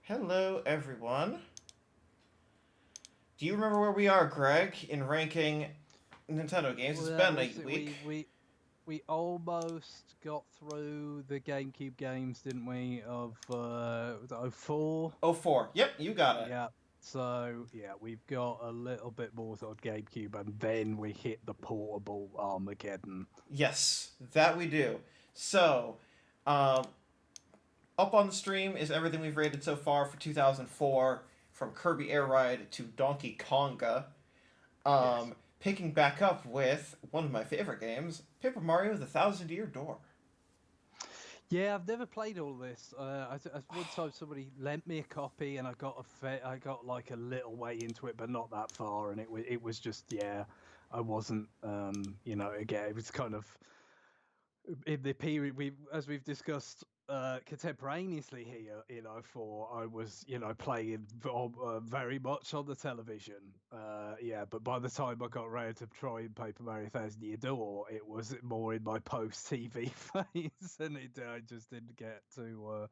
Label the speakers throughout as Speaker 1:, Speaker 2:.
Speaker 1: Hello, everyone. Do you remember where we are, Greg, in ranking Nintendo games? It's been a week.
Speaker 2: We almost got through the GameCube games, didn't we? Was it 04?
Speaker 1: Oh, 04. Yep, you got it.
Speaker 2: Yeah. So yeah, we've got a little bit more on GameCube, and then we hit the portable Armageddon.
Speaker 1: Yes, that we do. So, um, up on the stream is everything we've rated so far for 2004, from Kirby Air Ride to Donkey Konga.
Speaker 2: Yes.
Speaker 1: Picking back up with one of my favorite games, Paper Mario: The Thousand Year Door.
Speaker 2: Yeah, I've never played all this. One time somebody lent me a copy, and I got like a little way into it, but not that far, and it was just I wasn't again it was kind of in the period as we've discussed contemporaneously here in 04, I was playing very much on the television, but by the time I got around to trying Paper Mario Thousand Year Door, it was more in my post TV phase, and I just didn't get to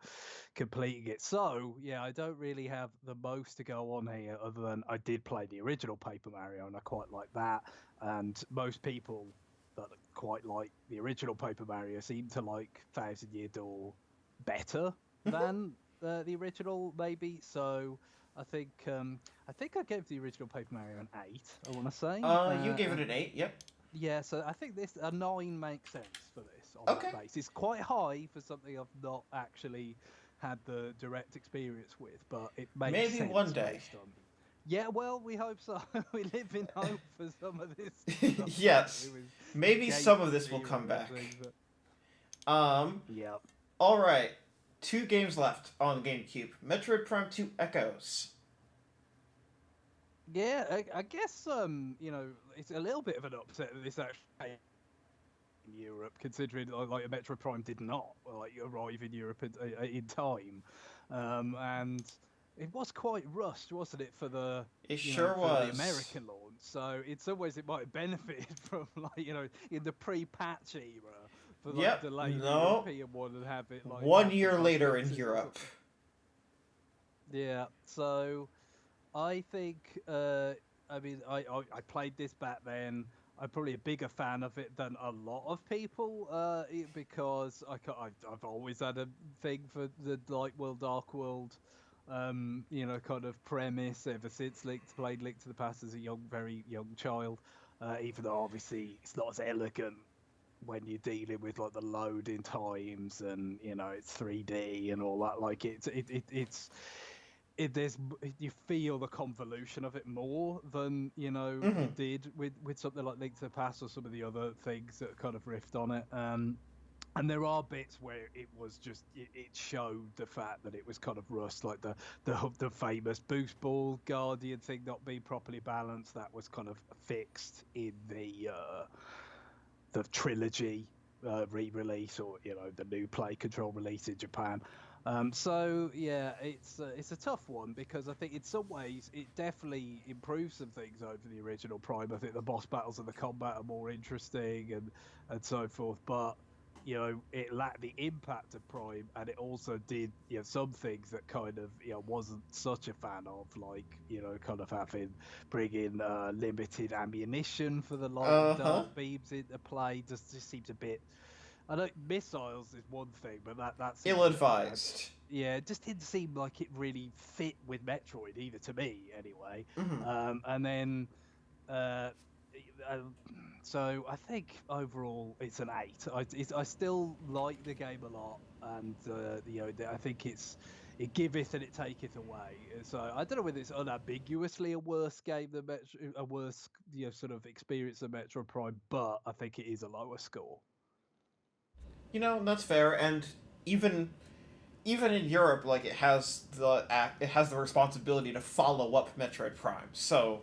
Speaker 2: completing it. So yeah, I don't really have the most to go on here, other than I did play the original Paper Mario and I quite like that, and most people that quite like the original Paper Mario seem to like Thousand Year Door better than the original, maybe. So I think I gave the original Paper Mario an 8. I want to say.
Speaker 1: You gave it an 8. Yep.
Speaker 2: Yeah, so I think a 9 makes sense for this on
Speaker 1: Okay.
Speaker 2: that base. It's quite high for something I've not actually had the direct experience with, but it makes
Speaker 1: Maybe
Speaker 2: sense
Speaker 1: one day.
Speaker 2: Yeah, well, we hope so. We live in hope for some of this.
Speaker 1: Yes. Maybe some of this will come back.
Speaker 2: Yeah.
Speaker 1: All right. 2 games left on GameCube. Metroid Prime 2 Echoes.
Speaker 2: Yeah, I guess it's a little bit of an upset that this actually in Europe, considering like a Metroid Prime did not arrive in Europe in time, and it was quite rushed, wasn't it, for the
Speaker 1: was
Speaker 2: the American launch? So in some ways it might have benefited from in the pre-patch era for delay the European one and have it
Speaker 1: 1 year later in Europe.
Speaker 2: Yeah, so I think I played this back then. I'm probably a bigger fan of it than a lot of people because I've always had a thing for the Light World, Dark World, kind of premise ever since played Link to the Past as a very young child. Even though obviously it's not as elegant when you're dealing with like the loading times and it's 3D and all that. Like you feel the convolution of it more than you did with something like Link to the Past or some of the other things that kind of riffed on it. And there are bits where it was just it showed the fact that it was kind of rust, like the famous boost ball Guardian thing not being properly balanced. That was kind of fixed in the trilogy re-release, or the new Play Control release in Japan. So yeah, it's a tough one because I think in some ways it definitely improves some things over the original Prime. I think the boss battles and the combat are more interesting and so forth, but it lacked the impact of Prime, and it also did some things that kind of wasn't such a fan of, like kind of bringing limited ammunition for the light and dark beams into play. Just seems a bit. I know missiles is one thing, but that's
Speaker 1: ill-advised.
Speaker 2: Yeah, it just didn't seem like it really fit with Metroid, either to me, anyway.
Speaker 1: Mm-hmm.
Speaker 2: And then, so I think overall it's an 8. I still like the game a lot, and I think it giveth and it taketh away. So I don't know whether it's unambiguously a worse game than a worse sort of experience than Metroid Prime, but I think it is a lower score.
Speaker 1: That's fair, and even in Europe, like it has the responsibility to follow up Metroid Prime. So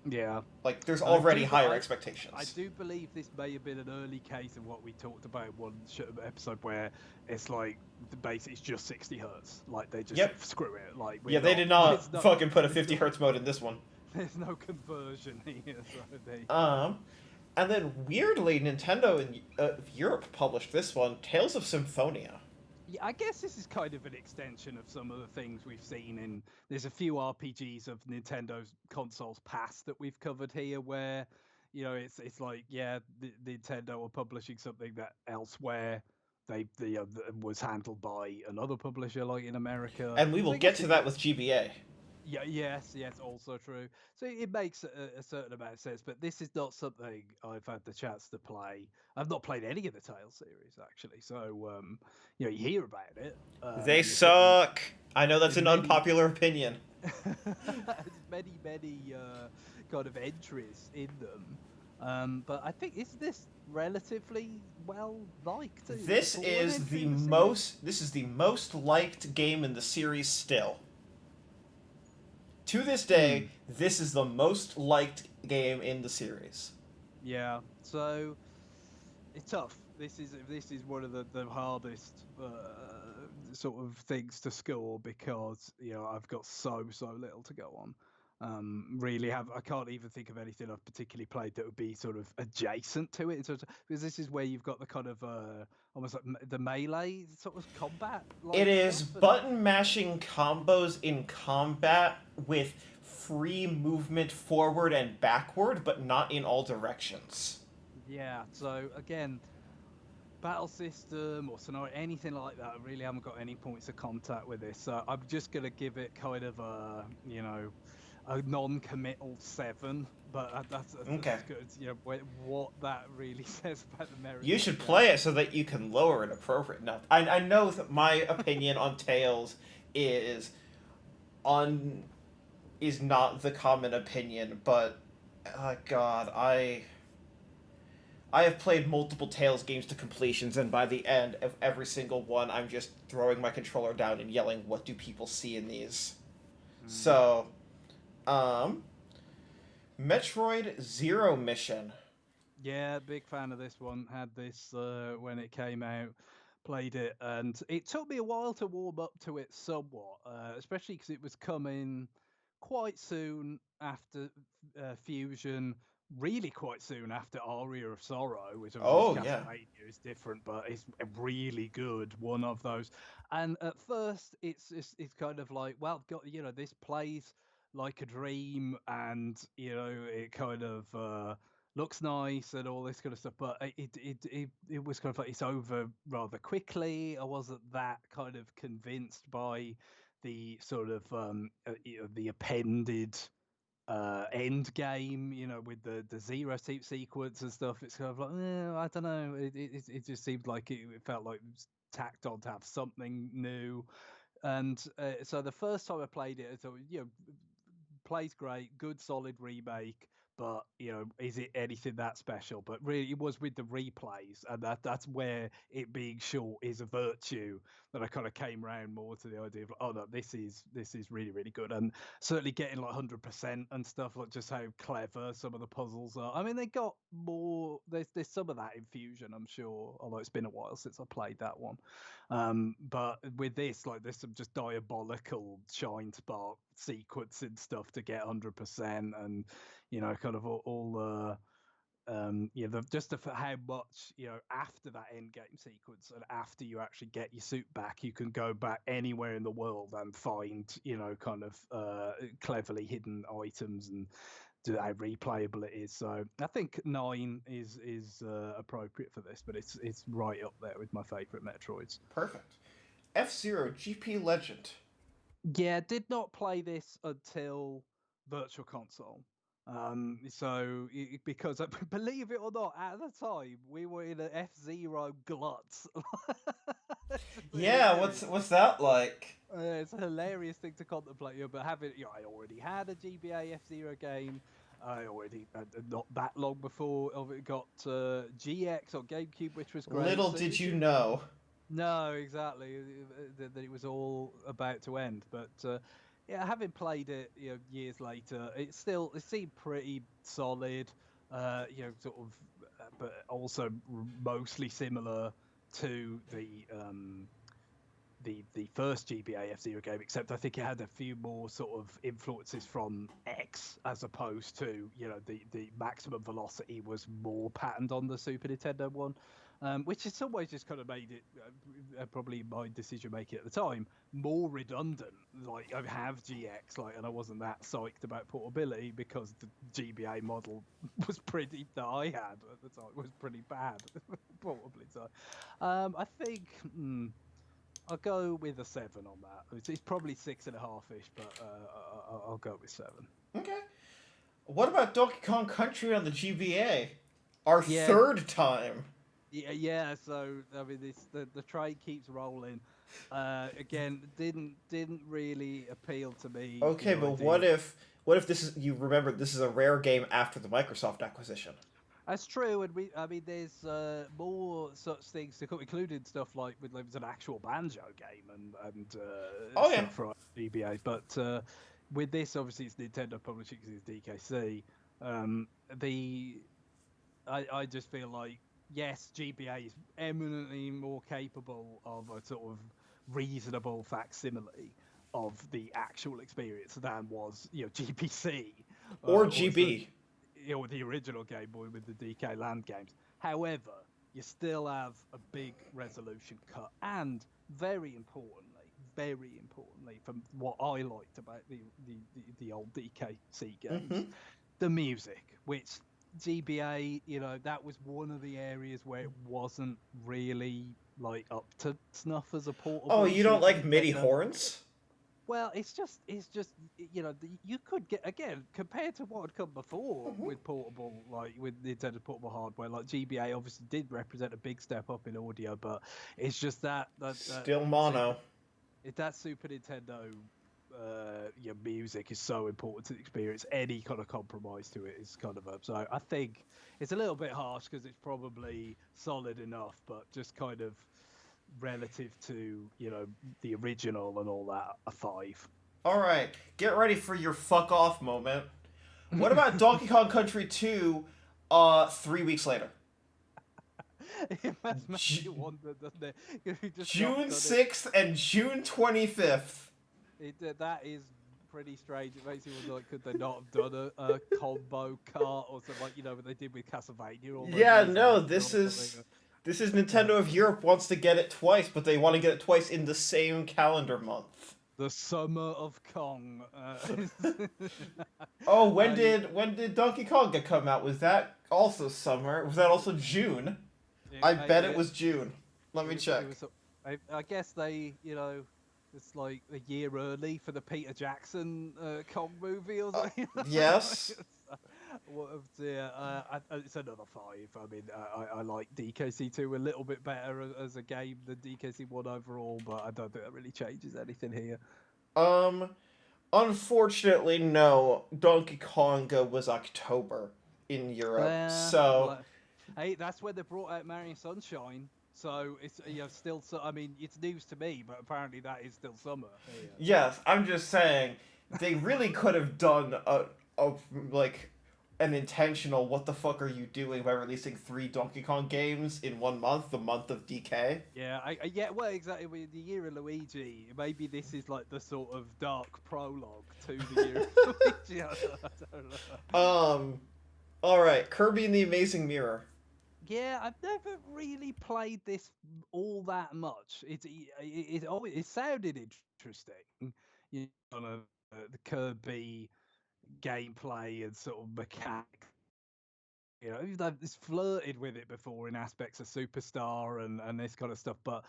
Speaker 2: yeah,
Speaker 1: like there's already higher expectations.
Speaker 2: I do believe this may have been an early case of what we talked about in one episode, where it's like the base is just 60 hertz. Like they just screw it. Like
Speaker 1: they did not fucking put a 50 hertz mode in this one.
Speaker 2: There's no conversion here. So
Speaker 1: and then weirdly, Nintendo in Europe published this one, Tales of Symphonia.
Speaker 2: Yeah, I guess this is kind of an extension of some of the things we've seen in. There's a few RPGs of Nintendo's consoles past that we've covered here, where it's like Nintendo are publishing something that elsewhere they was handled by another publisher, like in America.
Speaker 1: And we
Speaker 2: So
Speaker 1: will
Speaker 2: I
Speaker 1: get
Speaker 2: guess
Speaker 1: to that with GBA.
Speaker 2: yeah, yes, also true. So it makes a certain amount of sense, but this is not something I've had the chance to play. I've not played any of the Tales series actually, so you hear about it.
Speaker 1: They
Speaker 2: And
Speaker 1: suck. I know that's
Speaker 2: there's
Speaker 1: an
Speaker 2: many,
Speaker 1: unpopular opinion.
Speaker 2: there's many kind of entries in them. But I think is this relatively well liked?
Speaker 1: This
Speaker 2: For an
Speaker 1: is
Speaker 2: entry
Speaker 1: the
Speaker 2: in the series?
Speaker 1: most. This is the most liked game in the series still. To this day, this is the most liked game in the series.
Speaker 2: Yeah, so it's tough. This is one of the hardest sort of things to score because I've got so little to go on. Really I can't even think of anything I've particularly played that would be sort of adjacent to it. Because this is where you've got the kind of almost like the melee sort of combat.
Speaker 1: It
Speaker 2: Like
Speaker 1: is
Speaker 2: stuff,
Speaker 1: button mashing combos in combat with free movement forward and backward, but not in all directions.
Speaker 2: yeah. So again, battle system or scenario, anything like that. I really haven't got any points of contact with this. So I'm just gonna give it kind of a non-committal 7. But that's
Speaker 1: Okay.
Speaker 2: as good. What that really says about the merits.
Speaker 1: You should play it so that you can lower it appropriate. No, I know that my opinion on Tales is is not the common opinion, but God, I have played multiple Tales games to completions, and by the end of every single one, I'm just throwing my controller down and yelling, "What do people see in these?" So, Metroid Zero Mission.
Speaker 2: Yeah, big fan of this one. Had this when it came out, played it, and it took me a while to warm up to it somewhat, especially because it was coming quite soon after Fusion, really quite soon after Aria of Sorrow, which
Speaker 1: Oh,
Speaker 2: obviously
Speaker 1: yeah.
Speaker 2: Castlevania is different, but it's a really good one of those. And at first, it's kind of like, well, this plays like a dream, and it kind of looks nice and all this kind of stuff, but it was kind of like it's over rather quickly. I wasn't that kind of convinced by the sort of the appended end game, with the zero sequence and stuff. It's kind of like I don't know. It just seemed like it felt like it was tacked on to have something new. And so the first time I played it, I thought, plays great, good solid remake, but is it anything that special? But really, it was with the replays, and that's where it being short is a virtue that I kind of came around more to the idea of, oh no, this is really really good, and certainly getting like 100% and stuff, like just how clever some of the puzzles are. I mean, they got more. There's some of that in Fusion, I'm sure, although it's been a while since I played that one. But with this, like, there's some just diabolical shine spark sequence and stuff to get 100%, and kind of all how much after that end game sequence and after you actually get your suit back, you can go back anywhere in the world and find kind of cleverly hidden items and how replayable it is. So I think 9 is appropriate for this, but it's right up there with my favorite Metroids.
Speaker 1: Perfect. F-Zero GP Legend.
Speaker 2: Yeah, did not play this until Virtual Console. Because believe it or not, at the time we were in an F-Zero glut.
Speaker 1: Yeah, what's that like?
Speaker 2: It's a hilarious thing to contemplate, but having, I already had a GBA F-Zero game. I already not that long before it got GX on Gamecube, which was great.
Speaker 1: Little did you know.
Speaker 2: No, exactly. That it was all about to end. But yeah, having played it, years later, it seemed pretty solid. Sort of, but also mostly similar to the first GBA F-Zero game, except I think it had a few more sort of influences from X as opposed to, the maximum velocity was more patterned on the Super Nintendo one, which in some ways just kind of made it, probably my decision making at the time, more redundant. Like, I have GX, and I wasn't that psyched about portability because the GBA model was that I had at the time was pretty bad portably. So I think I'll go with a 7 on that. It's probably 6.5-ish, but I'll go with 7.
Speaker 1: Okay. What about Donkey Kong Country on the GBA? Our third time.
Speaker 2: Yeah. So I mean, the train keeps rolling. Again, didn't really appeal to me.
Speaker 1: Okay, but what if this is, you remember, this is a rare game after the Microsoft acquisition?
Speaker 2: That's true, and there's more such things to come, including stuff like there was an actual banjo game and stuff from GBA. But with this, obviously, it's Nintendo publishing because it's DKC. I just feel like, yes, GBA is eminently more capable of a sort of reasonable facsimile of the actual experience than was GPC
Speaker 1: or GB.
Speaker 2: Or the original Game Boy with the DK Land games. However, you still have a big resolution cut, and very importantly, from what I liked about the old DKC games, the music, which GBA, that was one of the areas where it wasn't really up to snuff as a portable.
Speaker 1: Oh, you don't like MIDI horns?
Speaker 2: Well, it's just you could get, again, compared to what had come before with portable, with Nintendo portable hardware, GBA obviously did represent a big step up in audio, but it's just that
Speaker 1: still mono.
Speaker 2: That Super Nintendo music is so important to the experience. Any kind of compromise to it is kind of up. So I think it's a little bit harsh because it's probably solid enough, but just kind of relative to the original and all that, a 5.
Speaker 1: All right, get ready for your fuck off moment. What about Donkey Kong Country 2 3 weeks later?
Speaker 2: It must make you wonder, doesn't it?
Speaker 1: June 6th and June 25th.
Speaker 2: That is pretty strange. It makes you wonder, could they not have done a combo cart or something what they did with Castlevania?
Speaker 1: Yeah, no, this is Nintendo of Europe wants to get it twice, but they want to get it twice in the same calendar month.
Speaker 2: The Summer of Kong.
Speaker 1: Oh, when did Donkey Kong come out? Was that also summer? Was that also June? I bet it was June. Let me check.
Speaker 2: I guess they, it's like a year early for the Peter Jackson Kong movie or something.
Speaker 1: Yes.
Speaker 2: It's another 5. I mean, I like DKC2 a little bit better as a game than DKC1 overall, but I don't think that really changes anything here.
Speaker 1: Unfortunately, no. Donkey Konga was October in Europe, so.
Speaker 2: Hey, that's when they brought out Mario Sunshine. So it's still. I mean, it's news to me, but apparently that is still summer.
Speaker 1: Yes, I'm just saying they really could have done an intentional "what the fuck are you doing" by releasing 3 Donkey Kong games in 1 month, the month of DK.
Speaker 2: Yeah, well, exactly. With the year of Luigi, maybe this is like the sort of dark prologue to the year of Luigi. I don't know.
Speaker 1: All right, Kirby and the Amazing Mirror.
Speaker 2: Yeah, I've never really played this all that much. It sounded interesting, the Kirby gameplay and sort of mechanics. I've flirted with it before in aspects of Superstar and this kind of stuff, but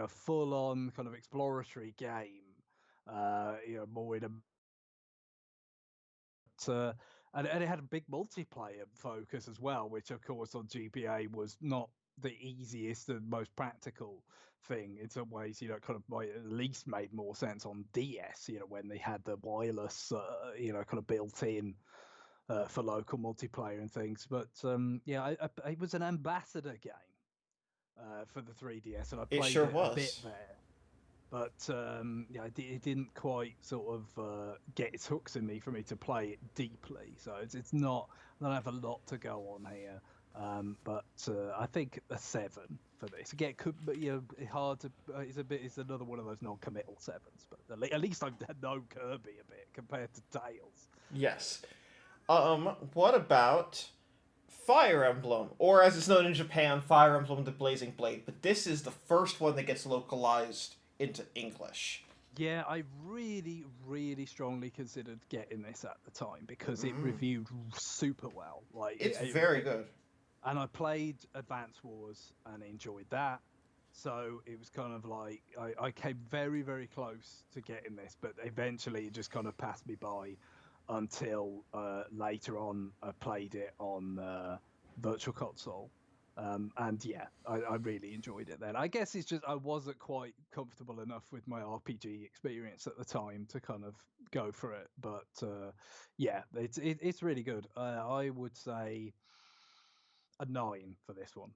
Speaker 2: full on kind of exploratory game. More in a. And it had a big multiplayer focus as well, which of course on GBA was not the easiest and most practical thing. In some ways, kind of at least made more sense on DS, when they had the wireless, kind of built in for local multiplayer and things. But it was an ambassador game for the 3DS, and I played it a bit there. But it didn't quite sort of get its hooks in me for me to play it deeply. So it's not. I don't have a lot to go on here. But I think a 7 for this. Again, could hard to. It's another one of those non-committal 7s. But at least I've known Kirby a bit compared to Tails.
Speaker 1: Yes. What about Fire Emblem, or as it's known in Japan, Fire Emblem: The Blazing Blade? But this is the first one that gets localized into English.
Speaker 2: Yeah, I really, really strongly considered getting this at the time because it reviewed super well. Like
Speaker 1: it's very good.
Speaker 2: And I played Advance Wars and enjoyed that. So it was kind of like I came very, very close to getting this, but eventually it just kind of passed me by until later on I played it on Virtual Console. And yeah, I really enjoyed it then. I guess it's just I wasn't quite comfortable enough with my RPG experience at the time to kind of go for it. But yeah, it's really good. I would say a 9 for this one.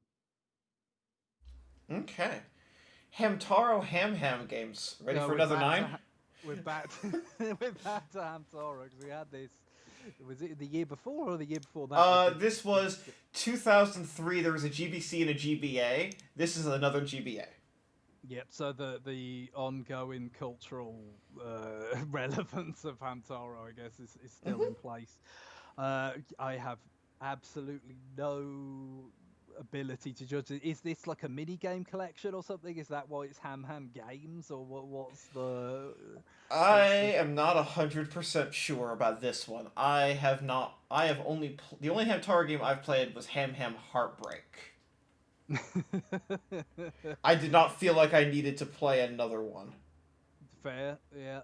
Speaker 1: Okay. Hamtaro Ham Games. Ready for another 9?
Speaker 2: We're back to Hamtaro because we had this. Was it the year before or the year before that?
Speaker 1: This was 2003. There was a GBC and a GBA. This is another GBA.
Speaker 2: Yep. So the ongoing cultural relevance of Hamtaro, I guess, is still in place. I have absolutely no ability to judge it. Is this like a mini game collection or something? Is that why it's Ham Games, or what's the?
Speaker 1: I am not 100% sure about this one. I have only the only Hamtaro game I've played was Ham Heartbreak. I did not feel like I needed to play another one.
Speaker 2: Fair, yeah.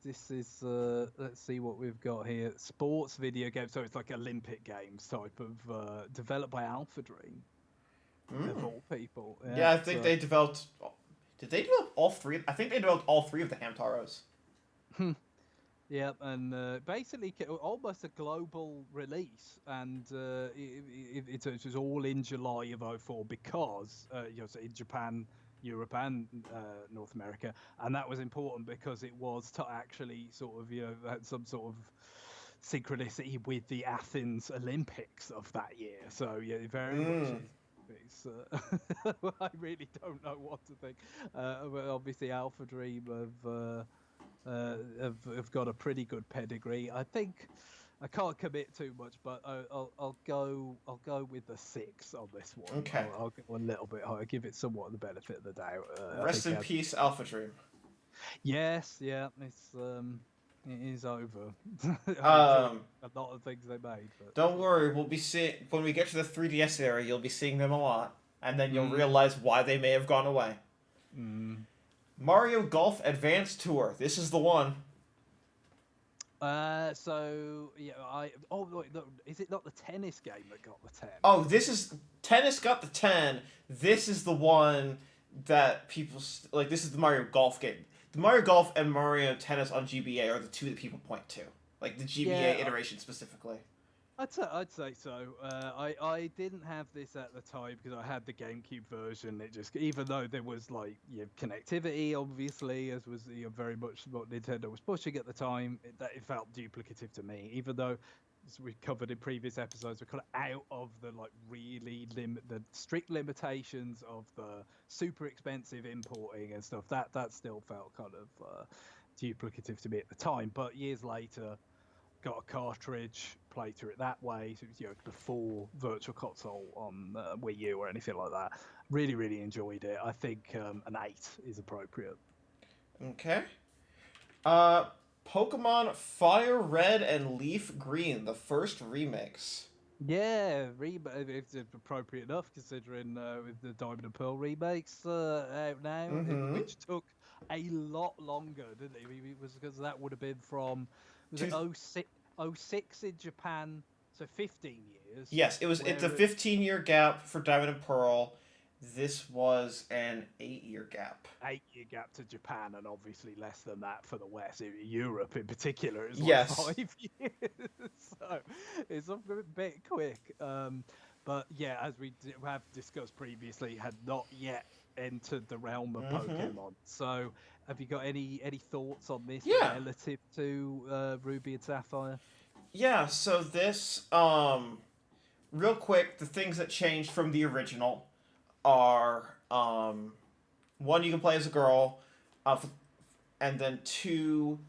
Speaker 2: This is let's see what we've got here. Sports video game, so it's like Olympic Games type of developed by Alpha Dream, of all people.
Speaker 1: Yeah, I think they developed. Did they develop all 3? I think they developed all 3 of the Hamtaros.
Speaker 2: Yeah, and basically almost a global release, and it was all in July of 2004 because so in Japan, Europe, and North America, and that was important because it was to actually sort of had some sort of synchronicity with the Athens Olympics of that year. So yeah, very much. I really don't know what to think. But obviously, Alpha Dream have got a pretty good pedigree. I think I can't commit too much, but I'll go with the 6 on this one.
Speaker 1: Okay.
Speaker 2: I'll go a little bit higher. Give it somewhat the benefit of the doubt.
Speaker 1: Rest in peace, Alpha Dream.
Speaker 2: Yes, yeah, it is over. A lot of things they made. But...
Speaker 1: Don't worry, we'll be seeing when we get to the 3DS era. You'll be seeing them a lot, and then you'll realize why they may have gone away. Mario Golf Advanced Tour. This is the one.
Speaker 2: So yeah, is it not the tennis game that got the 10?
Speaker 1: Oh, tennis got the 10. This is the one that people like. This is the Mario Golf game. The Mario Golf and Mario Tennis on GBA are the 2 that people point to, like the GBA iteration specifically.
Speaker 2: I'd say so. I didn't have this at the time because I had the GameCube version. It just, even though there was like connectivity, obviously, as was very much what Nintendo was pushing at the time, it felt duplicative to me. Even though, as we covered in previous episodes, we're kind of out of the like really the strict limitations of the super expensive importing and stuff. That still felt kind of duplicative to me at the time. But years later, got a cartridge, played through it that way. So it was before Virtual Console on Wii U or anything like that. Really, really enjoyed it. I think an 8 is appropriate.
Speaker 1: Okay. Pokemon Fire Red and Leaf Green, the first remakes.
Speaker 2: Yeah, it's appropriate enough considering with the Diamond and Pearl remakes out now, which took a lot longer, didn't it? It was because that would have been from it 06 in Japan, so 15 years.
Speaker 1: Yes, it's a 15-year gap for Diamond and Pearl. This was an 8-year gap.
Speaker 2: 8-year gap to Japan, and obviously less than that for the West. Europe, in particular, is like 5 years. So it's a bit quick. But yeah, as we have discussed previously, had not yet entered the realm of Pokemon. So have you got any thoughts on this relative to Ruby and Sapphire?
Speaker 1: Yeah, so this real quick, the things that changed from the original are one, you can play as a girl, and then two,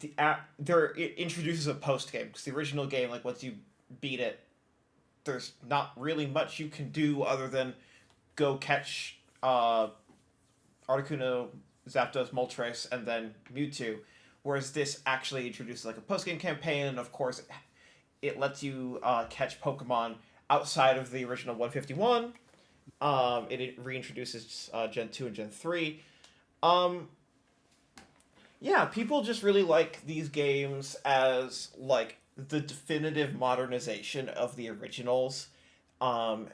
Speaker 1: it introduces a post game because the original game, like once you beat it, there's not really much you can do other than go catch Articuno, Zapdos, Moltres, and then Mewtwo. Whereas this actually introduces like a post game campaign, and of course, it lets you catch Pokemon outside of the original 151. It reintroduces Gen 2 and Gen 3. Yeah, people just really like these games as, like, the definitive modernization of the originals. I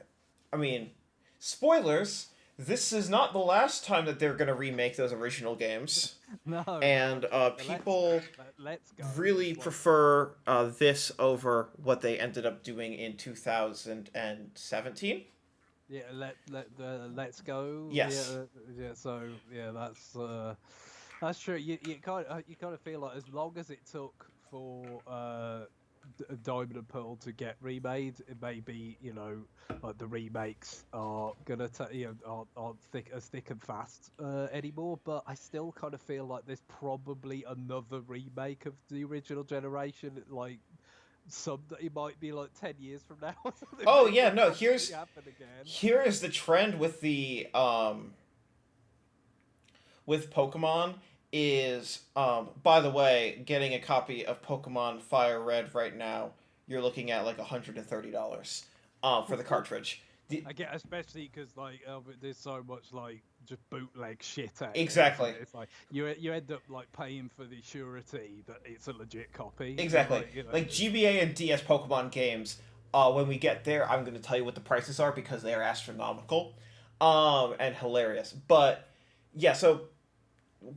Speaker 1: mean, spoilers, this is not the last time that they're going to remake those original games.
Speaker 2: No.
Speaker 1: And people
Speaker 2: let's go.
Speaker 1: really prefer this over what they ended up doing in 2017.
Speaker 2: Yeah, let's go.
Speaker 1: Yes.
Speaker 2: Yeah. So yeah, that's true. You kind of feel like as long as it took for Diamond and Pearl to get remade, it maybe like the remakes are gonna aren't as thick and fast anymore. But I still kind of feel like there's probably another remake of the original generation, like. It might be like 10 years from now.
Speaker 1: Oh yeah, no. Here is the trend with the with Pokemon is by the way, getting a copy of Pokemon Fire Red right now, you're looking at like $130 for the cartridge.
Speaker 2: I get, especially because like there's so much like just bootleg shit out.
Speaker 1: Exactly.
Speaker 2: It's like you end up like paying for the surety that it's a legit copy.
Speaker 1: Exactly. Like GBA and DS Pokemon games. When we get there, I'm going to tell you what the prices are because they are astronomical, and hilarious. But yeah, so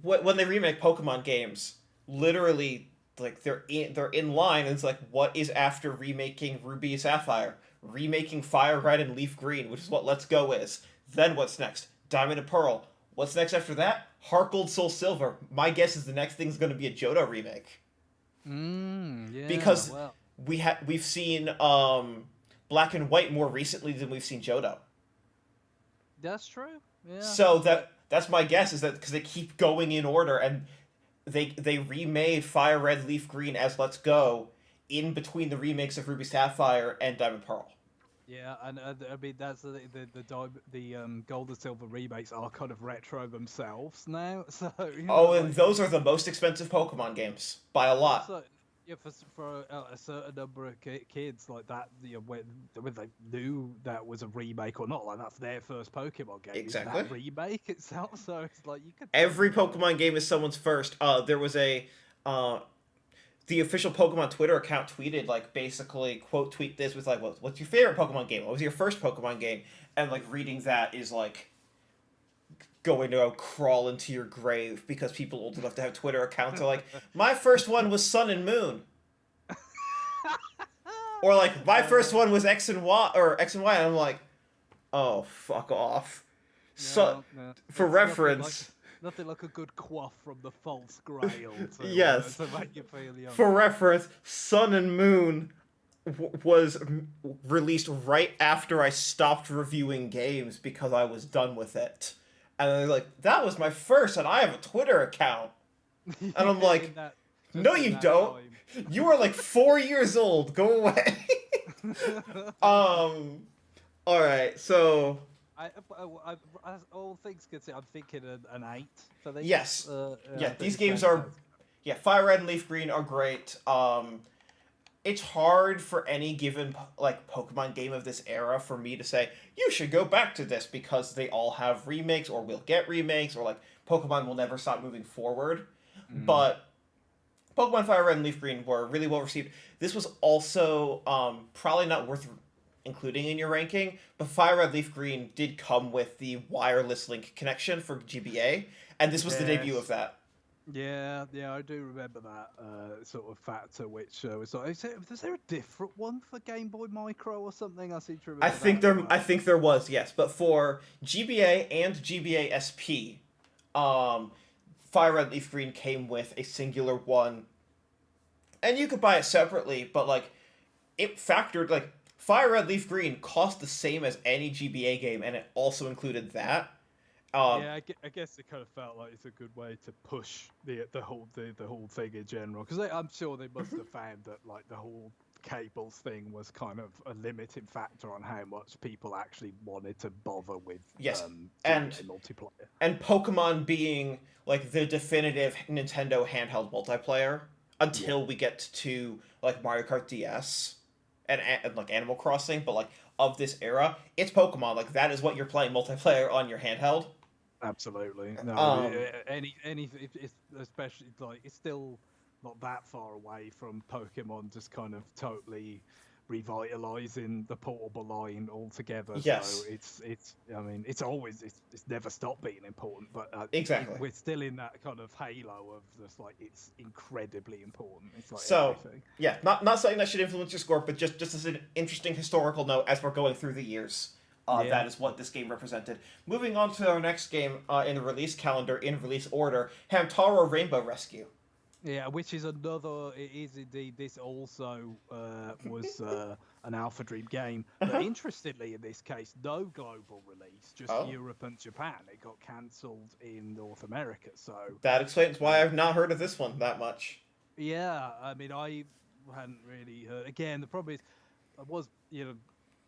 Speaker 1: when they remake Pokemon games, literally like they're in line, and it's like, what is after remaking Ruby Sapphire? Remaking Fire Red and Leaf Green, which is what Let's Go is. Then what's next? Diamond and Pearl. What's next after that? Heart Gold, Soul Silver. My guess is the next thing is going to be a Johto remake.
Speaker 2: Yeah.
Speaker 1: Because we've seen Black and White more recently than we've seen Johto.
Speaker 2: That's true. Yeah.
Speaker 1: So that's my guess, is that because they keep going in order, and they remade Fire Red, Leaf Green as Let's Go in between the remakes of Ruby Sapphire and Diamond Pearl.
Speaker 2: Yeah, and I mean that's the Gold and Silver remakes are kind of retro themselves now. So
Speaker 1: and those are the most expensive Pokemon games by a lot.
Speaker 2: So, yeah, for a certain number of kids like that, when they knew that was a remake or not, like that's their first Pokemon game.
Speaker 1: Exactly.
Speaker 2: That remake itself, so it's like you could.
Speaker 1: Every Pokemon game is someone's first. There was the official Pokemon Twitter account tweeted, like, basically, quote tweet this with, like, what's your favorite Pokemon game? What was your first Pokemon game? And, like, reading that is, like, going to crawl into your grave, because people old enough to have Twitter accounts are like, my first one was Sun and Moon. Or, like, my first one was X and Y, and I'm like, oh, fuck off. No. For reference...
Speaker 2: Nothing like a good quaff from the false grail to,
Speaker 1: yes.
Speaker 2: To make you feel young.
Speaker 1: For reference, Sun and Moon was released right after I stopped reviewing games because I was done with it. And they're like, that was my first, and I have a Twitter account. And I'm like, no you don't. Time. You are like 4 years old. Go away. Alright, so...
Speaker 2: all things considered, I'm thinking an 8 for this.
Speaker 1: Yes. These games are... Yeah, Fire Red and Leaf Green are great. It's hard for any given like Pokemon game of this era for me to say, you should go back to this, because they all have remakes, or will get remakes, or like Pokemon will never stop moving forward. But Pokemon Fire Red and Leaf Green were really well received. This was also probably not worth including in your ranking, but Fire Red Leaf Green did come with the wireless link connection for GBA, and this was the debut of that.
Speaker 2: Yeah, I do remember that sort of factor, which was like, is there a different one for Game Boy Micro or something? I seem to remember.
Speaker 1: I think there was, yes, but for GBA and GBA SP, Fire Red Leaf Green came with a singular one, and you could buy it separately, but like it factored like Fire Red Leaf Green cost the same as any GBA game, and it also included that.
Speaker 2: Yeah, I guess it kind of felt like it's a good way to push the whole thing in general, because I'm sure they must have found that like the whole cables thing was kind of a limiting factor on how much people actually wanted to bother with
Speaker 1: Yes,
Speaker 2: GBA multiplayer.
Speaker 1: And Pokemon being like the definitive Nintendo handheld multiplayer until we get to like Mario Kart DS and like Animal Crossing, but like of this era, it's Pokemon. Like that is what you're playing multiplayer on your handheld.
Speaker 2: Absolutely. No, it's especially like it's still not that far away from Pokemon just kind of totally revitalizing the portable line altogether.
Speaker 1: Yes.
Speaker 2: So it's I mean it's never stopped being important, but
Speaker 1: Exactly.
Speaker 2: we're still in that kind of halo of just like it's incredibly important. It's like
Speaker 1: So
Speaker 2: everything.
Speaker 1: yeah, not something that should influence your score, but just as an interesting historical note as we're going through the years. That is what this game represented. Moving on to our next game in the release calendar, in release order, Hamtaro Rainbow Rescue.
Speaker 2: Yeah, which is another. It is indeed. This also was an Alpha Dream game, but interestingly, in this case, no global release, just Europe and Japan. It got cancelled in North America, so
Speaker 1: that explains why I've not heard of this one that much.
Speaker 2: Yeah, I mean, I hadn't really heard. Again, the problem is,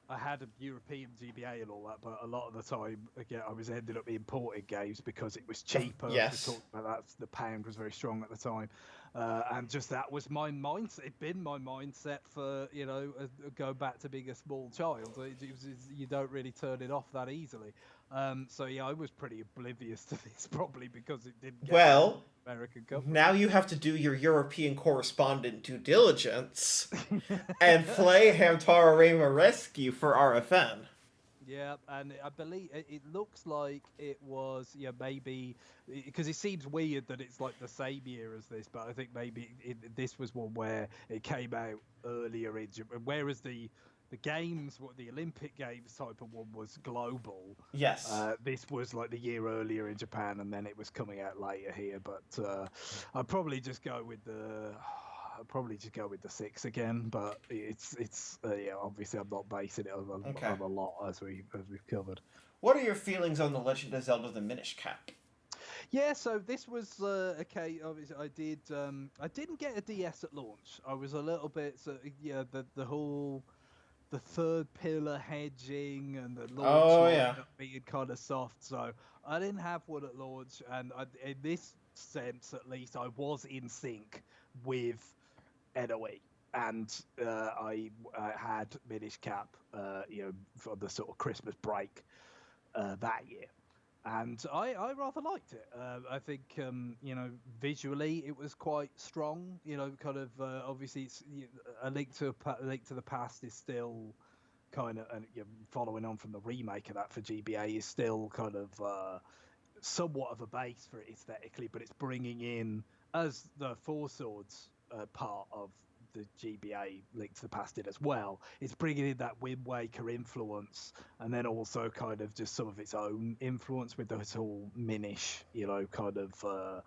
Speaker 2: I had a European GBA and all that, but a lot of the time, again, I was ended up importing games because it was cheaper.
Speaker 1: Yes.
Speaker 2: We talked about that. The pound was very strong at the time, and just that was my mindset. It'd been my mindset for go back to being a small child. You don't really turn it off that easily. So yeah, I was pretty oblivious to this probably because it didn't get American coverage.
Speaker 1: Now you have to do your European correspondent due diligence and play Hamtaro Rainbow Rescue for RFN.
Speaker 2: Yeah, and I believe it looks like it was maybe because it seems weird that it's like the same year as this, but I think maybe this was one where it came out earlier in Japan, whereas the games, the Olympic Games type of one was global.
Speaker 1: Yes.
Speaker 2: This was like the year earlier in Japan, and then it was coming out later here. But I'd probably just go with the 6 again. But it's obviously I'm not basing it on a lot as we've covered.
Speaker 1: What are your feelings on The Legend of Zelda: The Minish Cap?
Speaker 2: Yeah, so this was okay. Obviously, I didn't get a DS at launch. I was a little bit the whole. The third pillar hedging and the launch being kind of soft, so I didn't have one at launch, and in this sense, at least, I was in sync with NOE, and I had Minish Cap, for the sort of Christmas break that year. And I rather liked it. I think visually it was quite strong. Kind of obviously it's a Link to the Past is still kind of following on from the remake of that for GBA is still kind of somewhat of a base for it aesthetically, but it's bringing in as the Four Swords part of the GBA Link to the Past did as well. It's bringing in that Wind Waker influence, and then also kind of just some of its own influence with this whole Minish, kind of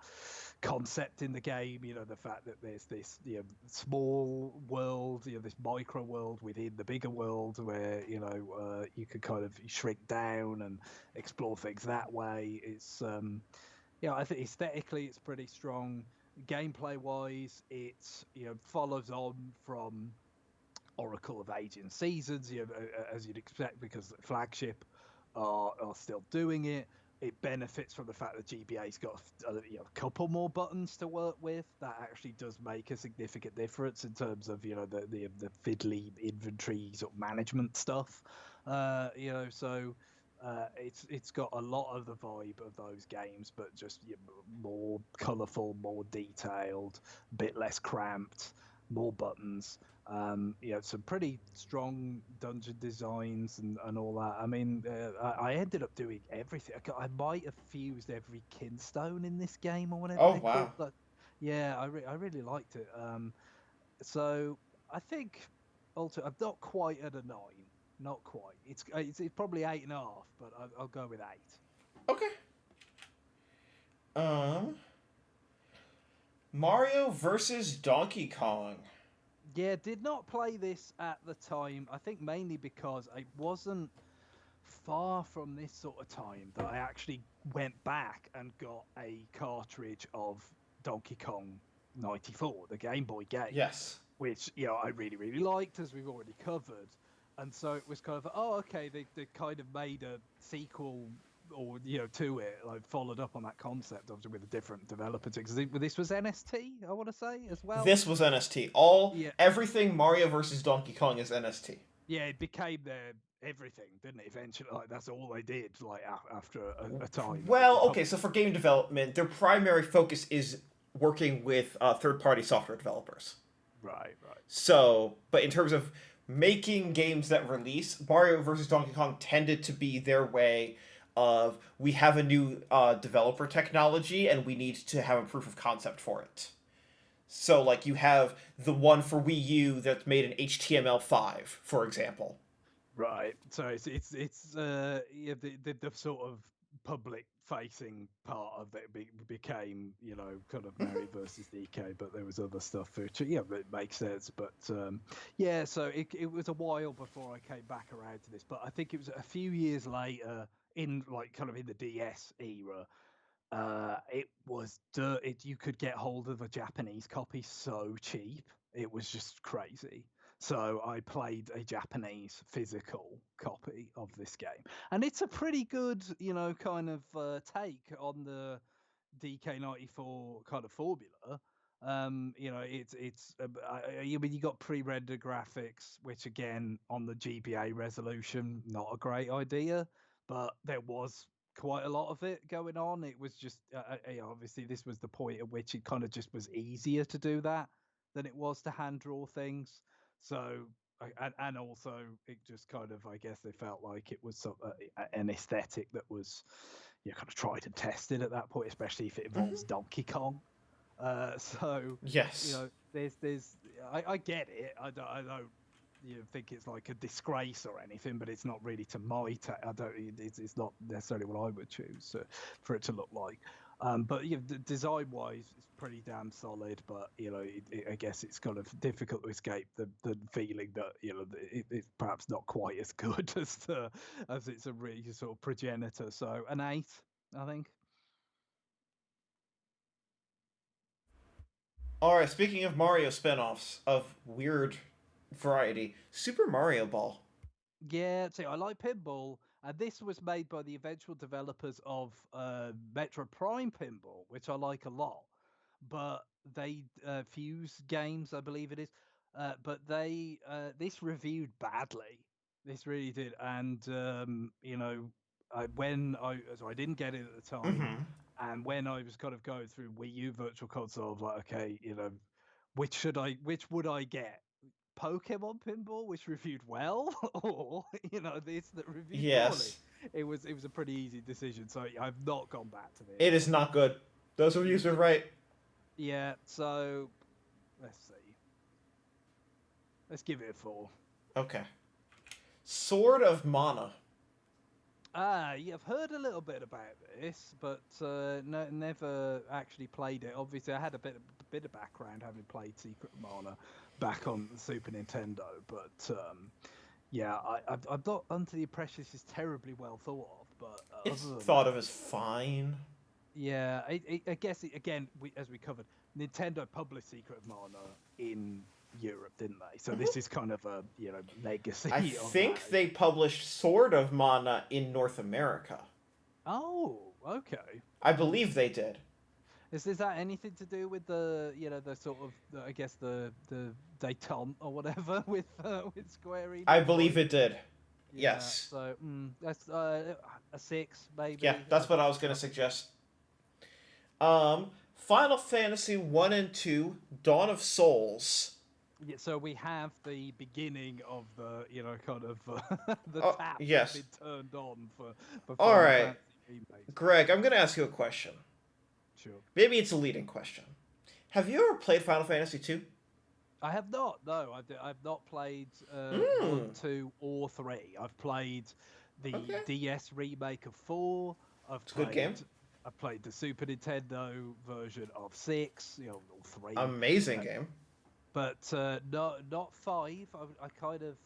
Speaker 2: concept in the game. The fact that there's this small world, this micro world within the bigger world where you could kind of shrink down and explore things that way. It's I think aesthetically it's pretty strong. Gameplay wise, it follows on from Oracle of Aging Seasons, as you'd expect, because the flagship are still doing it. It benefits from the fact that GBA's got a couple more buttons to work with. That actually does make a significant difference in terms of the fiddly inventory sort of management stuff. So. It's got a lot of the vibe of those games, but just more colourful, more detailed, a bit less cramped, more buttons. Some pretty strong dungeon designs and all that. I mean, I ended up doing everything. I might have fused every kinstone in this game or whatever.
Speaker 1: Oh wow!
Speaker 2: But yeah, I really liked it. So I think I'm not quite at a 9. Not quite. It's probably 8.5, but I'll go with 8.
Speaker 1: Okay. Mario versus Donkey Kong.
Speaker 2: Yeah, did not play this at the time. I think mainly because I wasn't far from this sort of time that I actually went back and got a cartridge of Donkey Kong 94, the Game Boy game,
Speaker 1: Yes.
Speaker 2: which I really really liked, as we've already covered. And so it was kind of, oh, okay, they kind of made a sequel, or to it, like followed up on that concept, obviously with a different developer, because this was NST, I want to say, as well.
Speaker 1: This was NST.
Speaker 2: Yeah,
Speaker 1: Everything Mario versus Donkey Kong is NST.
Speaker 2: yeah, it became their everything, didn't it? Eventually, like that's all they did. Like after a time.
Speaker 1: Well, okay, so for game development, their primary focus is working with third-party software developers.
Speaker 2: Right, right.
Speaker 1: So, but in terms of making games that release, Mario vs. Donkey Kong tended to be their way of, we have a new developer technology and we need to have a proof of concept for it. So, like, you have the one for Wii U that's made in HTML5, for example.
Speaker 2: Right. So it's yeah, the sort of public facing part of it became kind of Mario versus DK, but there was other stuff which it makes sense. But yeah, so it was a while before I came back around to this, but I think it was a few years later, in like kind of in the DS era. It was you could get hold of a Japanese copy so cheap. It was just crazy. So I played a Japanese physical copy of this game, and it's a pretty good, kind of take on the DK94 kind of formula. I mean, you got pre-rendered graphics, which again on the GBA resolution, not a great idea, but there was quite a lot of it going on. It was just, obviously, this was the point at which it kind of just was easier to do that than it was to hand draw things. So, and also it just kind of, I guess they felt like it was an aesthetic that was, kind of tried and tested at that point, especially if it involves Donkey Kong. So,
Speaker 1: Yes.
Speaker 2: I get it. I don't think it's like a disgrace or anything, but it's not really to my I don't. It's not necessarily what I would choose for it to look like. But design wise, it's pretty damn solid. But I guess it's kind of difficult to escape the feeling that it's perhaps not quite as good as it's a really sort of progenitor. So an 8, I think.
Speaker 1: Alright, speaking of Mario spin-offs of weird variety, Super Mario Ball.
Speaker 2: Yeah, see, I like Pinball, and this was made by the eventual developers of Metro Prime Pinball, which I like a lot. But they Fuse Games, I believe it is. But they this reviewed badly. This really did, and so I didn't get it at the time,
Speaker 1: Mm-hmm.
Speaker 2: and when I was kind of going through Wii U Virtual Console, I was like, okay, which would I get? Pokemon Pinball, which reviewed well, or this that reviewed poorly.
Speaker 1: Yes.
Speaker 2: It was a pretty easy decision, so I've not gone back to
Speaker 1: It
Speaker 2: this.
Speaker 1: is not good. Those reviews are right.
Speaker 2: Yeah, so let's see. Let's give it a 4.
Speaker 1: Okay. Sword of Mana.
Speaker 2: Yeah, I've heard a little bit about this, but no, never actually played it. Obviously, I had a bit of background having played Secret of Mana back on the Super Nintendo, but yeah, I'm not under the impression this is terribly well thought of. But
Speaker 1: It's
Speaker 2: other than
Speaker 1: thought
Speaker 2: that,
Speaker 1: of as fine.
Speaker 2: yeah, I guess again, as we covered, Nintendo published Secret of Mana in Europe, didn't they? So this is kind of a legacy.
Speaker 1: I
Speaker 2: of
Speaker 1: think
Speaker 2: that.
Speaker 1: they published Sword of Mana in North America.
Speaker 2: Oh, okay.
Speaker 1: I believe they did.
Speaker 2: Is that anything to do with the the sort of I guess the détente or whatever with Square Enix?
Speaker 1: I believe
Speaker 2: Like,
Speaker 1: it did.
Speaker 2: yeah.
Speaker 1: Yes.
Speaker 2: So that's a 6 maybe.
Speaker 1: Yeah, that's what I was gonna suggest. Final Fantasy 1 and 2, Dawn of Souls.
Speaker 2: Yeah, so we have the beginning of the kind of the
Speaker 1: Oh,
Speaker 2: tap
Speaker 1: yes.
Speaker 2: been turned on for
Speaker 1: All
Speaker 2: Final
Speaker 1: right.
Speaker 2: Fantasy remakes.
Speaker 1: Greg, I'm gonna ask you a question.
Speaker 2: Sure.
Speaker 1: Maybe it's a leading question. Have you ever played Final Fantasy 2?
Speaker 2: I have not. No, I've not played 1, 2, or 3. I've played the
Speaker 1: Okay.
Speaker 2: DS remake of 4.
Speaker 1: It's a good game.
Speaker 2: I've played the Super Nintendo version of 6. Or 3.
Speaker 1: Amazing game.
Speaker 2: But not 5. I kind of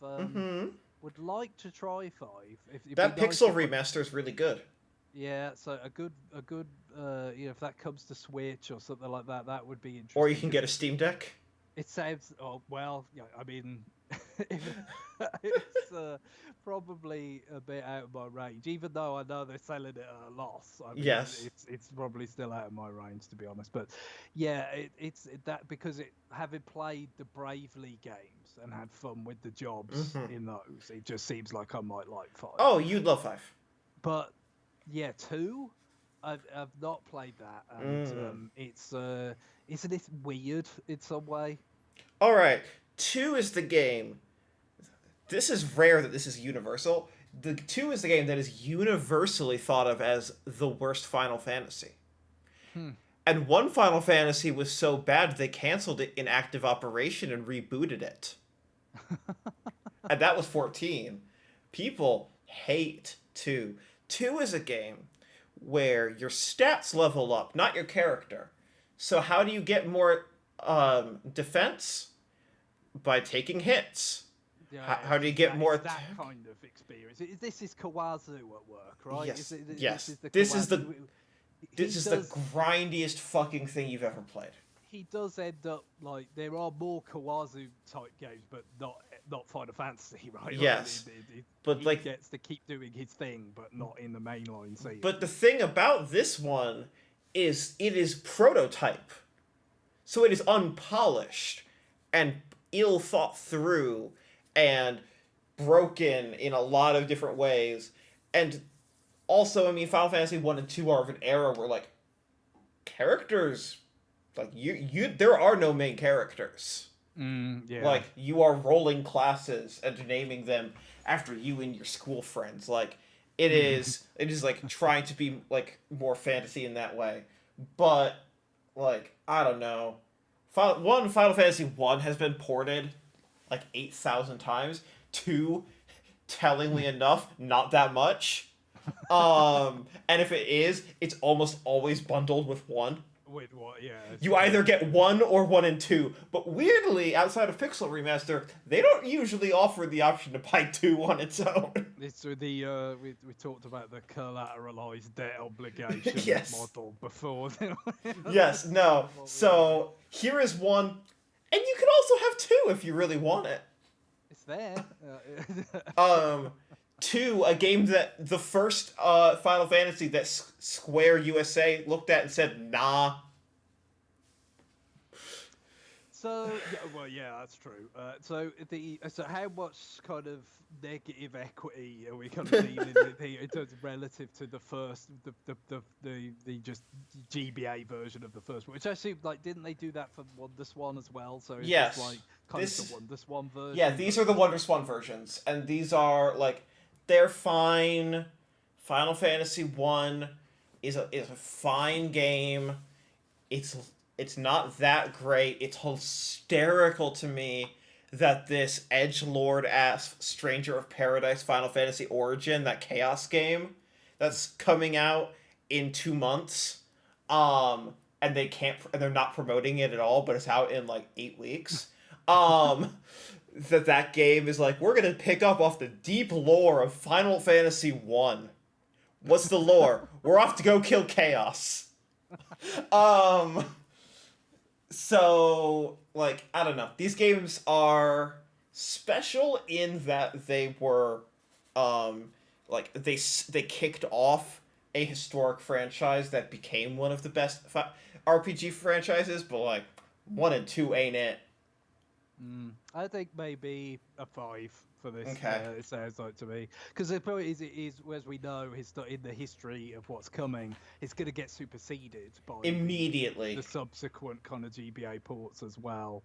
Speaker 2: would like to try 5. It'd
Speaker 1: That
Speaker 2: be nice
Speaker 1: pixel
Speaker 2: if
Speaker 1: remaster is really good.
Speaker 2: yeah, so a good if that comes to Switch or something like that, that would be
Speaker 1: Or you
Speaker 2: interesting.
Speaker 1: can get a Steam Deck.
Speaker 2: It sounds I mean, it's probably a bit out of my range, even though I know they're selling it at a loss. I mean,
Speaker 1: Yes.
Speaker 2: it's probably still out of my range, to be honest. But yeah, it's that because having played the Bravely games and had fun with the jobs in those, it just seems like I might like 5.
Speaker 1: Oh, you'd love 5.
Speaker 2: But yeah, 2, I've not played that, and it's isn't it weird in some way?
Speaker 1: All right, 2 is the game. This is rare that this is universal. The 2 is the game that is universally thought of as the worst Final Fantasy. And one Final Fantasy was so bad they canceled it in active operation and rebooted it. And that was 14. People hate 2. 2 is a game where your stats level up, not your character. So how do you get more defense? By taking hits.
Speaker 2: Yeah,
Speaker 1: how do you get more
Speaker 2: that kind of experience? This is Kawazu at work, right?
Speaker 1: Yes.
Speaker 2: This is
Speaker 1: the grindiest fucking thing you've ever played.
Speaker 2: He does end up like there are more Kawazu type games, but not Final Fantasy, right?
Speaker 1: Yes, but
Speaker 2: he
Speaker 1: like
Speaker 2: gets to keep doing his thing, but not in the mainline scene.
Speaker 1: But the thing about this one is it is prototype, so it is unpolished and ill thought through and broken in a lot of different ways. And also, I mean, Final Fantasy 1 and 2 are of an era where like characters, like you there are no main characters.
Speaker 2: Yeah.
Speaker 1: Like you are rolling classes and naming them after you and your school friends. Like it is like trying to be like more fantasy in that way. But like I don't know. Final Fantasy 1 has been ported like 8,000 times. 2, tellingly enough, not that much. And if it is, it's almost always bundled with 1.
Speaker 2: With what? Yeah.
Speaker 1: You either get 1 or 1 and 2. But weirdly, outside of Pixel Remaster, they don't usually offer the option to buy 2 on its own.
Speaker 2: It's with the we talked about the collateralized debt obligation
Speaker 1: Yes.
Speaker 2: model before.
Speaker 1: Yes, no. So here is 1, and you can also have 2 if you really want it.
Speaker 2: It's there.
Speaker 1: 2, a game that the first Final Fantasy that Square USA looked at and said, nah.
Speaker 2: So yeah, that's true. So how much kind of negative equity are we kind of dealing with here in terms of relative to the first, the just GBA version of the first one? Which I assume, like, didn't they do that for WonderSwan as well? So it's
Speaker 1: Yes.
Speaker 2: just like kind of the WonderSwan version.
Speaker 1: Yeah, these are the WonderSwan versions, and these are like they're fine. Final Fantasy 1 is a fine game. It's not that great. It's hysterical to me that this edgelord ass Stranger of Paradise Final Fantasy Origin, that Chaos game, that's coming out in 2 months, and they're not promoting it at all, but it's out in like 8 weeks. That game is like, we're gonna pick up off the deep lore of Final Fantasy 1. What's the lore? We're off to go kill Chaos. So, like, I don't know. These games are special in that they were, like, they kicked off a historic franchise that became one of the best RPG franchises, but, like, 1 and 2 ain't it.
Speaker 2: I think maybe a 5 for this.
Speaker 1: Okay.
Speaker 2: It sounds like to me, because the point is, as we know, in the history of what's coming, it's going to get superseded by
Speaker 1: Immediately.
Speaker 2: the subsequent kind of GBA ports as well.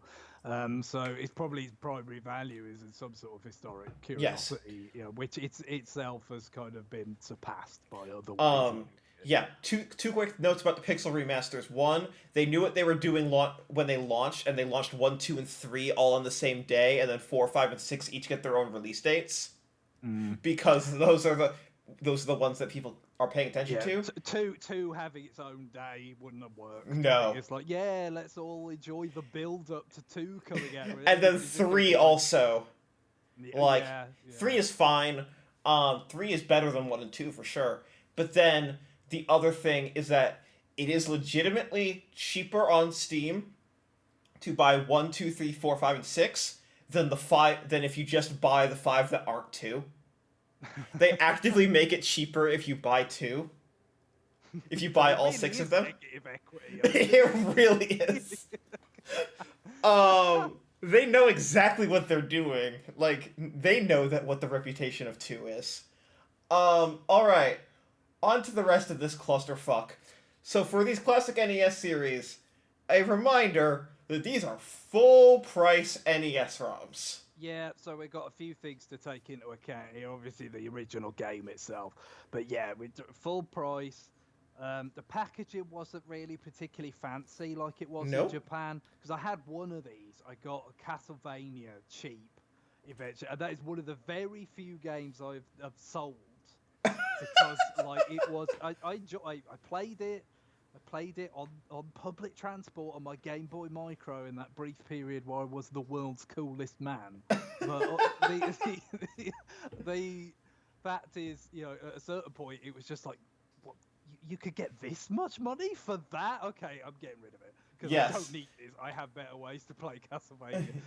Speaker 2: So it's probably its primary value is in some sort of historic curiosity, which itself has kind of been surpassed by other ways.
Speaker 1: Yeah, two quick notes about the Pixel remasters. 1, they knew what they were doing when they launched, and they launched 1, 2, and 3 all on the same day, and then 4, 5, and 6 each get their own release dates. Because those are those are the ones that people are paying attention to.
Speaker 2: Two having its own day wouldn't have worked.
Speaker 1: No.
Speaker 2: It's like, yeah, let's all enjoy the build up to 2 coming out.
Speaker 1: And then 3 also. Like, 3 is fine. 3 is better than 1 and 2 for sure. But then the other thing is that it is legitimately cheaper on Steam to buy 1, 2, 3, 4, 5, and 6 than than if you just buy the 5 that aren't 2. They actively make it cheaper if you buy 2. If you buy all 6 of them. It really is. They know exactly what they're doing. Like, they know that what the reputation of 2 is. Alright. On to the rest of this clusterfuck. So for these classic NES series, a reminder that these are full-price NES ROMs.
Speaker 2: Yeah, so we've got a few things to take into account here. Obviously, the original game itself. But yeah, full price. The packaging wasn't really particularly fancy like it was in Japan. Because I had one of these. I got a Castlevania cheap eventually. And that is one of the very few games I've sold. Because like it was, I played it. I played it on public transport on my Game Boy Micro in that brief period where I was the world's coolest man. But the fact is, you know, at a certain point, it was just like, what, you could get this much money for that? Okay, I'm getting rid of it. Because I don't need this. I have better ways to play Castlevania.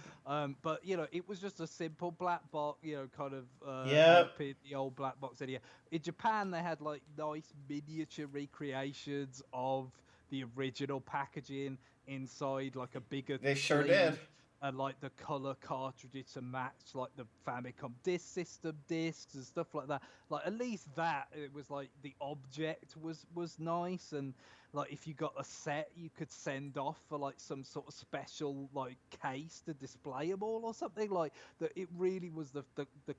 Speaker 2: But, you know, it was just a simple black box, you know, kind of the old black box idea. In Japan, they had, like, nice miniature recreations of the original packaging inside, like, a bigger
Speaker 1: They sure did.
Speaker 2: And, like, the color cartridges to match, like, the Famicom disc system discs and stuff like that. Like, at least that, it was, like, the object was nice. And, like, if you got a set, you could send off for, like, some sort of special, like, case to display them all or something. Like, that it really was the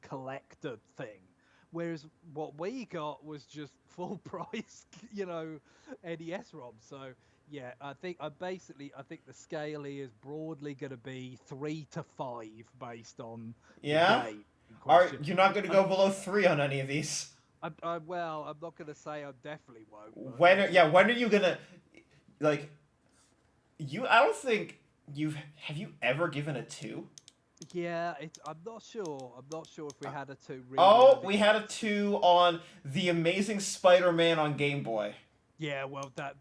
Speaker 2: collector thing. Whereas what we got was just full price, you know, NES ROM. So, yeah, I think the scale here is broadly going to be 3 to 5 based on the game.
Speaker 1: You're not going to go below 3 on any of these.
Speaker 2: Well, I'm not going to say I definitely won't.
Speaker 1: When are you going to, like, I don't think have you ever given a 2?
Speaker 2: Yeah, I'm not sure. I'm not sure if we had a 2.
Speaker 1: Really we had a 2 on The Amazing Spider-Man on Game Boy.
Speaker 2: Yeah, well, that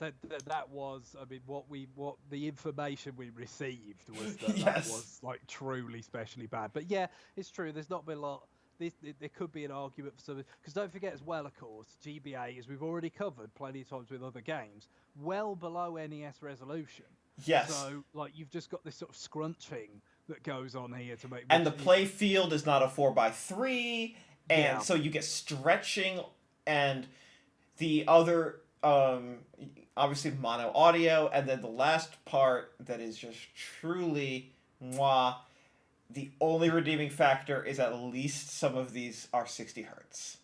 Speaker 2: was, I mean, what the information we received was that that was like truly specially bad. But yeah, it's true. There's not been a lot. There could be an argument for something, because don't forget as well, of course, GBA, as we've already covered plenty of times with other games, well below NES resolution.
Speaker 1: Yes.
Speaker 2: So like you've just got this sort of scrunching that goes on here to make.
Speaker 1: And the play field is not a 4x3, and so you get stretching, and the other. Obviously mono audio, and then the last part that is just truly mwah. The only redeeming factor is at least some of these are 60 hertz.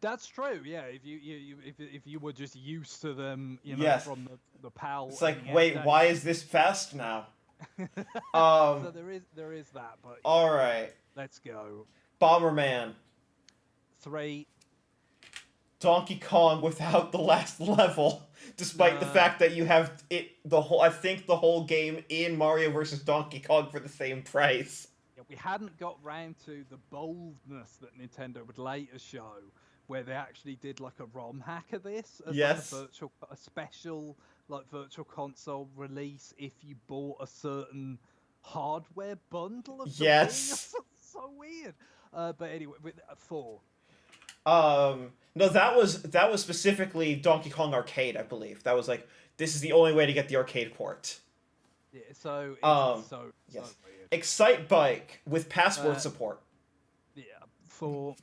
Speaker 2: That's true. Yeah, if you were just used to them, you know, from the PAL.
Speaker 1: It's like, wait, why is this fast now?
Speaker 2: So there is that. But
Speaker 1: all right,
Speaker 2: let's go.
Speaker 1: Bomberman
Speaker 2: 3.
Speaker 1: Donkey Kong without the last level, despite the fact that you have I think the whole game in Mario vs. Donkey Kong for the same price.
Speaker 2: Yeah, we hadn't got round to the boldness that Nintendo would later show, where they actually did like a ROM hack of this as like a special like virtual console release if you bought a certain hardware bundle of the Wii. So weird. But anyway, with 4.
Speaker 1: No, that was specifically Donkey Kong Arcade, I believe. That was like, this is the only way to get the arcade port.
Speaker 2: Yeah, so it's so weird.
Speaker 1: Excite Bike with password support.
Speaker 2: Yeah, 4.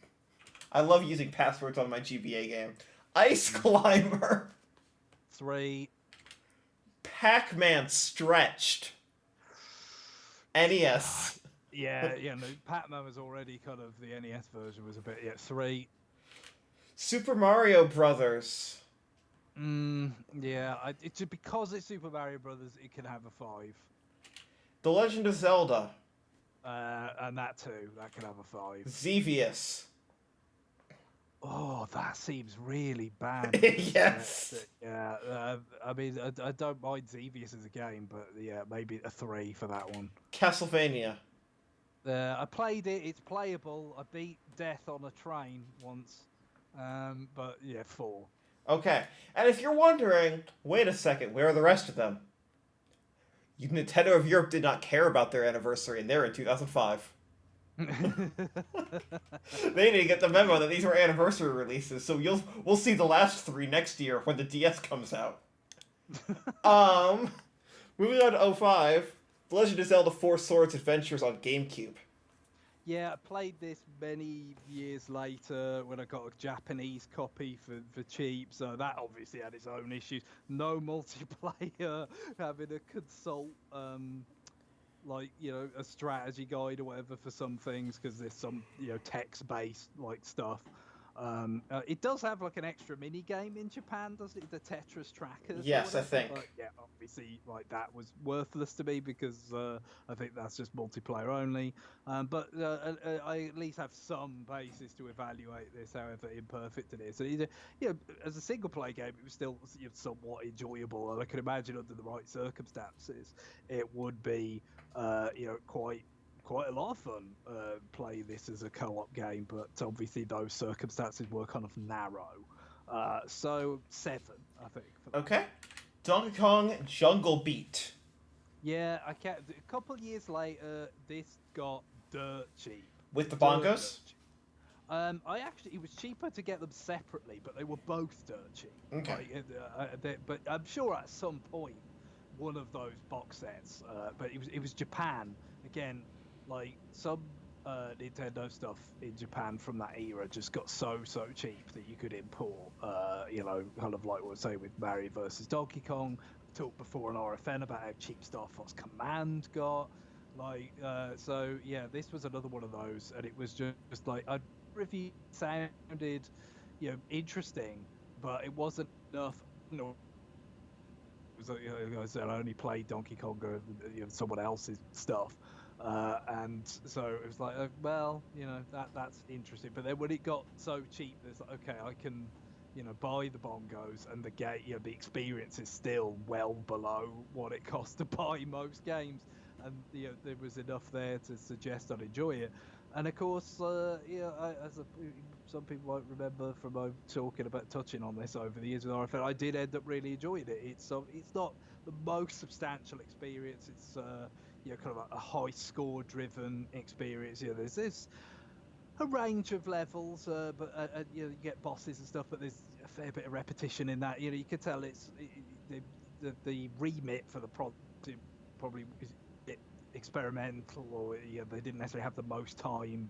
Speaker 1: I love using passwords on my GBA game. Ice Climber.
Speaker 2: 3.
Speaker 1: Pac-Man Stretched. NES.
Speaker 2: Yeah, no, Pac-Man was already kind of, the NES version was a bit, 3.
Speaker 1: Super Mario Brothers.
Speaker 2: Yeah, it's because it's Super Mario Brothers, it can have a 5.
Speaker 1: The Legend of Zelda.
Speaker 2: And that too, that can have a 5.
Speaker 1: Xevious.
Speaker 2: Oh, that seems really bad.
Speaker 1: Yes.
Speaker 2: Yeah, I mean, I don't mind Xevious as a game, but yeah, maybe a 3 for that one.
Speaker 1: Castlevania.
Speaker 2: I played it. It's playable. I beat Death on a train once, but yeah, 4.
Speaker 1: Okay. And if you're wondering, wait a second, where are the rest of them? Nintendo of Europe did not care about their anniversary, and they're in 2005. They need to get the memo that these were anniversary releases, so we'll see the last 3 next year when the DS comes out. Um, Moving on to '05, The Legend of Zelda: Four Swords Adventures on GameCube.
Speaker 2: Yeah, I played this many years later when I got a Japanese copy for cheap, so that obviously had its own issues. No multiplayer, having to consult like a strategy guide or whatever for some things because there's some text-based like stuff. It does have like an extra mini game in Japan, does it? The Tetris trackers.
Speaker 1: Yes, I think.
Speaker 2: But yeah, obviously, like that was worthless to me because I think that's just multiplayer only. But I at least have some basis to evaluate this, however imperfect it is. So as a single player game, it was still somewhat enjoyable, and I can imagine under the right circumstances, it would be quite a lot of fun playing this as a co-op game, but obviously those circumstances were kind of narrow. So 7, I think.
Speaker 1: Okay. Donkey Kong Jungle Beat.
Speaker 2: Yeah, I can't. A couple of years later, this got dirt cheap.
Speaker 1: With the bongos?
Speaker 2: It was cheaper to get them separately, but they were both dirt cheap.
Speaker 1: Okay.
Speaker 2: But I'm sure at some point, one of those box sets. But it was Japan again. Like some Nintendo stuff in Japan from that era just got so cheap that you could import. Kind of like what I say with Mario versus Donkey Kong. I talked before on RFN about how cheap Star Fox Command got. So yeah, this was another one of those, and it was just like I'd review sounded, interesting, but it wasn't enough. It was like, I said, I only played Donkey Kong or someone else's stuff. And so it was like, well, that's interesting. But then when it got so cheap, it's like, okay, I can, buy the bongos, and the experience is still well below what it costs to buy most games, and there was enough there to suggest I'd enjoy it. And of course, some people might remember from touching on this over the years with RFL, I did end up really enjoying it. It's not the most substantial experience. It's kind of a high score driven experience. There's a range of levels, but you get bosses and stuff, but there's a fair bit of repetition in that. You can tell the remit for the project probably is experimental, or they didn't necessarily have the most time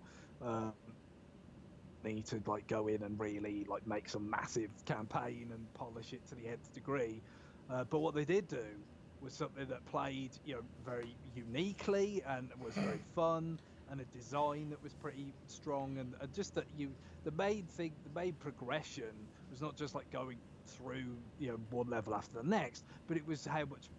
Speaker 2: need to like go in and really like make some massive campaign and polish it to the nth degree. But what they did do was something that played, very uniquely and was very fun, and a design that was pretty strong, and just that the main progression was not just like going through, one level after the next, but it was how much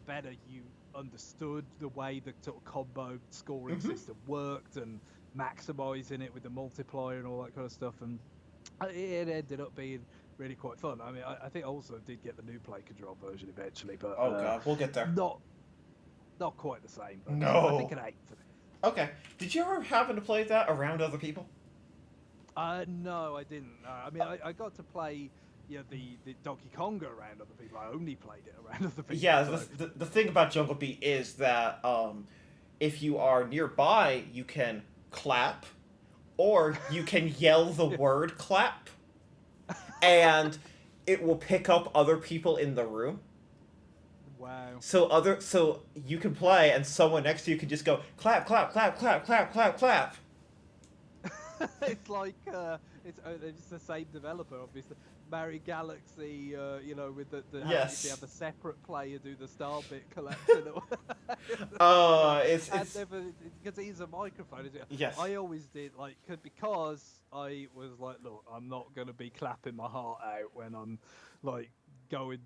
Speaker 2: better you understood the way the sort of combo scoring system worked, and maximizing it with the multiplier and all that kind of stuff, and it ended up being really quite fun. I mean, I think I also did get the new play control version eventually, but
Speaker 1: God, we'll get there.
Speaker 2: Not quite the same. But
Speaker 1: no,
Speaker 2: I think an 8 for me.
Speaker 1: Okay, did you ever happen to play that around other people?
Speaker 2: No, I didn't. I mean, I got to play the Donkey Konga around other people. I only played it around other people.
Speaker 1: Yeah, so. the thing about Jungle Beat is that if you are nearby, you can clap, or you can yell the word clap, and it will pick up other people in the room.
Speaker 2: Wow.
Speaker 1: So you can play, and someone next to you can just go clap, clap, clap, clap, clap, clap, clap.
Speaker 2: It's like it's the same developer, obviously. Mario Galaxy, with the
Speaker 1: yes.
Speaker 2: You have a separate player do the star bit collection.
Speaker 1: It's
Speaker 2: because he's a microphone. Is it?
Speaker 1: Yes.
Speaker 2: I always did because I was like, look, I'm not gonna be clapping my heart out when I'm like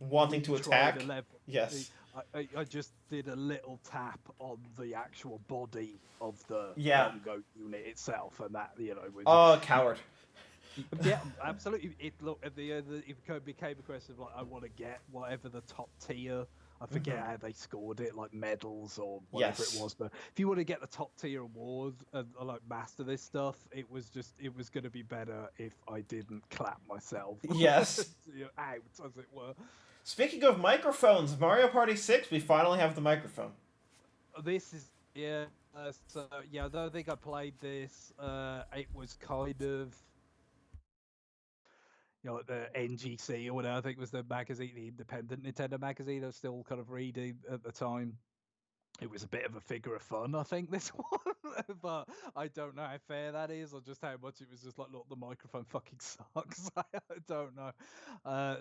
Speaker 1: wanting to attack.
Speaker 2: The level.
Speaker 1: Yes.
Speaker 2: I just did a little tap on the actual body of the
Speaker 1: bongo
Speaker 2: unit itself, and that was.
Speaker 1: Oh, coward.
Speaker 2: Yeah, absolutely. It look at it became a question of like I want to get whatever the top tier. I forget
Speaker 1: Hmm.
Speaker 2: how they scored it, like medals or whatever it
Speaker 1: Yes.
Speaker 2: was. But if you want to get the top tier award and like master this stuff, it was going to be better if I didn't clap myself,
Speaker 1: Yes.
Speaker 2: out as it were.
Speaker 1: Speaking of microphones, Mario Party 6, we finally have the microphone.
Speaker 2: This is yeah. So yeah, I don't think I played this. It was kind of like the NGC or whatever. I think it was the magazine, the independent Nintendo magazine. I was still kind of reading at the time. It was a bit of a figure of fun, I think, this one, but I don't know how fair that is, or just how much it was just like, look, the microphone fucking sucks. I don't know.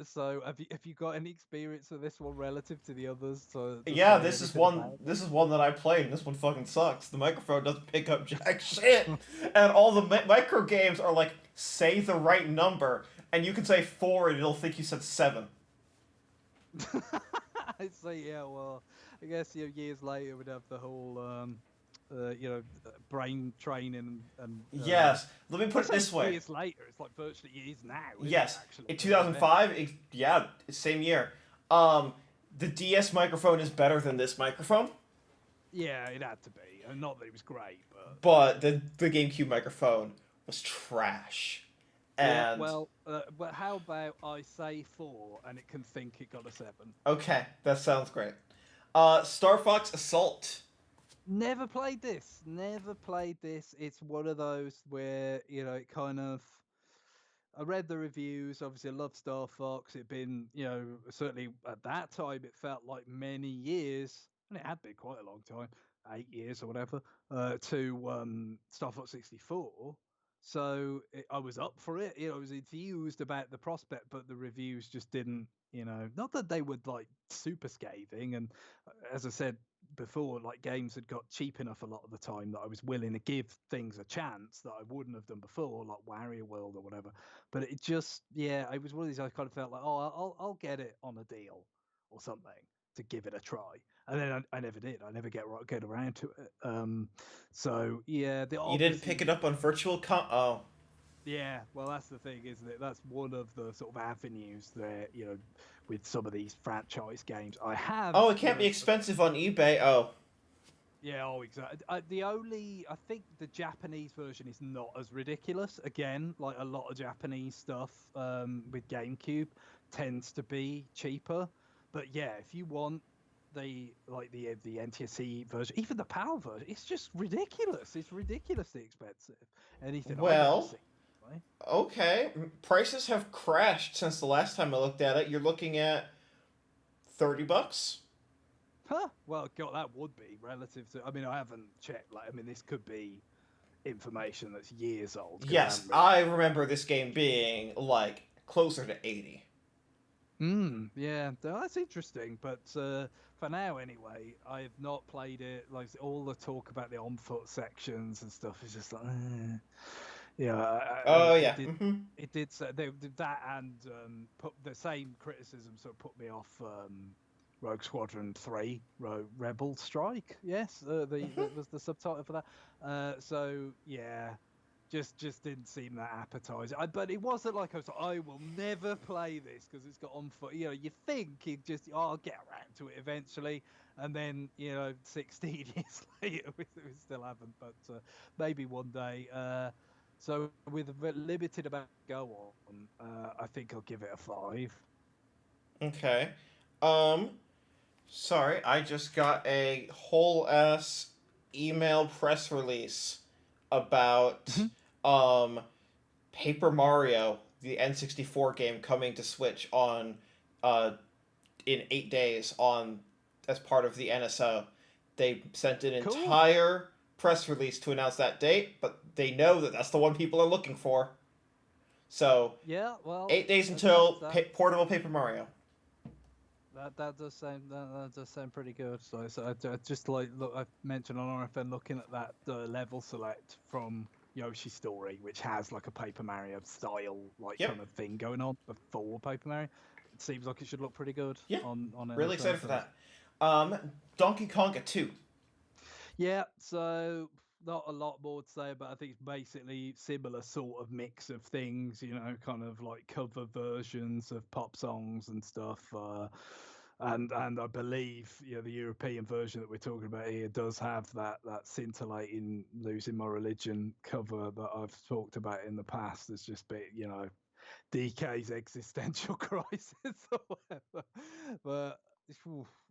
Speaker 2: So have you got any experience with this one relative to the others to
Speaker 1: Yeah,
Speaker 2: say
Speaker 1: this is
Speaker 2: anything
Speaker 1: one.
Speaker 2: about
Speaker 1: This is one that I played. And this one fucking sucks. The microphone doesn't pick up jack shit, and all the micro games are like say the right number, and you can say 4, and it'll think you said 7.
Speaker 2: it? I'd say yeah. Well, I guess years later we'd have the whole brain training and
Speaker 1: Yes. Let me
Speaker 2: I
Speaker 1: put it
Speaker 2: say
Speaker 1: this way.
Speaker 2: years later. It's like virtually years now, isn't it?
Speaker 1: Yes,
Speaker 2: Actually,
Speaker 1: in
Speaker 2: but yeah.
Speaker 1: 2005. Yeah, same year. The DS microphone is better than this microphone,
Speaker 2: Yeah, it had to be. And not that it was great, but
Speaker 1: but the GameCube microphone was trash.
Speaker 2: yeah.
Speaker 1: And
Speaker 2: Well, but how about I say 4 and it can think it got a 7?
Speaker 1: okay, that sounds great. Star Fox Assault.
Speaker 2: Never played this. Never played this. It's one of those where it kind of. I read the reviews. Obviously, I love Star Fox. It'd been, certainly at that time, it felt like many years, and it had been quite a long time, 8 years or whatever, to Star Fox 64. So I was up for it. I was enthused about the prospect, but the reviews just didn't, not that they were like super scathing. And as I said before, like games had got cheap enough a lot of the time that I was willing to give things a chance that I wouldn't have done before, like Wario World or whatever. But it just, yeah, it was one of these I kind of felt like, oh, I'll get it on a deal or something to give it a try. And then I never did. I never get around to it. So yeah, the
Speaker 1: You didn't
Speaker 2: obviously
Speaker 1: pick it up on Virtual Con. Oh,
Speaker 2: yeah, well, that's the thing, isn't it? That's one of the sort of avenues that with some of these franchise games. I have,
Speaker 1: oh, it can't be expensive on eBay. Oh,
Speaker 2: yeah, oh, exactly. I think the Japanese version is not as ridiculous. Again, like a lot of Japanese stuff with GameCube tends to be cheaper. But yeah, if you want the NTSC version, even the PAL version, it's just ridiculous. It's ridiculously expensive. Anything I've ever
Speaker 1: well,
Speaker 2: seen. Right?
Speaker 1: okay. Prices have crashed since the last time I looked at it. You're looking at $30.
Speaker 2: Huh? Well, God, that would be relative to. I mean, I haven't checked. Like, I mean, this could be information that's years old. 'Cause I
Speaker 1: Yes,
Speaker 2: haven't really.
Speaker 1: I remember this game being like closer to 80.
Speaker 2: Yeah, that's interesting. But for now, anyway, I have not played it. Like all the talk about the on-foot sections and stuff is just like, yeah.
Speaker 1: Oh
Speaker 2: It
Speaker 1: yeah.
Speaker 2: did.
Speaker 1: Hmm.
Speaker 2: It did say that, and put the same criticism sort of put me off. Rogue Squadron 3, Rebel Strike. Yes, that was the subtitle for that. So yeah, just didn't seem that appetizing. But it wasn't like I was like, I will never play this because it's got on foot. You think it just, oh, I'll get around to it eventually, and then 16 years later we still haven't. But maybe one day. So with a limited amount to go on, I think I'll give it a 5.
Speaker 1: Okay. Um, Sorry, I just got a whole ass email press release about um Paper Mario, the N64 game coming to Switch on uh in 8 days on as part of the NSO. They sent an
Speaker 2: Cool.
Speaker 1: entire press release to announce that date, but they know that that's the one people are looking for. So,
Speaker 2: Yeah, well,
Speaker 1: 8 days
Speaker 2: that
Speaker 1: until
Speaker 2: that
Speaker 1: portable Paper Mario.
Speaker 2: that does sound pretty good. So I just like look. I've mentioned on RFN looking at that level select from Yoshi's Story, which has like a Paper Mario style like
Speaker 1: Yep.
Speaker 2: kind of thing going on before Paper Mario. It seems like it should look pretty good
Speaker 1: Yeah.
Speaker 2: on
Speaker 1: Really
Speaker 2: NSO.
Speaker 1: excited for that. Donkey Konga 2.
Speaker 2: Yeah, so not a lot more to say, but I think it's basically similar sort of mix of things, kind of like cover versions of pop songs and stuff. And I believe the European version that we're talking about here does have that scintillating "Losing My Religion" cover that I've talked about in the past. It's just been DK's existential crisis or whatever. But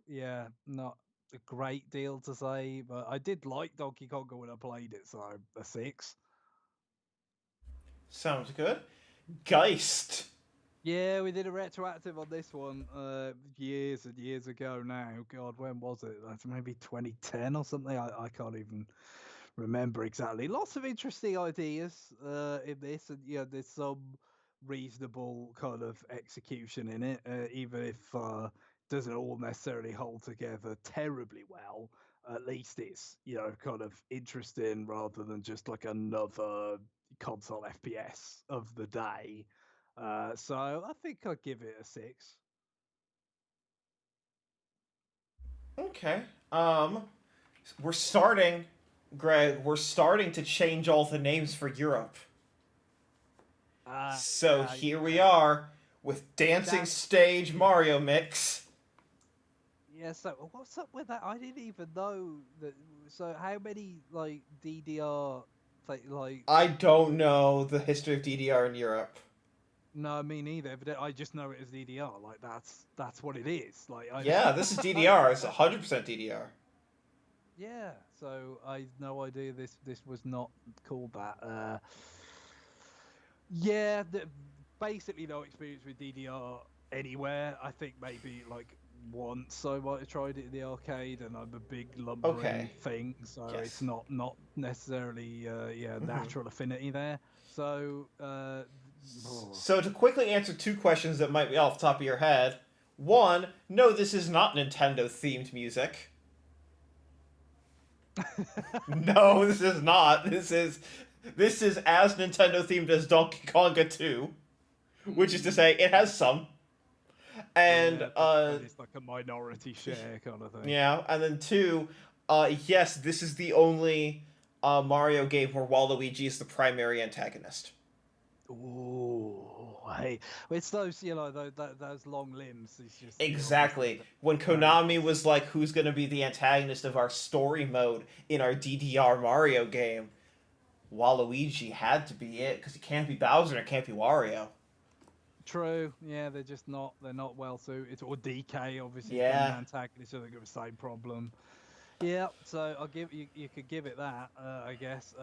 Speaker 2: yeah, not a great deal to say, but I did like Donkey Konga when I played it, so a 6.
Speaker 1: Sounds good. Geist.
Speaker 2: Yeah, we did a retroactive on this one years and years ago now. God, when was it? That's maybe 2010 or something. I can't even remember exactly. Lots of interesting ideas in this, and there's some reasonable kind of execution in it, even if doesn't all necessarily hold together terribly well. At least it's kind of interesting rather than just like another console FPS of the day. So I think I'd give it a 6.
Speaker 1: Okay. We're starting, Greg. We're starting to change all the names for Europe. So here we are with Dancing Stage Mario Mix.
Speaker 2: Yeah, so what's up with that? I didn't even know that. So how many like DDR like?
Speaker 1: I don't know the history of DDR in Europe.
Speaker 2: No, me neither. But I just know it as DDR. Like that's what it is. Like
Speaker 1: Yeah, this is DDR. It's 100% DDR.
Speaker 2: Yeah, so I had no idea this was not called that. Yeah, basically no experience with DDR anywhere. I think maybe like once I might have tried it in the arcade, and I'm a big lumbering thing, so
Speaker 1: Yes.
Speaker 2: it's not necessarily natural affinity there. So
Speaker 1: So to quickly answer two questions that might be off the top of your head. One, no, this is not Nintendo themed music. No, this is not. This is as Nintendo themed as Donkey Konga 2, which is to say it has some. And
Speaker 2: it's like a minority share kind of thing.
Speaker 1: Yeah, and then two, yes, this is the only Mario game where Waluigi is the primary antagonist.
Speaker 2: Ooh, hey, it's those those long limbs. It's just
Speaker 1: Exactly. When Konami was like, "Who's going to be the antagonist of our story mode in our DDR Mario game?" Waluigi had to be it because it can't be Bowser and it can't be Wario.
Speaker 2: True. Yeah, they're just not. They're not well suited. Or DK, obviously,
Speaker 1: Yeah.
Speaker 2: an antagonist, so they've got the same problem. Yeah. So I'll give you. You could give it that. I guess.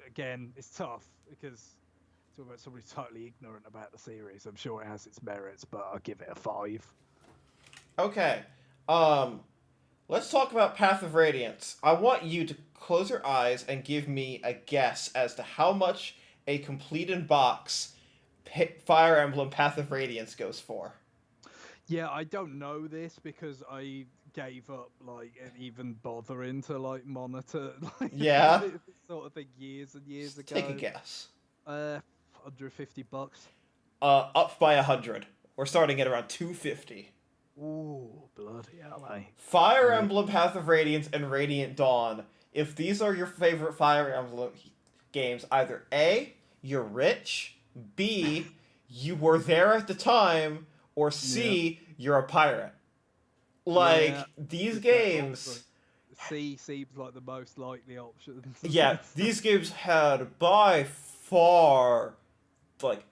Speaker 2: Again, it's tough because talk about somebody totally ignorant about the series. I'm sure it has its merits, but I'll give it a 5.
Speaker 1: Okay. Let's talk about Path of Radiance. I want you to close your eyes and give me a guess as to how much a complete in box Fire Emblem Path of Radiance goes for.
Speaker 2: Yeah, I don't know this because I gave up even bothering to monitor
Speaker 1: Yeah.
Speaker 2: this sort of thing years and years ago.
Speaker 1: Take a guess.
Speaker 2: $150.
Speaker 1: Up by 100. We're starting at around 250.
Speaker 2: Ooh, bloody hell, eh?
Speaker 1: Fire Emblem Path of Radiance and Radiant Dawn. If these are your favorite Fire Emblem games, either A, you're rich, B, you were there at the time, or C, you're a pirate. These games...
Speaker 2: C seems like the most likely option.
Speaker 1: Yeah, these games had by far...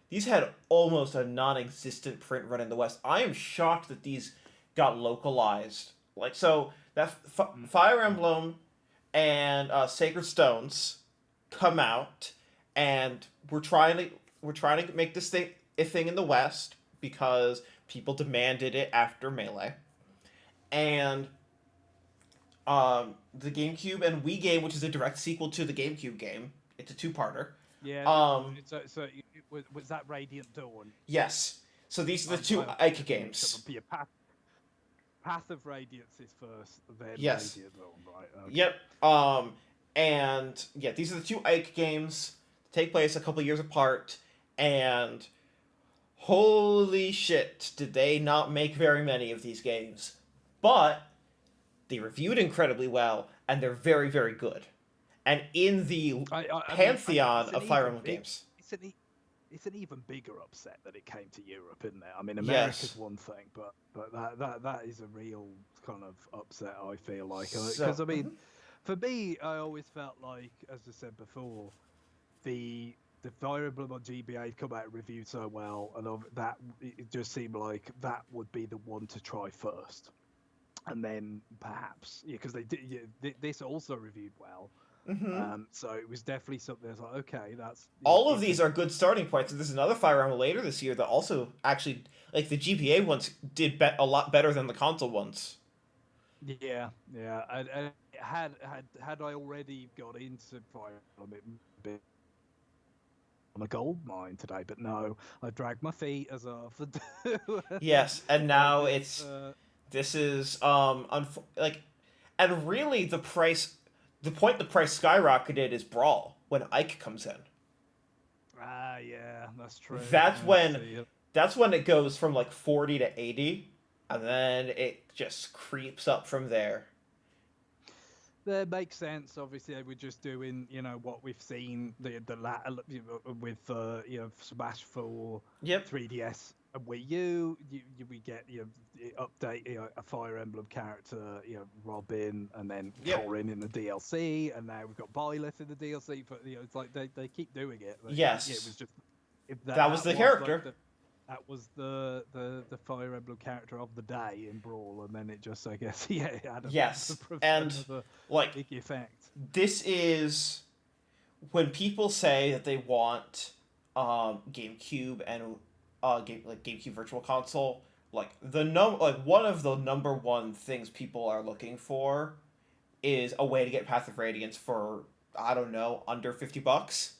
Speaker 1: these had almost a non-existent print run in the West. I am shocked that these got localized. Fire Emblem and Sacred Stones come out, and we're trying to make this thing a thing in the West because people demanded it after Melee. And the GameCube and Wii game, which is a direct sequel to the GameCube game, it's a two-parter.
Speaker 2: Yeah. So was that Radiant Dawn?
Speaker 1: Yes. So these are the two Ike games.
Speaker 2: Path of Radiance is first, then
Speaker 1: yes.
Speaker 2: Radiant Dawn, right? Okay.
Speaker 1: Yep. And yeah, these are the two Ike games. Take place a couple years apart, and holy shit, did they not make very many of these games. But they reviewed incredibly well, and they're very, very good. and in the pantheon of Fire Emblem games.
Speaker 2: It's an even bigger upset that it came to Europe, isn't it? I mean,
Speaker 1: Yes.
Speaker 2: America's one thing, but that is a real kind of upset. I feel like
Speaker 1: So-
Speaker 2: because I mean, for me, I always felt like, as I said before, the Fire Emblem on GBA had come out and reviewed so well, and that it just seemed like that would be the one to try first, and then perhaps because they did. Yeah, this also reviewed well. So it was definitely something that's like, okay, that's...
Speaker 1: All of these are good starting points. And there's another Fire Emblem later this year that also actually, like, the GBA ones did a lot better than the console ones.
Speaker 2: Yeah. And had I already got into Fire Emblem, it would be on a gold mine today, but no, I dragged my feet as I often do.
Speaker 1: Yes, and now this is and really the price skyrocketed is Brawl when Ike comes in.
Speaker 2: Yeah, that's true.
Speaker 1: That's when it goes from like 40 to 80, and then it just creeps up from there.
Speaker 2: That makes sense. Obviously, they were just doing, what we've seen with Smash 4, 3DS, and Wii U. We get update a Fire Emblem character, Robin, and then Corrin in the DLC, and now we've got Byleth in the DLC. But it's like they keep doing it. But
Speaker 1: yes,
Speaker 2: it was just
Speaker 1: that was the character.
Speaker 2: Like that was the Fire Emblem character of the day in Brawl, and then it just, I guess, it had
Speaker 1: and like
Speaker 2: big effect.
Speaker 1: This is when people say that they want GameCube and GameCube Virtual Console. Like one of the number one things people are looking for is a way to get Path of Radiance for, I don't know, under $50.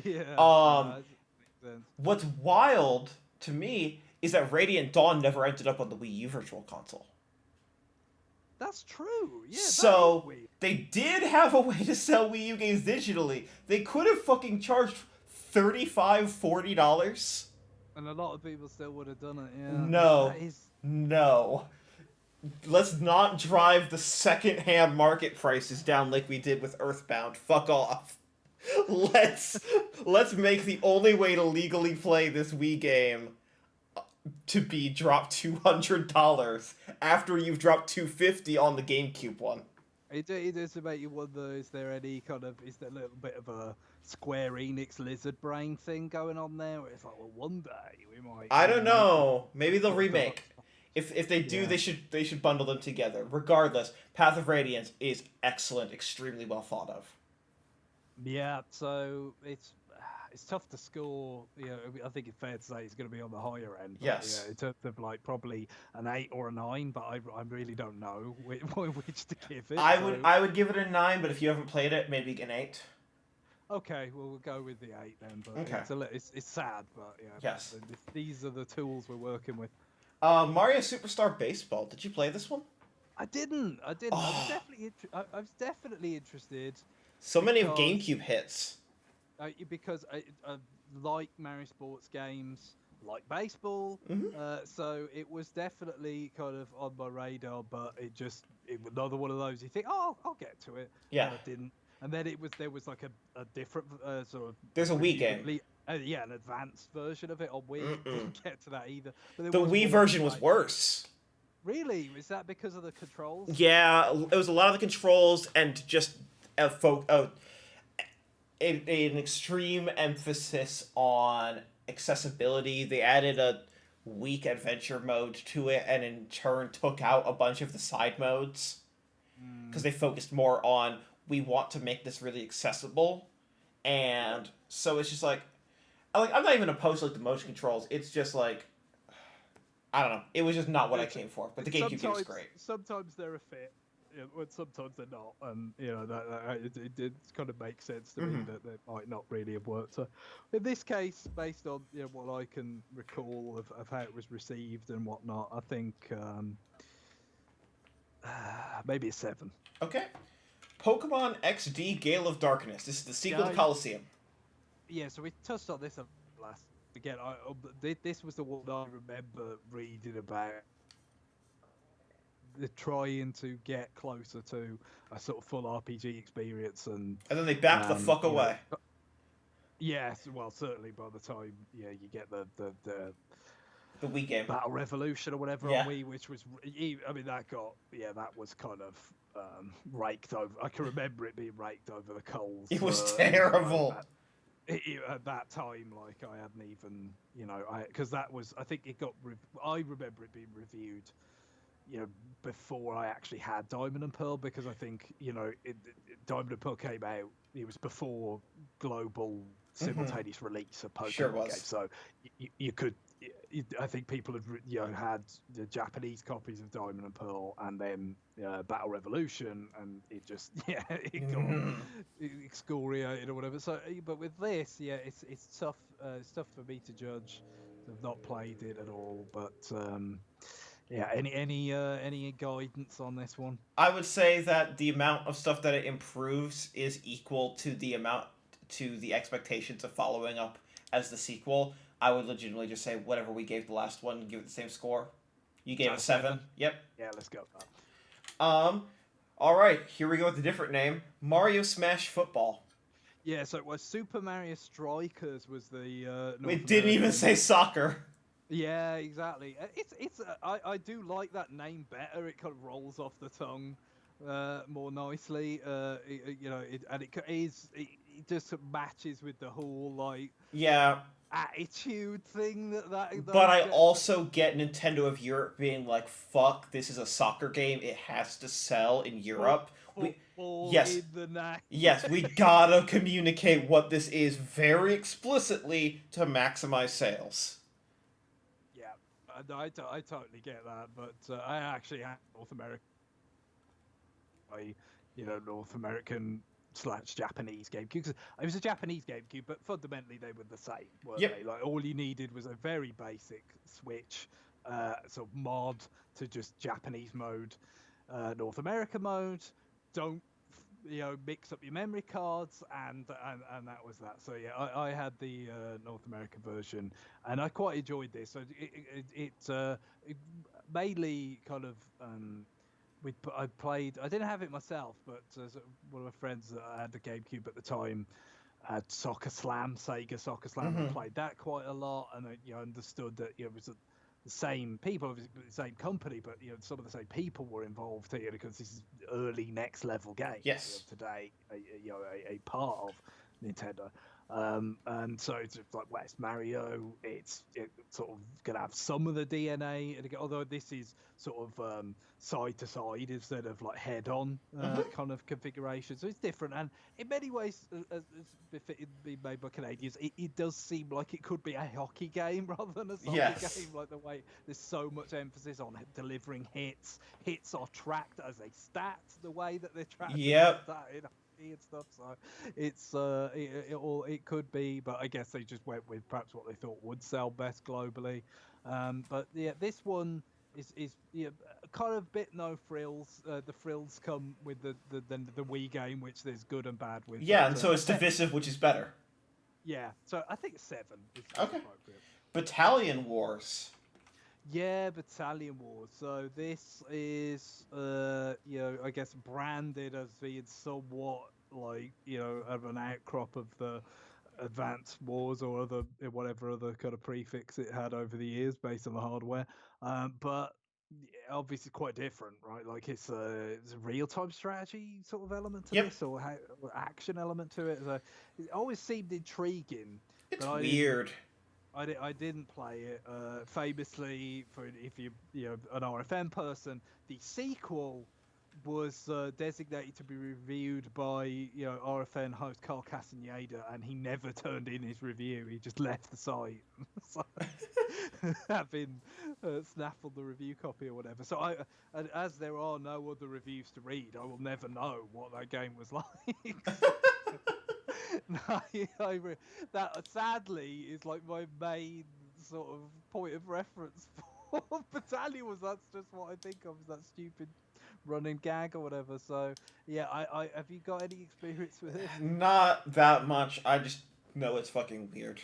Speaker 2: Yeah.
Speaker 1: What's wild to me is that Radiant Dawn never ended up on the Wii U Virtual Console.
Speaker 2: That's true. Yeah.
Speaker 1: So they did have a way to sell Wii U games digitally. They could have fucking charged $35-$40.
Speaker 2: And a lot of people still would have done it. Yeah.
Speaker 1: No. Let's not drive the second-hand market prices down like we did with Earthbound. Fuck off. Let's make the only way to legally play this Wii game to be dropped $200 after you've dropped $250 on the GameCube one.
Speaker 2: It does make you wonder, is there a little bit of a Square Enix lizard brain thing going on there? Where it's like, well, one day we might...
Speaker 1: I don't know. Maybe they'll remake. If they do, they should bundle them together. Regardless, Path of Radiance is excellent, extremely well thought of.
Speaker 2: Yeah, so it's tough to score. I think it's fair to say it's going to be on the higher end. But,
Speaker 1: yes.
Speaker 2: In terms of probably an 8 or a 9, but I really don't know which to give it.
Speaker 1: I would give it a 9, but if you haven't played it, maybe an 8.
Speaker 2: Okay, well, we'll go with the 8 then. But
Speaker 1: okay.
Speaker 2: It's sad, but
Speaker 1: yes,
Speaker 2: these are the tools we're working with.
Speaker 1: Mario Superstar Baseball. Did you play this one?
Speaker 2: I didn't.
Speaker 1: Oh.
Speaker 2: I was definitely interested.
Speaker 1: So many of GameCube hits.
Speaker 2: Because I like Mario sports games, like baseball. So it was definitely kind of on my radar, but it was another one of those you think, oh, I'll get to it.
Speaker 1: Yeah.
Speaker 2: And I didn't. And then there was like a different sort of...
Speaker 1: There's a Wii game.
Speaker 2: An advanced version of it on Wii. Didn't get to that either. But
Speaker 1: the Wii version was worse.
Speaker 2: Really? Was that because of the controls?
Speaker 1: Yeah, it was a lot of the controls and just an extreme emphasis on accessibility. They added a weak adventure mode to it and in turn took out a bunch of the side modes because they focused more on, we want to make this really accessible. And so it's just like I'm not even opposed to the motion controls. It's just like, I don't know. It was just not what I came for. But the GameCube game is great.
Speaker 2: Sometimes they're a fit, and sometimes they're not. And it kind of makes sense to me that they might not really have worked. So, in this case, based on what I can recall of how it was received and whatnot, I think maybe a 7.
Speaker 1: Okay. Pokemon XD Gale of Darkness. This is the sequel to Coliseum.
Speaker 2: Yeah, so we touched on this last. Again, this was the one I remember reading about. trying to get closer to a sort of full RPG experience, and
Speaker 1: then they back the fuck away.
Speaker 2: Yes, well, certainly by the time you get the
Speaker 1: Wii game,
Speaker 2: Battle Revolution or whatever on Wii, which was, I mean, that was kind of raked over. I can remember it being raked over the coals.
Speaker 1: It was terrible.
Speaker 2: At that time, like, I hadn't even, because that was, I think it got, I remember it being reviewed, before I actually had Diamond and Pearl, because I think, Diamond and Pearl came out, it was before global simultaneous release of Pokemon games, so you could, I think people had had the Japanese copies of Diamond and Pearl, and then Battle Revolution, and it just it got excoriated or whatever. So, but with this, it's tough. It's tough for me to judge. I've not played it at all, but any guidance on this one?
Speaker 1: I would say that the amount of stuff that it improves is equal to the expectations of following up as the sequel. I would legitimately just say whatever we gave the last one, give it the same score. You gave a 7. Yep.
Speaker 2: Yeah, let's go.
Speaker 1: All right, here we go with a different name. Mario Smash Football.
Speaker 2: Yeah, so it was Super Mario Strikers was the.
Speaker 1: It didn't even say soccer.
Speaker 2: Yeah, exactly. I do like that name better. It kind of rolls off the tongue more nicely. It just matches with the whole attitude thing that
Speaker 1: but I also get Nintendo of Europe being like, fuck, this is a soccer game, it has to sell in Europe. Yes, we gotta communicate what this is very explicitly to maximize sales.
Speaker 2: Yeah, I totally get that, but I actually had North American / Japanese GameCube, because it was a Japanese GameCube, but fundamentally they were the same, weren't they? Like, all you needed was a very basic Switch sort of mod to just Japanese mode, North America mode. Don't mix up your memory cards, and that was that. So yeah, I had the North American version, and I quite enjoyed this. So it mainly kind of. I didn't have it myself, but one of my friends that had the GameCube at the time had Sega Soccer Slam, and played that quite a lot, and I understood that it was the same people, the same company, but some of the same people were involved here, because this is early next level game.
Speaker 1: Yes.
Speaker 2: Today, a part of Nintendo. And so it's like West Mario, it's sort of gonna have some of the DNA, although this is sort of side to side instead of like head on kind of configuration, so it's different, and in many ways, as being made by Canadians, it does seem like it could be a hockey game rather than a soccer game, like the way there's so much emphasis on delivering hits are tracked as a stat, the way that they're tracked and stuff, so it's it could be, but I guess they just went with perhaps what they thought would sell best globally. But yeah, this one is kind of bit no frills. The frills come with the Wii game, which there's good and bad with.
Speaker 1: Yeah, and so it's divisive, which is better.
Speaker 2: Yeah, so I think 7 is
Speaker 1: okay.
Speaker 2: Appropriate.
Speaker 1: Battalion Wars.
Speaker 2: Yeah, Battalion Wars. So this is, I guess branded as being somewhat like, of an outcrop of the Advanced Wars or whatever other kind of prefix it had over the years based on the hardware. But obviously quite different, right? Like it's a real-time strategy sort of element to this, or action element to it. So it always seemed intriguing.
Speaker 1: It's weird.
Speaker 2: I didn't play it. Famously, if you an RFM person, the sequel was designated to be reviewed by RFN host Carl Castaneda, and he never turned in his review. He just left the site, so, having snaffled the review copy or whatever. So as there are no other reviews to read, I will never know what that game was like. That sadly is like my main sort of point of reference for Battalion Wars. That's just what I think of, is that stupid running gag or whatever. So yeah, I have you got any experience with it?
Speaker 1: Not that much. I just know it's fucking weird.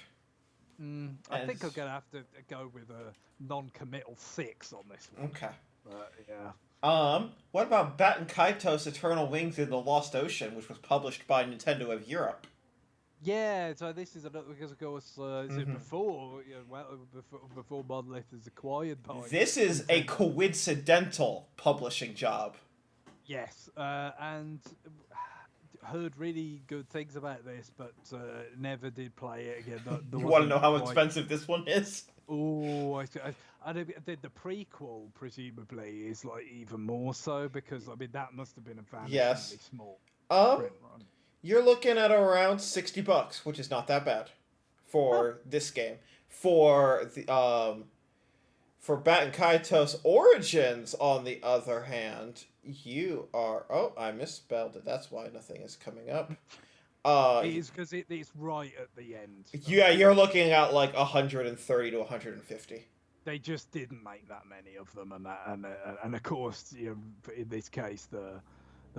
Speaker 2: I think I'm gonna have to go with a non-committal 6 on this one.
Speaker 1: Okay.
Speaker 2: Yeah.
Speaker 1: What about Batten Kaitos Eternal Wings in the Lost Ocean, which was published by Nintendo of Europe?
Speaker 2: Yeah, so this is another because of course is it
Speaker 1: Hmm.
Speaker 2: before before Monolith is acquired by
Speaker 1: This is a
Speaker 2: Nintendo.
Speaker 1: coincidental publishing job.
Speaker 2: Yes, and heard really good things about this, but never did play it again. There
Speaker 1: You want to know
Speaker 2: wasn't
Speaker 1: how
Speaker 2: quite.
Speaker 1: expensive this one is?
Speaker 2: Oh, I did the prequel presumably is like even more so because I mean that must have been a
Speaker 1: Yes.
Speaker 2: vanishingly small
Speaker 1: Um,
Speaker 2: print run.
Speaker 1: you're looking at around $60, which is not that bad
Speaker 2: Huh.
Speaker 1: for this game. For the for Batten Kaitos Origins, on the other hand, you are. Oh, I misspelled it. That's why nothing is coming up.
Speaker 2: It is because it's right at the end.
Speaker 1: Yeah, you're looking at like 130 to 150.
Speaker 2: They just didn't make that many of them, and of course, in this case, the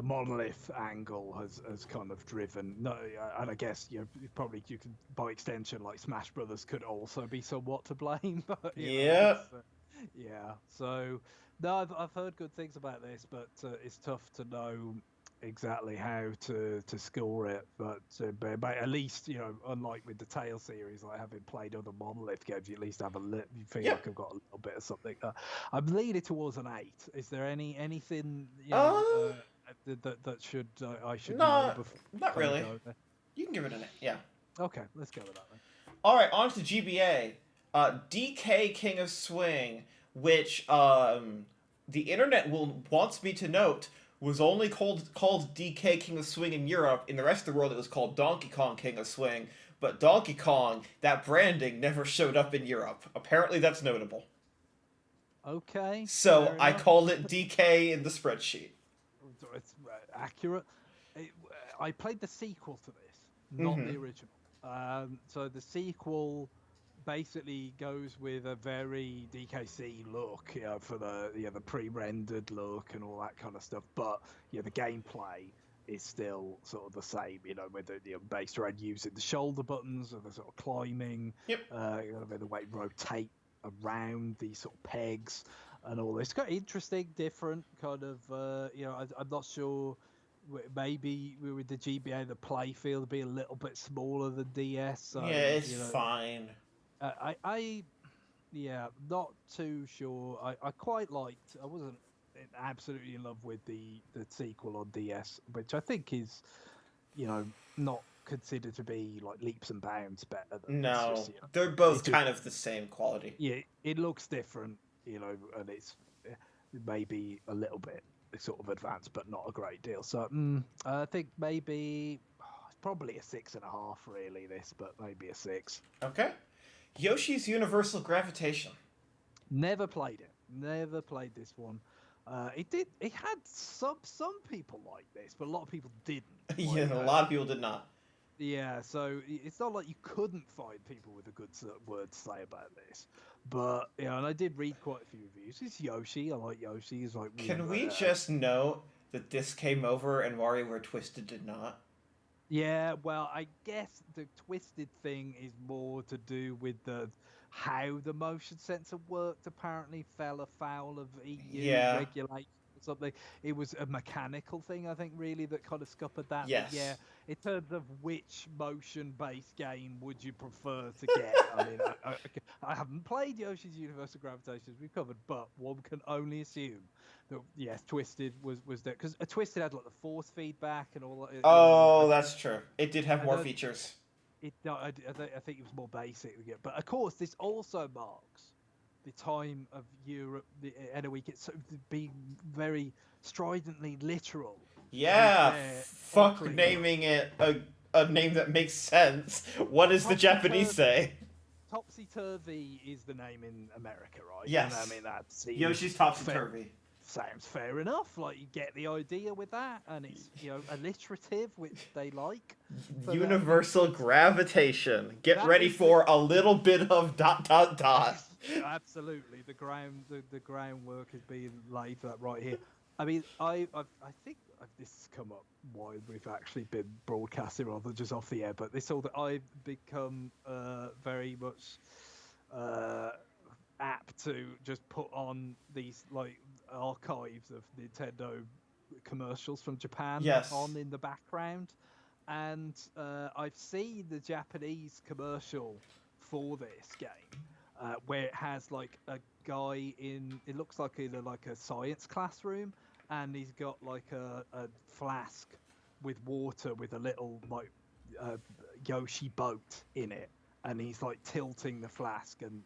Speaker 2: monolith angle has kind of driven. No, and I guess probably you could by extension like Smash Brothers could also be somewhat to blame, but
Speaker 1: Yeah.
Speaker 2: yeah. So no, I've heard good things about this, but it's tough to know exactly how to score it. But at least unlike with the Tale series, like having played other Monolith games, you at least have you feel
Speaker 1: Yep.
Speaker 2: like I've got a little bit of something. I'm leaning towards an 8. Is there anything that should I should know
Speaker 1: Not,
Speaker 2: before
Speaker 1: not
Speaker 2: kind of
Speaker 1: really.
Speaker 2: go there?
Speaker 1: You can give it an A. Yeah.
Speaker 2: Okay, let's go with that then.
Speaker 1: All right, on to GBA. DK King of Swing, which the internet wants me to note was only called DK King of Swing in Europe. In the rest of the world, it was called Donkey Kong King of Swing. But Donkey Kong, that branding never showed up in Europe. Apparently, that's notable.
Speaker 2: Okay,
Speaker 1: So
Speaker 2: fair
Speaker 1: I
Speaker 2: enough.
Speaker 1: called it DK in the spreadsheet.
Speaker 2: It's accurate. I played the sequel to this, not
Speaker 1: Mm-hmm.
Speaker 2: the original. So the sequel basically goes with a very DKC look, for the pre-rendered look and all that kind of stuff. But the gameplay is still sort of the same, with the based around using the shoulder buttons and the sort of climbing,
Speaker 1: Yep.
Speaker 2: the way you rotate around these sort of pegs and all this. It's got interesting, different kind of, I'm not sure. Maybe with the GBA, the play field would be a little bit smaller than DS. So
Speaker 1: Yeah, it's fine.
Speaker 2: I yeah, not too sure. I quite liked. I wasn't absolutely in love with the sequel on DS, which I think is, not considered to be like leaps and bounds better than it's
Speaker 1: No,
Speaker 2: just,
Speaker 1: they're both
Speaker 2: it's just,
Speaker 1: kind of the same quality.
Speaker 2: yeah, it looks different, and it's maybe a little bit sort of advanced, but not a great deal. So I think maybe it's probably a 6.5 really this, but maybe a 6.
Speaker 1: Okay. Yoshi's Universal Gravitation.
Speaker 2: Never played it. Never played this one. It had some people like this, but a lot of people didn't.
Speaker 1: Yeah, a lot of people did not.
Speaker 2: Yeah, so it's not like you couldn't find people with a good word to say about this. But and I did read quite a few reviews. It's Yoshi. I like Yoshi. He's like.
Speaker 1: Can we just note that this came over and WarioWare Twisted did not?
Speaker 2: Yeah, well, I guess the twisted thing is more to do with how the motion sensor worked. Apparently, fell afoul of EU
Speaker 1: Yeah.
Speaker 2: regulations or something. It was a mechanical thing, I think, really that kind of scuppered that.
Speaker 1: Yes.
Speaker 2: But yeah, in terms of which motion-based game would you prefer to get? I mean, I haven't played Yoshi's Universal Gravitation as we've covered, but one can only assume that yes, Twisted was there because Twisted had like the force feedback and all that.
Speaker 1: Oh, that's true. It did have more
Speaker 2: don't-
Speaker 1: features.
Speaker 2: I think it was more basic, but of course this also marks the time of Europe, the NOE gets being very stridently literal.
Speaker 1: Yeah, fuck
Speaker 2: Properly.
Speaker 1: naming it a name that makes sense. What does the Japanese say?
Speaker 2: Topsy Turvy is the name in America, right?
Speaker 1: Yes.
Speaker 2: And I mean that's
Speaker 1: Yoshi's Topsy Turvy.
Speaker 2: Sounds fair enough. Like you get the idea with that, and it's alliterative, which they like.
Speaker 1: Universal Gravitation. Get
Speaker 2: That
Speaker 1: ready
Speaker 2: is
Speaker 1: for a little bit of ...
Speaker 2: Absolutely, the groundwork is being laid for that right here. I mean, I think this has come up while we've actually been broadcasting rather than just off the air. But this all that I've become very much apt to just put on these like archives of Nintendo commercials from Japan
Speaker 1: Yes.
Speaker 2: on in the background, and I've seen the Japanese commercial for this game where it has like a guy in, it looks like in like a science classroom, and he's got like a flask with water with a little like Yoshi boat in it, and he's like tilting the flask, and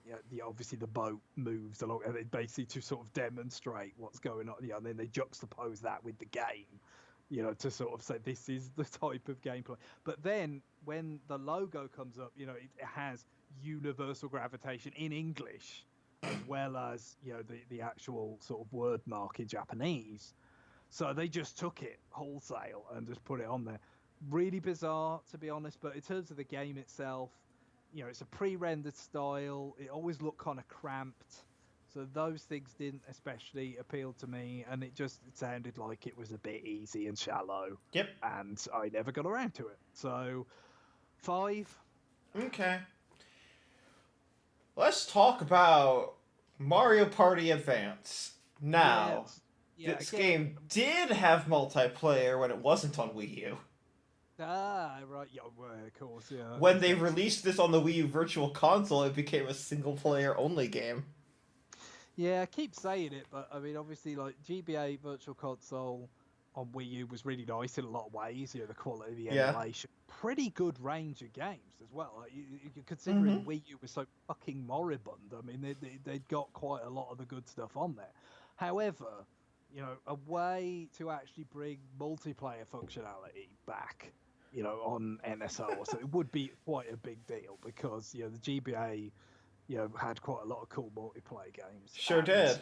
Speaker 2: obviously the boat moves along, and it basically to sort of demonstrate what's going on. And then they juxtapose that with the game, to sort of say this is the type of gameplay. But then when the logo comes up, it has universal gravitation in English, as well as the actual sort of word mark in Japanese. So they just took it wholesale and just put it on there. Really bizarre, to be honest. But in terms of the game itself, it's a pre-rendered style. It always looked kind of cramped. So those things didn't especially appeal to me, and it sounded like it was a bit easy and shallow.
Speaker 1: Yep.
Speaker 2: And I never got around to it. So 5.
Speaker 1: Okay. Let's talk about Mario Party Advance. Now, this game did have multiplayer when it wasn't on Wii U.
Speaker 2: Ah, right. Yeah, well, of course, yeah.
Speaker 1: When they released this on the Wii U Virtual Console, it became a single-player only game.
Speaker 2: Yeah, I keep saying it, but I mean, obviously, like GBA Virtual Console on Wii U was really nice in a lot of ways. The quality of the emulation, pretty good range of games as well. Like, considering Wii U was so fucking moribund, I mean, they'd got quite a lot of the good stuff on there. However, a way to actually bring multiplayer functionality back, on NSO, so it would be quite a big deal, because the GBA had quite a lot of cool multiplayer games.
Speaker 1: Sure did.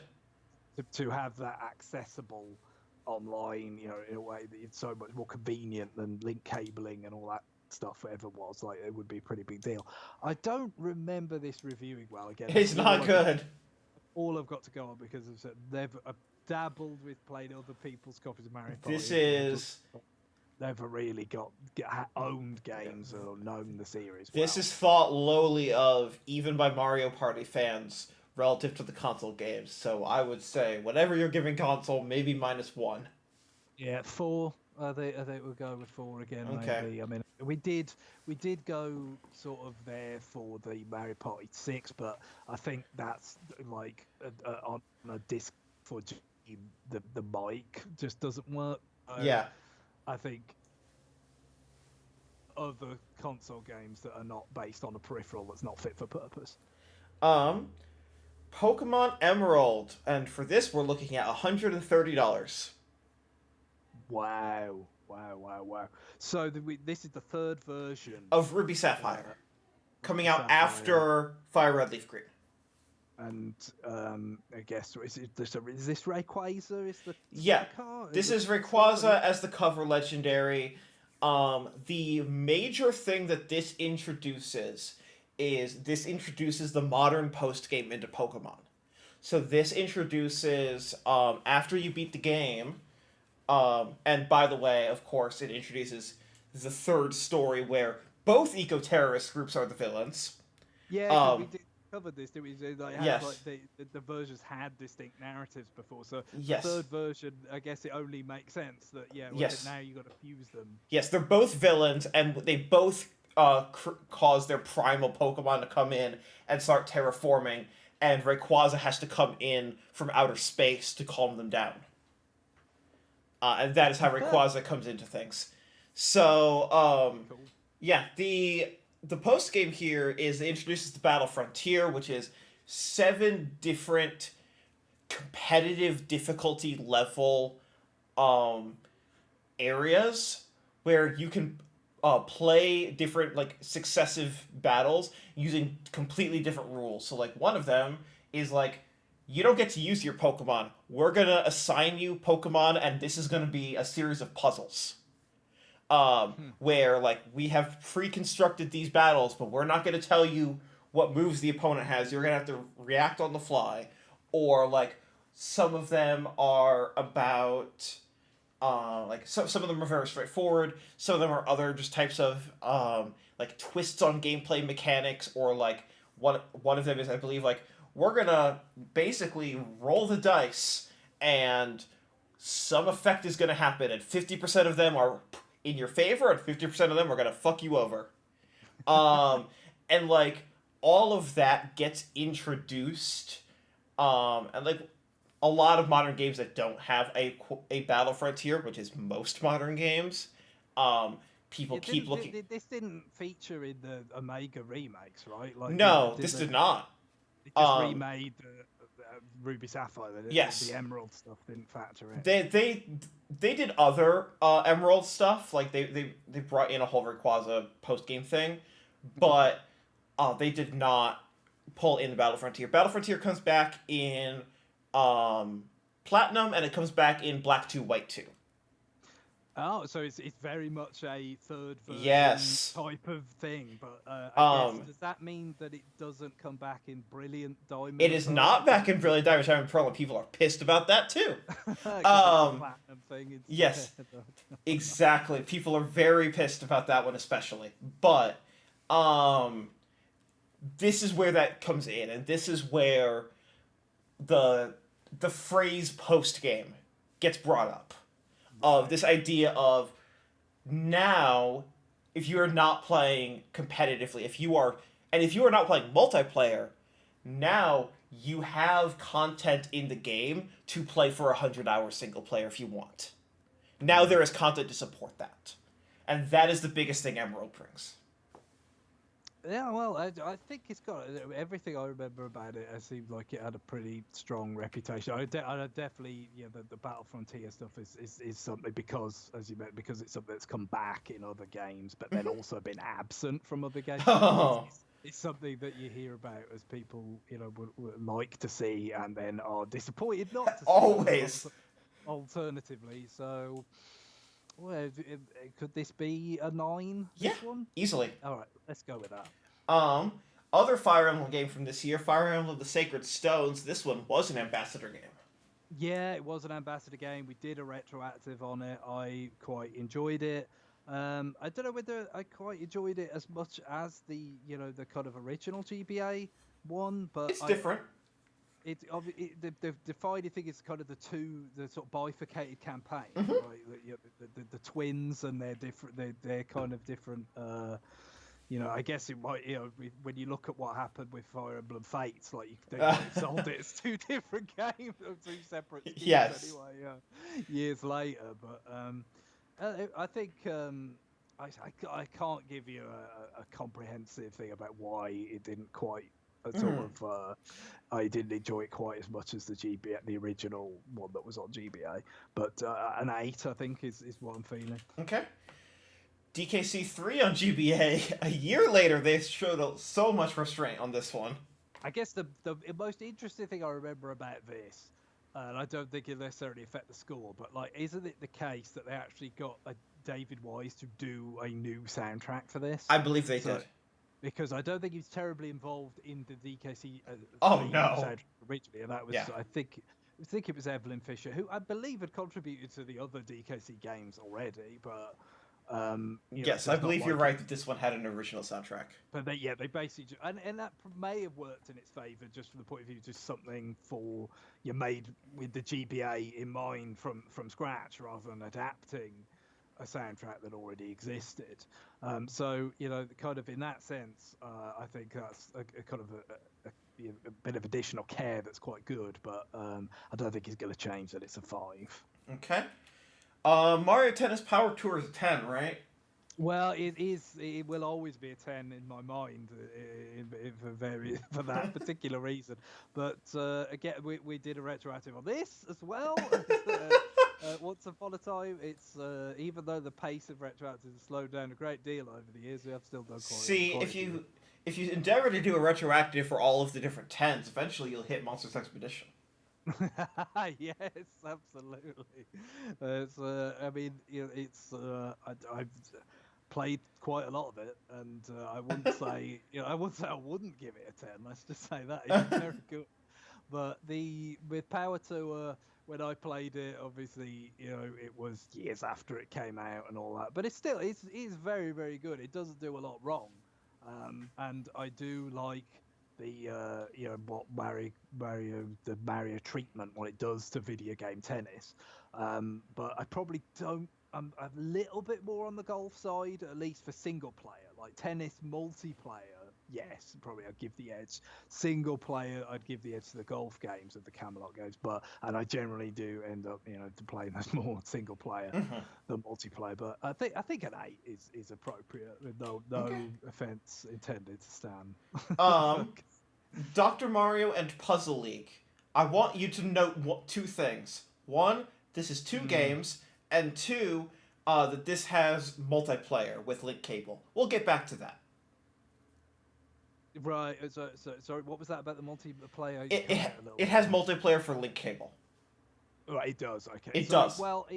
Speaker 2: To have that accessible online, in a way that it's so much more convenient than link cabling and all that stuff ever was, like, it would be a pretty big deal. I don't remember this reviewing well. Again,
Speaker 1: it's not good.
Speaker 2: All I've got to go on, because they've dabbled with playing other people's copies of Mario Party.
Speaker 1: This is...
Speaker 2: Never really owned games or known the series.
Speaker 1: This is thought lowly of, even by Mario Party fans, relative to the console games. So I would say, whatever you're giving console, maybe -1.
Speaker 2: Yeah, 4. I think we'll go with 4 again.
Speaker 1: Okay.
Speaker 2: Maybe. I mean, we did go sort of there for the Mario Party 6, but I think that's like on a disc for the mic just doesn't work.
Speaker 1: Yeah.
Speaker 2: I think other console games that are not based on a peripheral that's not fit for purpose.
Speaker 1: Pokemon Emerald, and for this we're looking at $130.
Speaker 2: Wow. So this is the third version
Speaker 1: of Ruby Sapphire, coming out after Fire Red Leaf Green.
Speaker 2: And I guess is this Rayquaza?
Speaker 1: This is Rayquaza as the cover legendary. The major thing that this introduces the modern post game into Pokemon. So this introduces after you beat the game, and by the way, of course, it introduces the third story where both eco-terrorist groups are the villains.
Speaker 2: Yeah, we did covered this, did we?
Speaker 1: Yes.
Speaker 2: Like the versions had distinct narratives before, so
Speaker 1: yes.
Speaker 2: The third version, I guess it only makes sense that now you got to fuse them.
Speaker 1: Yes, they're both villains, and they both cause their primal Pokemon to come in and start terraforming, and Rayquaza has to come in from outer space to calm them down. And that is how Rayquaza comes into things. So,
Speaker 2: Cool.
Speaker 1: Yeah, the post game here introduces the Battle Frontier, which is 7 different competitive difficulty level areas where you can play different successive battles using completely different rules. So one of them is you don't get to use your Pokemon. We're gonna assign you Pokemon, and this is gonna be a series of puzzles. Where we have pre-constructed these battles, but we're not going to tell you what moves the opponent has. You're going to have to react on the fly. Or some of them are about some of them are very straightforward. Some of them are other just types of twists on gameplay mechanics. Or one of them is, I believe, we're gonna basically roll the dice and some effect is going to happen, and 50% of them are in your favor, and 50% of them are going to fuck you over. And like all of that gets introduced, and like a lot of modern games that don't have a battle frontier, which is most modern games, people keep looking.
Speaker 2: This didn't feature in the Omega remakes, right? Like,
Speaker 1: No, this did not.
Speaker 2: It just remade Ruby Sapphire.
Speaker 1: Yes.
Speaker 2: The Emerald stuff didn't factor in.
Speaker 1: They did other Emerald stuff, like they brought in a whole Rayquaza post game thing, but they did not pull in the Battle Frontier. Battle Frontier comes back in Platinum, and it comes back in Black 2, White 2.
Speaker 2: Oh, so it's very much a third
Speaker 1: Yes.
Speaker 2: type of thing, but I guess, does that mean that it doesn't come back in Brilliant Diamond?
Speaker 1: It is not back in Brilliant Diamond and Pearl, and people are pissed about that too.
Speaker 2: Platinum thing
Speaker 1: yes, exactly. People are very pissed about that one especially, but this is where that comes in, and this is where the phrase post game gets brought up. Of this idea of now, if you are not playing competitively, if you are not playing multiplayer, now you have content in the game to play for 100 hours single player if you want. Now there is content to support that, and that is the biggest thing Emerald brings.
Speaker 2: Yeah, well, I think it's got everything I remember about it. It seemed like it had a pretty strong reputation. I definitely, the Battle Frontier stuff is something because, as you meant, because it's something that's come back in other games, but then also been absent from other games. It's something that you hear about as people, would like to see and then are disappointed not to see.
Speaker 1: Always.
Speaker 2: Alternatively, so. Well, could this be a 9?
Speaker 1: Yeah,
Speaker 2: this one?
Speaker 1: Easily.
Speaker 2: All right, let's go with that.
Speaker 1: Other Fire Emblem game from this year, Fire Emblem: The Sacred Stones. This one was an ambassador game.
Speaker 2: Yeah, it was an ambassador game. We did a retroactive on it. I quite enjoyed it. I don't know whether I quite enjoyed it as much as the kind of original GBA one, but
Speaker 1: it's different.
Speaker 2: The defining thing is kind of the sort of bifurcated campaign,
Speaker 1: mm-hmm.
Speaker 2: right? The twins and they're different. They're kind of different. I guess it might. When you look at what happened with Fire Emblem Fates, like they sold it as 2 different games, or 2 separate schemes.
Speaker 1: Yes.
Speaker 2: Anyway, years later, but I think I can't give you a comprehensive thing about why it didn't quite. I didn't enjoy it quite as much as the original one that was on GBA, but an 8 I think is what I'm feeling.
Speaker 1: Okay. DKC 3 on GBA. A year later, they showed so much restraint on this one.
Speaker 2: I guess the most interesting thing I remember about this, and I don't think it necessarily affect the score, but like, isn't it the case that they actually got David Wise to do a new soundtrack for this?
Speaker 1: I believe they did.
Speaker 2: Because I don't think he was terribly involved in the DKC
Speaker 1: soundtrack
Speaker 2: originally, and that was I think it was Evelyn Fisher, who I believe had contributed to the other DKC games already, but
Speaker 1: yes, I believe you're right that this one had an original soundtrack.
Speaker 2: But they basically and that may have worked in its favour, just from the point of view just something for you made with the GBA in mind from scratch rather than adapting a soundtrack that already existed. So kind of in that sense, I think that's a kind of a bit of additional care that's quite good, but I don't think it's going to change that it's a 5.
Speaker 1: Okay. Mario Tennis Power Tour is a 10, right?
Speaker 2: Well, it will always be a 10 in my mind for that particular reason. But again, we did a retroactive on this as well. Once upon a time, it's even though the pace of retroactives has slowed down a great deal over the years, we have still done quite.
Speaker 1: If you endeavor to do a retroactive for all of the different 10s, eventually you'll hit Monsters Expedition.
Speaker 2: Yes, absolutely. I've played quite a lot of it, and I wouldn't say I wouldn't give it a 10. Let's just say that it's very good. But with Power Tour, when I played it, obviously it was years after it came out and all that, but it's very, very good. It doesn't do a lot wrong, and I do like what the Mario treatment, what it does to video game tennis. But I probably don't. I'm a little bit more on the golf side, at least for single player. Like tennis multiplayer, yes, probably I'd give the edge. Single player, I'd give the edge to the golf games of the Camelot games. And I generally do end up, to playing those more single player than multiplayer. But I think an 8 is appropriate. With no offense intended to Stan.
Speaker 1: Dr. Mario and Puzzle League. I want you to note two things. One, this is two games, and two, that this has multiplayer with link cable. We'll get back to that.
Speaker 2: Right. So sorry, what was that about the multiplayer?
Speaker 1: It has multiplayer for link cable.
Speaker 2: Right, it does. Okay.
Speaker 1: It does.
Speaker 2: Well,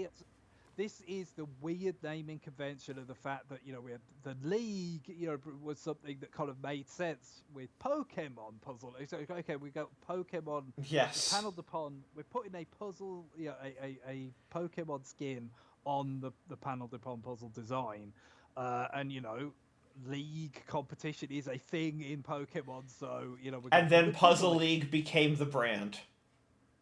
Speaker 2: this is the weird naming convention of the fact that we had the League, was something that kind of made sense with Pokemon puzzle. So, okay, we got Pokemon.
Speaker 1: Yes.
Speaker 2: Paneled upon. We're putting a puzzle, a Pokemon skin on the paneled upon puzzle design, and League competition is a thing in Pokemon. So
Speaker 1: and then Puzzle League became the brand.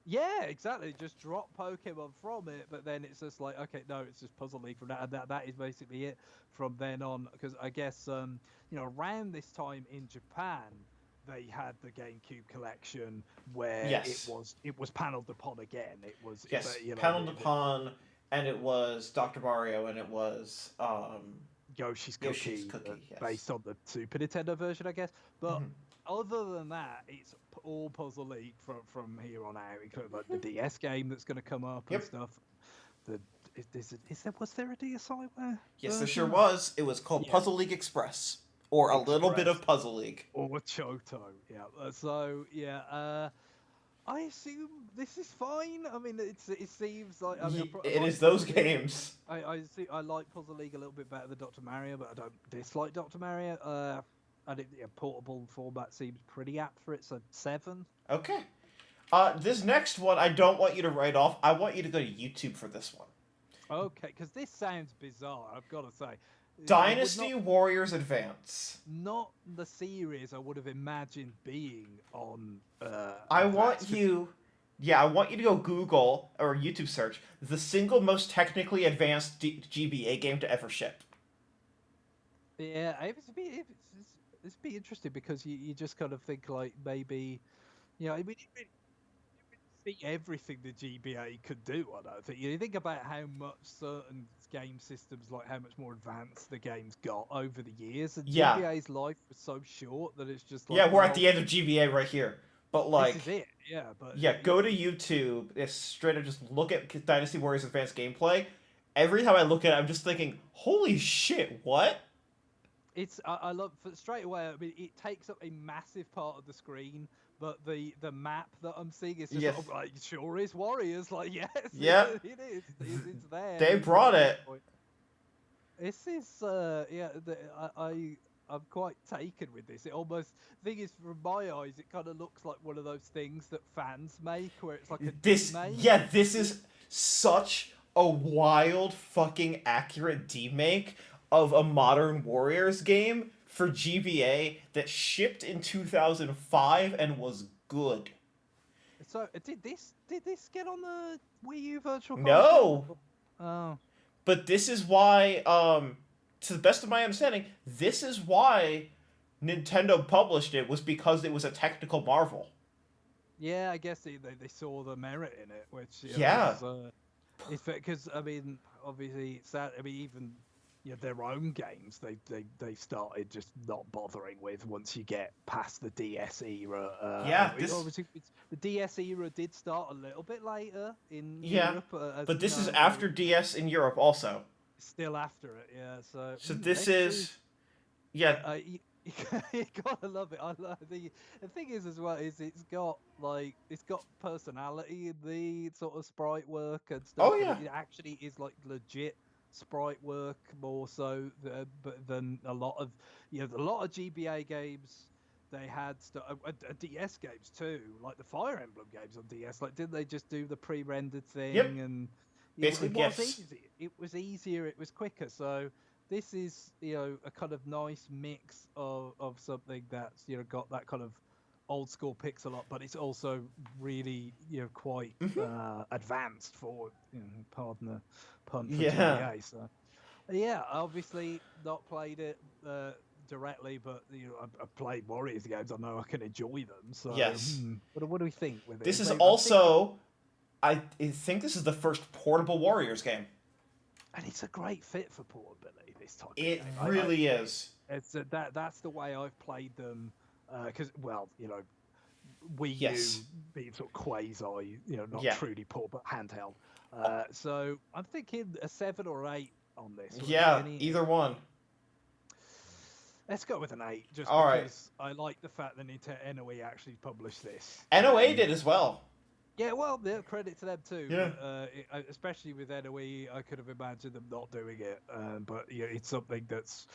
Speaker 2: Yeah, exactly. Just drop Pokemon from it, but then it's just like, okay, no, it's just Puzzle League from that, and that is basically it from then on. Because I guess around this time in Japan, they had the GameCube collection where it was paneled upon again. It was
Speaker 1: paneled upon, and it was Dr. Mario, and it was
Speaker 2: Yoshi's Cookie, based on the Super Nintendo version, I guess. But other than that, it's all Puzzle League from here on out, including like the DS game that's going to come up and stuff. Was there a DSiWare?
Speaker 1: Yes, there sure was. It was called Puzzle League Express, or a little bit of Puzzle League,
Speaker 2: or Choto. I assume this is fine. I mean, it seems like
Speaker 1: it is those games.
Speaker 2: I like Puzzle League a little bit better than Dr. Mario, but I don't dislike Dr. Mario. And portable format seems pretty apt for it, so 7.
Speaker 1: Okay. This next one, I don't want you to write off. I want you to go to YouTube for this one.
Speaker 2: Okay, because this sounds bizarre, I've got to say.
Speaker 1: Dynasty Warriors Advance.
Speaker 2: Not the series I would have imagined being on...
Speaker 1: I want you to go Google or YouTube search the single most technically advanced GBA game to ever ship.
Speaker 2: Yeah, it'd be interesting because you just kind of think like maybe, I mean, you see everything the GBA could do. I don't think you think about how much certain game systems, like how much more advanced the games got over the years, and GBA's life was so short that it's just like
Speaker 1: we're at the end of GBA right here. But like,
Speaker 2: this is it.
Speaker 1: Go to YouTube. It's straight up just look at Dynasty Warriors Advanced gameplay. Every time I look at it, I'm just thinking, holy shit, what?
Speaker 2: I love straight away. I mean, it takes up a massive part of the screen, but the map that I'm seeing is just sort of like, sure is Warriors. Like, yes, it is. It's there.
Speaker 1: They brought it.
Speaker 2: This is I'm quite taken with this. It almost, thing is, from my eyes, it kind of looks like one of those things that fans make, where it's like
Speaker 1: this is such a wild, fucking accurate demake of a modern Warriors game for GBA that shipped in 2005 and was good.
Speaker 2: So did this get on the Wii U Virtual
Speaker 1: Console?
Speaker 2: No. Oh.
Speaker 1: But this is why, to the best of my understanding, this is why Nintendo published it, was because it was a technical marvel.
Speaker 2: Yeah, I guess they saw the merit in it, which it's because I mean, obviously it's that. I mean, even their own games they started just not bothering with once you get past the DS era. Obviously the DS era did start a little bit later in Europe.
Speaker 1: But this is after DS in Europe also.
Speaker 2: Still after it, yeah. So
Speaker 1: this is,
Speaker 2: you gotta love it. The thing is as well is it's got personality in the sort of sprite work and stuff.
Speaker 1: Oh yeah,
Speaker 2: it actually is like legit sprite work more so than a lot of GBA games. They had DS games too, like the Fire Emblem games on DS. Like, didn't they just do the pre-rendered thing?
Speaker 1: Yep.
Speaker 2: And
Speaker 1: basically
Speaker 2: it was easy. It was easier. It was quicker. So this is a kind of nice mix of something that's got that kind of old school pixel art, but it's also really quite advanced for pardon the pun for
Speaker 1: Yeah.
Speaker 2: GBA. So yeah, obviously not played it directly, but I've played Warriors games. I know I can enjoy them. So
Speaker 1: Yes.
Speaker 2: what do we think with
Speaker 1: This
Speaker 2: it?
Speaker 1: is
Speaker 2: I'm thinking,
Speaker 1: also, I think this is the first portable Warriors game.
Speaker 2: and it's a great fit for portability. This type of
Speaker 1: It
Speaker 2: game,
Speaker 1: really is.
Speaker 2: it's that's the way I've played them. Because Wii
Speaker 1: Yes.
Speaker 2: U being sort of quasi, not
Speaker 1: Yeah.
Speaker 2: truly portable, but handheld. So I'm thinking a 7 or 8 on this.
Speaker 1: Yeah, either one.
Speaker 2: Let's go with an 8, just
Speaker 1: All right.
Speaker 2: because I like the fact that NOE actually published this.
Speaker 1: NOA did as well.
Speaker 2: Yeah, well, yeah, credit to them too.
Speaker 1: Yeah.
Speaker 2: But, especially with NOE, I could have imagined them not doing it. But yeah, it's something that's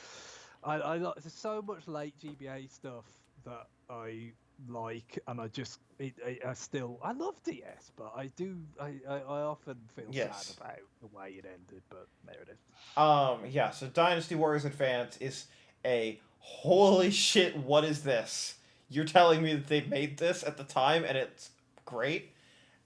Speaker 2: I like. There's so much late GBA stuff that I like, and I just I love DS, but I often feel
Speaker 1: Yes.
Speaker 2: sad about the way it ended. But there it is.
Speaker 1: Yeah. So Dynasty Warriors Advance is a holy shit. What is this? You're telling me that they made this at the time, and it's great.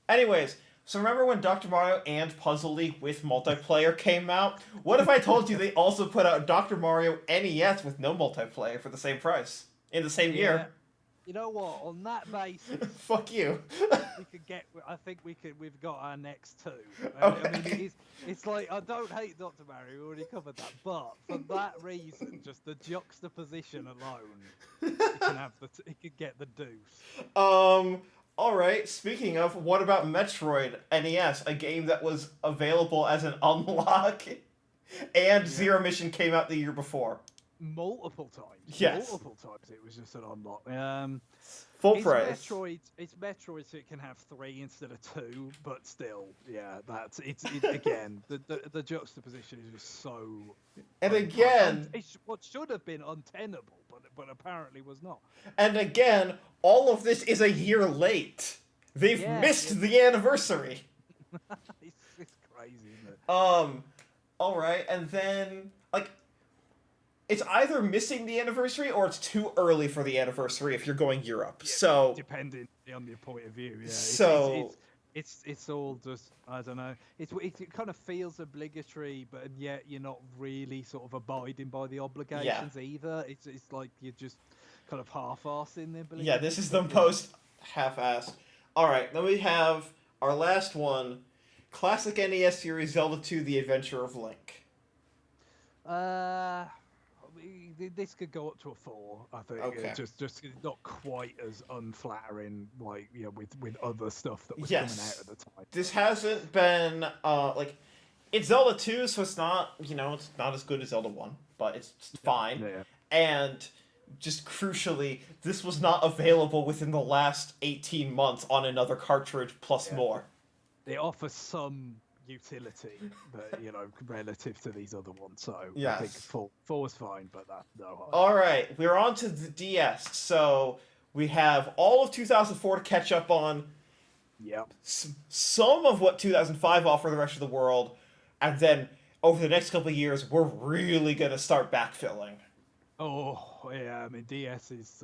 Speaker 1: Anyways, so remember when Dr. Mario and Puzzle League with multiplayer came out? What if I told you they also put out Dr. Mario NES with no multiplayer for the same price in the same year?
Speaker 2: You know what? On that basis,
Speaker 1: Fuck you.
Speaker 2: we could get. I think we could. We've got our next two.
Speaker 1: Okay.
Speaker 2: I mean, it's like I don't hate Dr. Mario. We already covered that. But for that reason, just the juxtaposition alone, it can have it could get the deuce.
Speaker 1: All right. Speaking of, what about Metroid NES, a game that was available as an unlock, and Zero Mission came out the year before?
Speaker 2: Multiple times.
Speaker 1: Yes.
Speaker 2: Multiple times. It was just an unlock.
Speaker 1: Full
Speaker 2: it's
Speaker 1: price.
Speaker 2: It's Metroid, so it can have 3 instead of 2, but still, yeah, that's it again. The juxtaposition is just so.
Speaker 1: And again,
Speaker 2: what should have been untenable, but apparently was not.
Speaker 1: And again, all of this is a year late. They've missed the anniversary.
Speaker 2: It's crazy, isn't it?
Speaker 1: All right, and then it's either missing the anniversary or it's too early for the anniversary if you're going Europe.
Speaker 2: Yeah,
Speaker 1: so
Speaker 2: depending on your point of view, yeah. It's all just, I don't know. It kind of feels obligatory, but yet you're not really sort of abiding by the obligations either. It's like you're just kind of half-assing the obligations.
Speaker 1: Yeah, this is the most half-assed. All right, then we have our last one, classic NES series Zelda 2: The Adventure of Link.
Speaker 2: This could go up to a 4, I think.
Speaker 1: Okay.
Speaker 2: Just not quite as unflattering, like with other stuff that was
Speaker 1: Yes.
Speaker 2: coming out at the time.
Speaker 1: This hasn't been it's Zelda 2, so it's not it's not as good as Zelda 1, but it's fine.
Speaker 2: Yeah.
Speaker 1: And just crucially, this was not available within the last 18 months on another cartridge plus more.
Speaker 2: They offer some utility, but relative to these other ones. So
Speaker 1: yes.
Speaker 2: I think 4 is fine, but that no.
Speaker 1: All right, we're on to the DS. So we have all of 2004 to catch up on.
Speaker 2: Yep.
Speaker 1: Some of what 2005 offered the rest of the world, and then over the next couple of years, we're really gonna start backfilling.
Speaker 2: Oh yeah, I mean DS is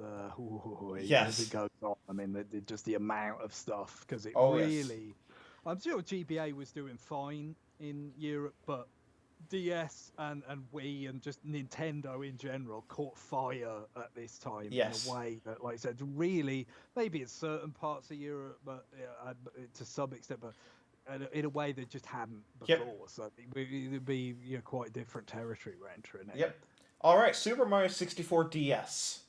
Speaker 1: yes.
Speaker 2: as it goes on. I mean, just the amount of stuff because it really. Yes. I'm sure GBA was doing fine in Europe, but DS and Wii and just Nintendo in general caught fire at this time in a way that, like I said, really maybe in certain parts of Europe, but to some extent, but in a way they just hadn't before. Yep. So it'd be quite different territory we're entering.
Speaker 1: Yep. All right, Super Mario 64 DS.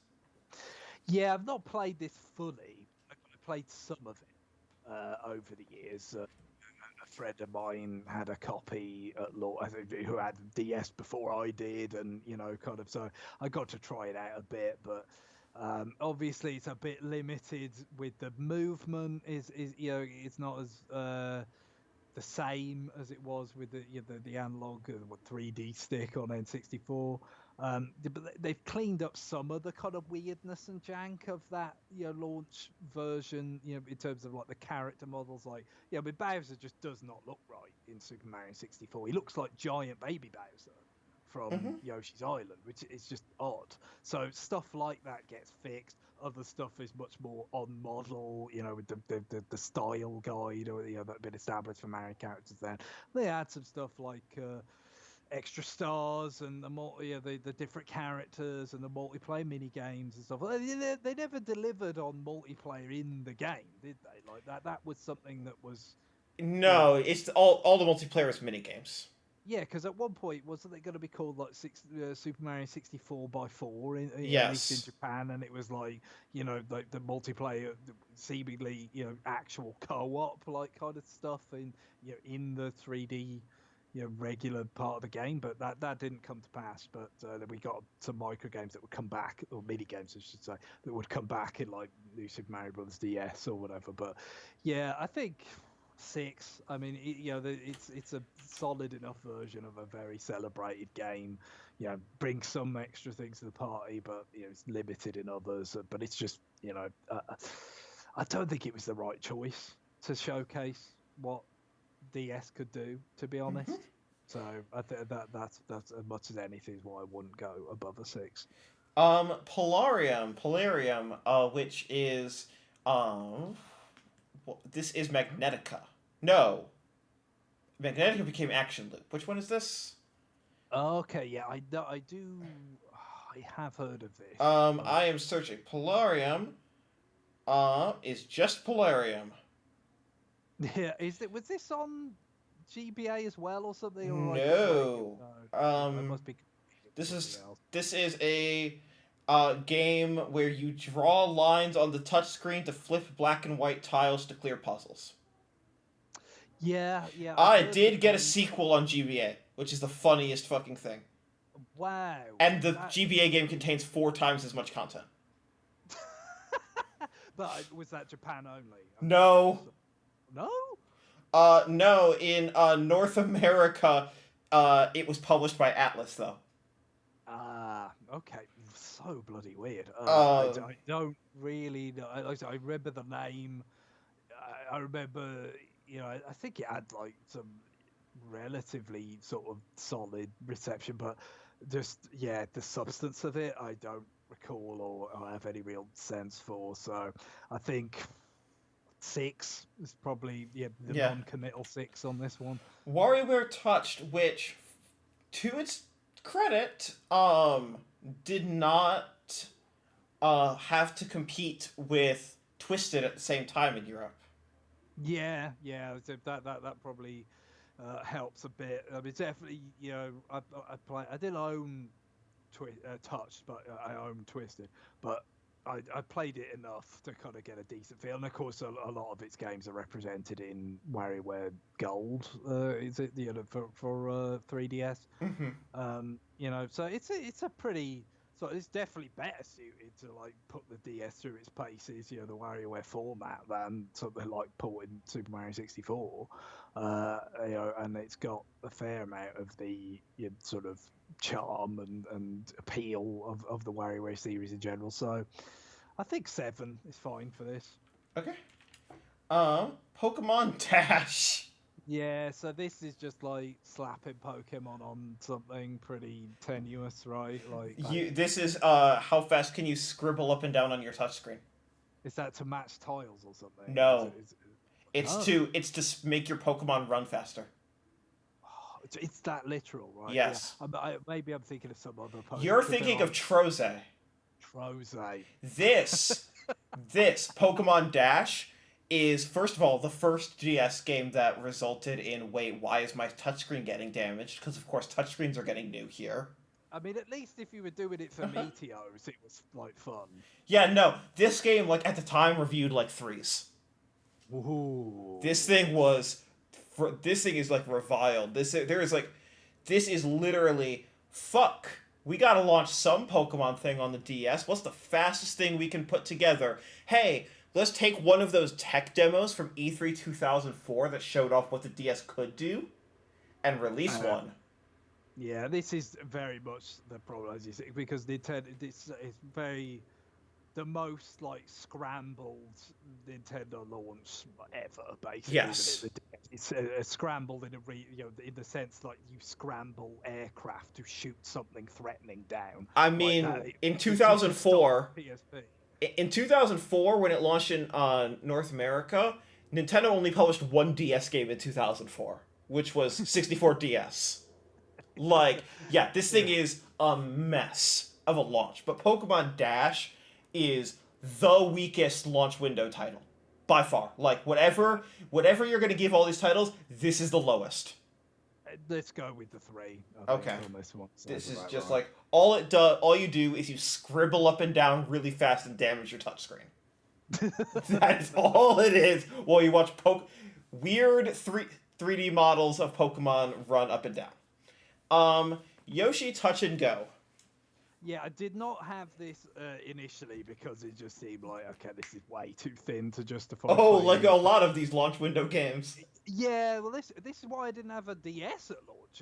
Speaker 2: Yeah, I've not played this fully. I played some of it. Over the years, a friend of mine had a copy at law, I think, who had DS before I did, and kind of, so I got to try it out a bit, but obviously it's a bit limited with the movement. Is it's not as the same as it was with the analog 3D stick on N64. But they've cleaned up some of the kind of weirdness and jank of that launch version, in terms of like the character models, like but Bowser just does not look right in Super Mario 64. He looks like giant baby Bowser from Yoshi's Island, which is just odd. So stuff like that gets fixed. other stuff is much more on model, with the style guide, or that had been established for Mario characters. Then they add some stuff like extra stars and the different characters and the multiplayer mini games and stuff. They never delivered on multiplayer in the game, did they? Like that was something that was
Speaker 1: No, it's all the multiplayer is mini games.
Speaker 2: Yeah, because at one point wasn't it going to be called like Super Mario 64 by 4 at least in Japan, and it was like like the multiplayer, seemingly actual co-op like kind of stuff in the 3D regular part of the game, but that didn't come to pass. But then we got some micro games that would come back, or mini games I should say, that would come back in like New Super Mario Bros. DS or whatever. But yeah, I think 6. I mean, it's a solid enough version of a very celebrated game. Brings some extra things to the party, but it's limited in others. But it's just I don't think it was the right choice to showcase what DS could do, to be honest. Mm-hmm. So I think that's as much as anything is why I wouldn't go above a 6.
Speaker 1: Polarium, which is this is Magnetica. No. Magnetica became Action Loop. Which one is this?
Speaker 2: Okay, yeah, I have heard of this.
Speaker 1: I am searching. Polarium is just Polarium.
Speaker 2: Yeah, was this on GBA as well or something? Or
Speaker 1: no.
Speaker 2: It must be.
Speaker 1: This is a game where you draw lines on the touchscreen to flip black and white tiles to clear puzzles.
Speaker 2: Yeah.
Speaker 1: I did get a sequel on GBA, which is the funniest fucking thing.
Speaker 2: Wow.
Speaker 1: And the GBA game contains 4 times as much content.
Speaker 2: But was that Japan only?
Speaker 1: No.
Speaker 2: No?
Speaker 1: No. In North America, it was published by Atlas, though.
Speaker 2: Okay. So bloody weird. I don't really know. I remember the name. I remember, I think it had like some relatively sort of solid reception, but just, the substance of it, I don't recall or have any real sense for. So I think 6 is probably non-committal 6 on this one.
Speaker 1: WarioWare Touched, which, to its credit, did not have to compete with Twisted at the same time in Europe.
Speaker 2: Yeah, that probably helps a bit. I mean, definitely, I didn't own Touched, but I own Twisted, but I played it enough to kind of get a decent feel. And of course, a lot of its games are represented in WarioWare Gold. Is it for 3DS?
Speaker 1: Mm-hmm.
Speaker 2: So it's a pretty. So it's definitely better suited to like put the DS through its paces, the WarioWare format, than something like porting Super Mario 64. And it's got a fair amount of the sort of charm and appeal of the WarioWare series in general. So I think 7 is fine for this.
Speaker 1: Okay. Pokemon Dash.
Speaker 2: Yeah, so this is just like slapping Pokemon on something pretty tenuous, right?
Speaker 1: This is how fast can you scribble up and down on your touchscreen?
Speaker 2: Is that to match tiles or something?
Speaker 1: No. It's to make your Pokemon run faster.
Speaker 2: It's that literal, right?
Speaker 1: Yes.
Speaker 2: Yeah. Maybe I'm thinking of some other Pokemon.
Speaker 1: You're thinking of Troze. This Pokemon Dash is, first of all, the first DS game that resulted in, wait, why is my touchscreen getting damaged? Because, of course, touchscreens are getting new here.
Speaker 2: I mean, at least if you were doing it for Meteos, it was, like, fun.
Speaker 1: Yeah, no, this game, like, at the time, reviewed, like, 3s.
Speaker 2: Ooh.
Speaker 1: This thing is, like, reviled. This is literally, fuck, we gotta launch some Pokemon thing on the DS. What's the fastest thing we can put together? Hey, let's take one of those tech demos from E3 2004 that showed off what the DS could do and release one.
Speaker 2: Yeah, this is very much the problem, as you say, because Nintendo, it's very the most like scrambled Nintendo launch ever, basically.
Speaker 1: Yes.
Speaker 2: It's scrambled in the sense like you scramble aircraft to shoot something threatening down.
Speaker 1: I mean, in 2004.
Speaker 2: PSP.
Speaker 1: In 2004, when it launched in North America, Nintendo only published one DS game in 2004, which was 64 DS. Like, yeah, this thing is a mess of a launch. But Pokemon Dash is the weakest launch window title by far. Like, whatever you're gonna give all these titles, this is the lowest.
Speaker 2: Let's go with the 3.
Speaker 1: Okay.
Speaker 2: On this one.
Speaker 1: This is just like all you do is you scribble up and down really fast and damage your touchscreen. That is all it is while you watch weird 3D models of Pokemon run up and down. Yoshi Touch and Go.
Speaker 2: Yeah, I did not have this initially because it just seemed like, okay, this is way too thin to justify.
Speaker 1: Oh, like a lot of these launch window games.
Speaker 2: Yeah, well, this is why I didn't have a DS at launch.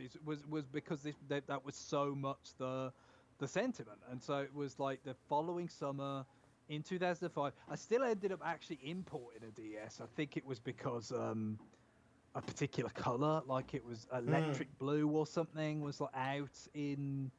Speaker 2: Was because that was so much the sentiment, and so it was like the following summer in 2005. I still ended up actually importing a DS. I think it was because a particular color, like it was electric blue or something, was like out in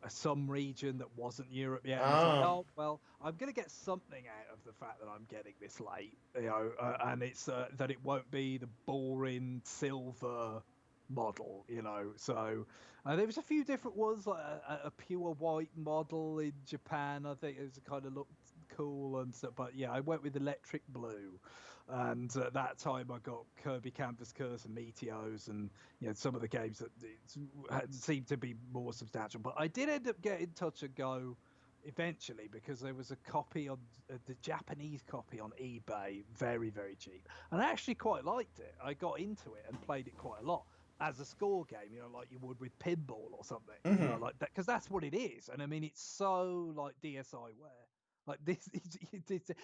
Speaker 2: some region that wasn't Europe yet. And I was like, oh well, I'm gonna get something out of the fact that I'm getting this late, and it's that it won't be the boring silver model, So there was a few different ones, like a pure white model in Japan. I think it was kind of looked cool and stuff, but yeah, I went with electric blue. And at that time, I got Kirby Canvas Curse and Meteos, and some of the games that seemed to be more substantial. But I did end up getting Touch and Go eventually because there was a copy on the Japanese copy on eBay, very very cheap, and I actually quite liked it. I got into it and played it quite a lot as a score game, like you would with pinball or something, like that, because that's what it is. And I mean, it's so like DSiWare. Like this,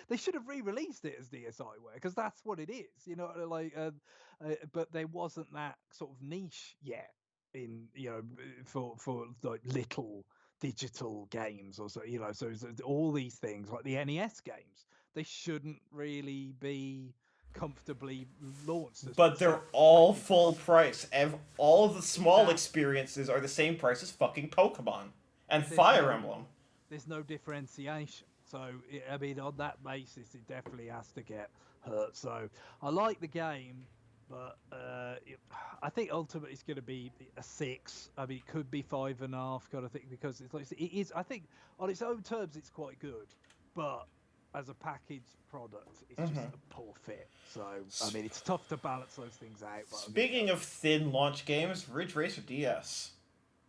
Speaker 2: they should have re-released it as DSiWare because that's what it is, but there wasn't that sort of niche yet in, for like little digital games or so, So all these things like the NES games, they shouldn't really be comfortably launched.
Speaker 1: But they're all full price. All of the small experiences are the same price as fucking Pokemon and Fire Emblem.
Speaker 2: There's no differentiation. So, I mean, on that basis, it definitely has to get hurt. So, I like the game, but I think ultimately it's going to be a 6. I mean, it could be 5.5, kind of thing, because it is. I think on its own terms, it's quite good, but as a packaged product, it's just a poor fit. So, I mean, it's tough to balance those things out. But
Speaker 1: Speaking of thin launch games, Ridge Racer DS.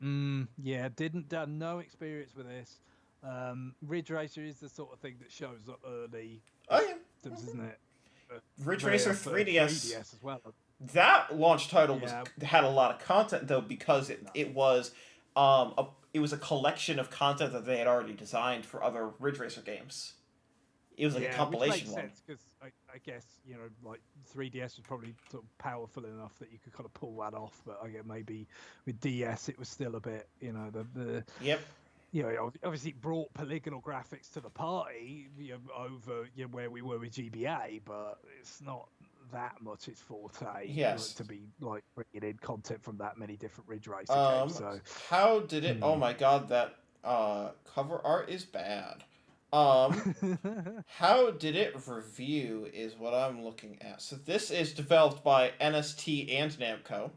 Speaker 2: Yeah, done no experience with this. Ridge Racer is the sort of thing that shows up early.
Speaker 1: Oh yeah,
Speaker 2: isn't it?
Speaker 1: Ridge Racer 3DS.
Speaker 2: 3DS as well.
Speaker 1: That launch title had a lot of content though, because it was a collection of content that they had already designed for other Ridge Racer games. It was like a compilation one.
Speaker 2: Because I guess like 3DS was probably sort of powerful enough that you could kind of pull that off, but I guess maybe with DS it was still a bit the
Speaker 1: Yep.
Speaker 2: Obviously it brought polygonal graphics to the party, over where we were with GBA, but it's not that much its forte.
Speaker 1: Yes.
Speaker 2: To be like bringing in content from that many different Ridge Racer games. So
Speaker 1: how did it? Oh my god, that cover art is bad. How did it review is what I'm looking at. So this is developed by NST and Namco.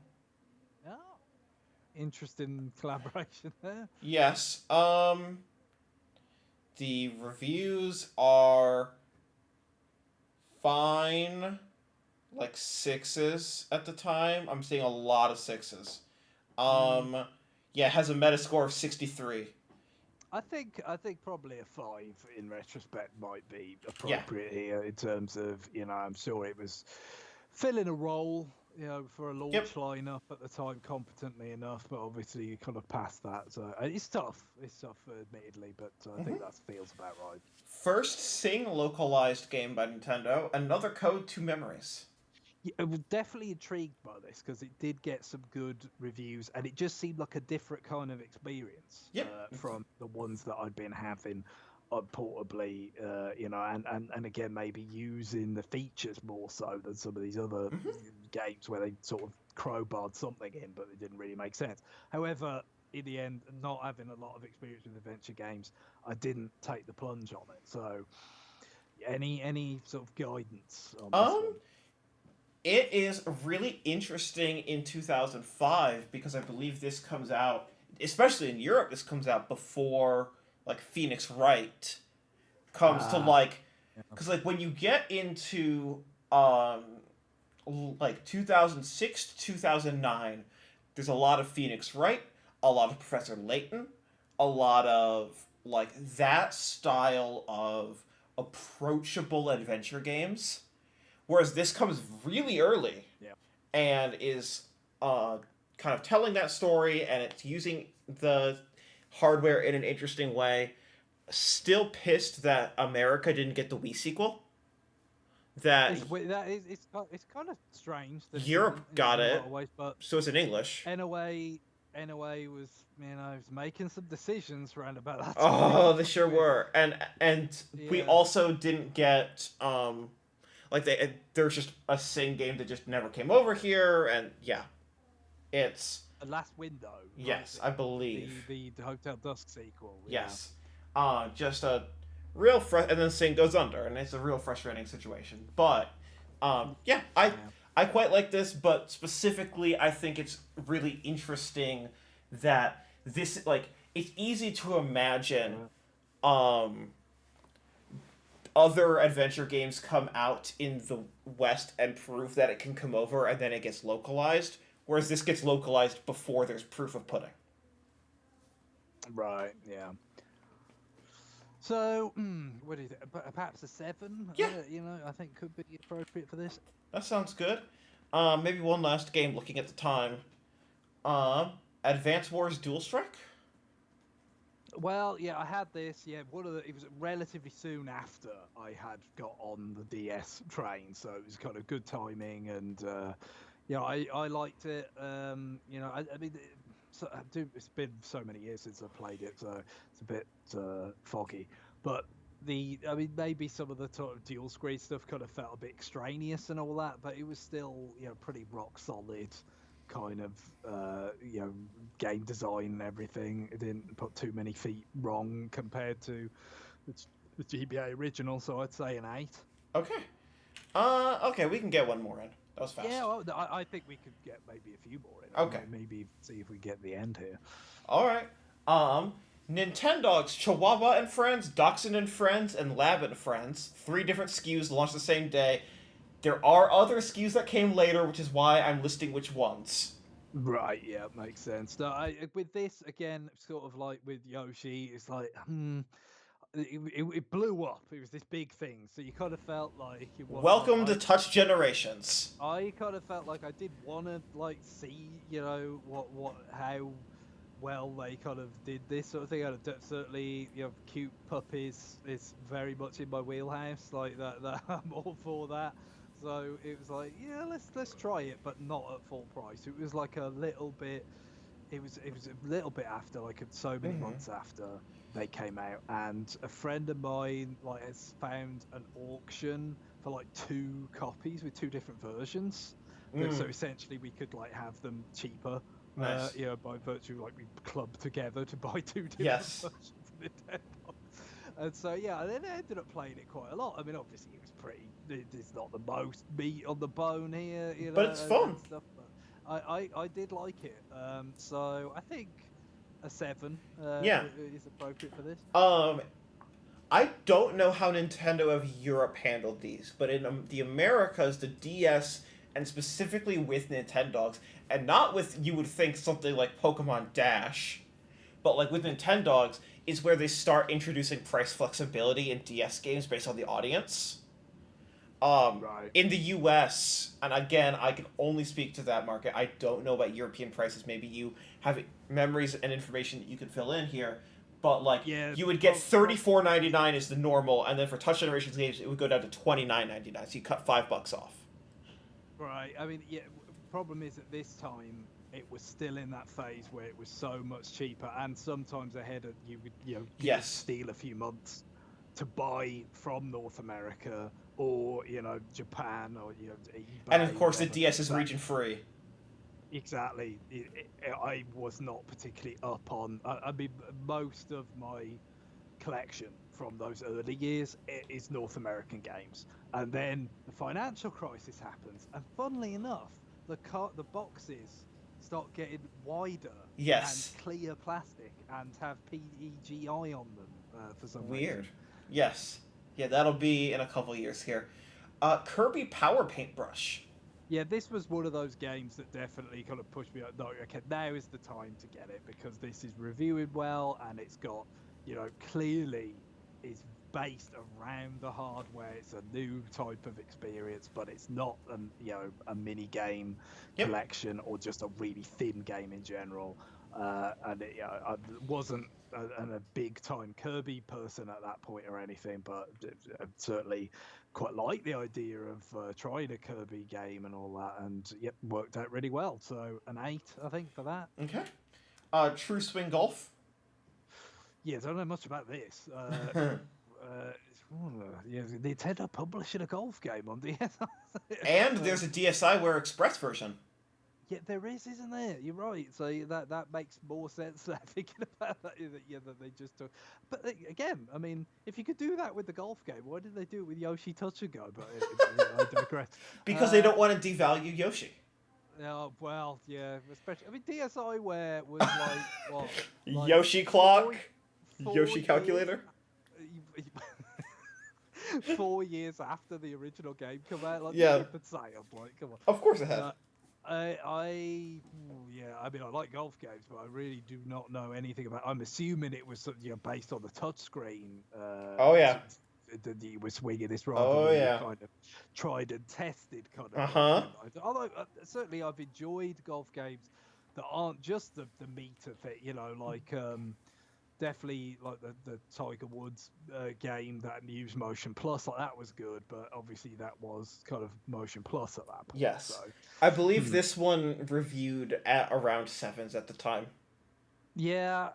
Speaker 2: Interesting collaboration there.
Speaker 1: Yes. The reviews are fine, like 6s at the time. I'm seeing a lot of 6s. Yeah, it has a Metascore of 63.
Speaker 2: I think probably a 5 in retrospect might be appropriate here in terms of, I'm sure it was filling a role, for a launch lineup at the time competently enough, but obviously you kind of passed that. So it's tough. It's tough, admittedly, but I think that feels about right.
Speaker 1: First Sing localized game by Nintendo, another code to memories.
Speaker 2: Yeah, I was definitely intrigued by this because it did get some good reviews, and it just seemed like a different kind of experience from the ones that I'd been having portably, and again maybe using the features more so than some of these other games where they sort of crowbarred something in, but it didn't really make sense. However, in the end, not having a lot of experience with adventure games, I didn't take the plunge on it. So, any sort of guidance on this one?
Speaker 1: It is really interesting in 2005 because I believe this comes out, especially in Europe, this comes out before like Phoenix Wright comes to like, because like when you get into like 2006 to 2009, there's a lot of Phoenix Wright, a lot of Professor Layton, a lot of like that style of approachable adventure games. Whereas this comes really early, and is kind of telling that story, and it's using the hardware in an interesting way. Still pissed that America didn't get the Wii sequel.
Speaker 2: It's kind of strange that
Speaker 1: Europe got
Speaker 2: in a
Speaker 1: it,
Speaker 2: lot of ways, but
Speaker 1: so it's in English.
Speaker 2: NOA was was making some decisions around about that time.
Speaker 1: Oh, they sure were, and we also didn't get like there's just a Sing game that just never came over here, and it's
Speaker 2: the last window.
Speaker 1: Yes, I believe
Speaker 2: the Hotel Dusk sequel.
Speaker 1: Yes, just a real and then Sing goes under, and it's a real frustrating situation. But I quite like this, but specifically, I think it's really interesting that this like it's easy to imagine. Other adventure games come out in the West and prove that it can come over, and then it gets localized, whereas this gets localized before there's proof of pudding.
Speaker 2: Right, yeah. So, what do you think? Perhaps a 7?
Speaker 1: Yeah.
Speaker 2: I think could be appropriate for this.
Speaker 1: That sounds good. Maybe one last game looking at the time. Advance Wars Dual Strike?
Speaker 2: Well, yeah, I had this. Yeah, it was relatively soon after I had got on the DS train, so it was kind of good timing, and I liked it. I mean, it's been so many years since I played it, so it's a bit foggy. But maybe some of the sort of dual screen stuff kind of felt a bit extraneous and all that, but it was still pretty rock solid. Kind of game design and everything. It didn't put too many feet wrong compared to the GBA original, so I'd say an 8.
Speaker 1: Okay. Okay, we can get one more in. That was fast.
Speaker 2: Yeah, well, I think we could get maybe a few more in.
Speaker 1: Okay.
Speaker 2: Maybe see if we get the end here.
Speaker 1: All right. Nintendogs, Chihuahua and Friends, Dachshund and Friends, and Lab and Friends. 3 different SKUs launched the same day. There are other SKUs that came later, which is why I'm listing which ones.
Speaker 2: Right, yeah, makes sense. No, with this, again, sort of like with Yoshi, it's like, it blew up. It was this big thing, so you kind of felt like...
Speaker 1: Welcome to Touch Generations.
Speaker 2: I kind of felt like I did want to, like, see, how well they kind of did this sort of thing. Certainly, cute puppies is very much in my wheelhouse, like that I'm all for that. So it was like, yeah, let's try it, but not at full price. It was like a little bit. It was a little bit after, like so many months after they came out, and a friend of mine has found an auction for 2 copies with 2 different versions. So essentially, we could have them cheaper.
Speaker 1: Nice.
Speaker 2: By virtue we clubbed together to buy 2 different versions of Nintendo. And so and then I ended up playing it quite a lot. I mean, obviously it's not the most meat on the bone here,
Speaker 1: but it's fun.
Speaker 2: Stuff, but I did like it. So I think a 7 is appropriate for this.
Speaker 1: I don't know how Nintendo of Europe handled these, but in the Americas, the DS, and specifically with Nintendogs, and not with, you would think, something like Pokemon Dash, but with Nintendogs, is where they start introducing price flexibility in DS games based on the audience.
Speaker 2: Right.
Speaker 1: In the US, and again, I can only speak to that market. I don't know about European prices. Maybe you have memories and information that you can fill in here. But you would get $34.99 is the normal, and then for Touch Generations games, it would go down to $29.99. So you cut $5 off.
Speaker 2: Right. I mean, problem is at this time it was still in that phase where it was so much cheaper, and sometimes ahead of you would steal a few months to buy from North America or Japan or eBay,
Speaker 1: and of course the DS is region free.
Speaker 2: Exactly. I was not particularly up on. I mean, most of my collection from those early years is North American games, and then the financial crisis happens, and funnily enough, the boxes start getting wider and
Speaker 1: Yes.
Speaker 2: clear plastic and have PEGI on them for some
Speaker 1: Weird.
Speaker 2: reason.
Speaker 1: Yes. Yeah, that'll be in a couple years here. Kirby Power Paintbrush.
Speaker 2: Yeah, this was one of those games that definitely kind of pushed me. No, okay, now is the time to get it because this is reviewing well and it's got, clearly it's based around the hardware. It's a new type of experience, but it's not a mini game
Speaker 1: Yep.
Speaker 2: collection or just a really thin game in general. I wasn't a big time Kirby person at that point or anything, but certainly quite like the idea of trying a Kirby game and all that, and yep, worked out really well. So an 8, I think, for that.
Speaker 1: Okay. True Swing Golf.
Speaker 2: Yeah, don't know much about this. Yeah, Nintendo publishing a golf game on DS.
Speaker 1: And there's a DSiWare Express version.
Speaker 2: Yeah, there is, isn't there? You're right. So that makes more sense than thinking about that. That they just took. But again, I mean, if you could do that with the golf game, why did they do it with Yoshi Touch and Go? But I digress.
Speaker 1: Because they don't want to devalue Yoshi.
Speaker 2: Oh, well, yeah. Especially, I mean, DSiWare was like what? Like
Speaker 1: Yoshi Clock.
Speaker 2: four
Speaker 1: Yoshi
Speaker 2: years-
Speaker 1: Calculator.
Speaker 2: 4 years after the original game came out, like
Speaker 1: Yeah.
Speaker 2: you could say, I'm like, come on.
Speaker 1: Of course it had.
Speaker 2: I mean, I like golf games, but I really do not know anything about. I'm assuming it was based on the touchscreen.
Speaker 1: Oh, yeah.
Speaker 2: That you were swinging this rather
Speaker 1: Oh,
Speaker 2: than
Speaker 1: yeah.
Speaker 2: the kind of tried and tested kind of.
Speaker 1: Uh-huh.
Speaker 2: game. Although certainly I've enjoyed golf games that aren't just the meat of it, like definitely like the Tiger Woods game that used Motion Plus, like that was good, but obviously that was kind of Motion Plus at that point.
Speaker 1: Yes.
Speaker 2: So.
Speaker 1: I believe this one reviewed at around 7s at the time.
Speaker 2: Yeah,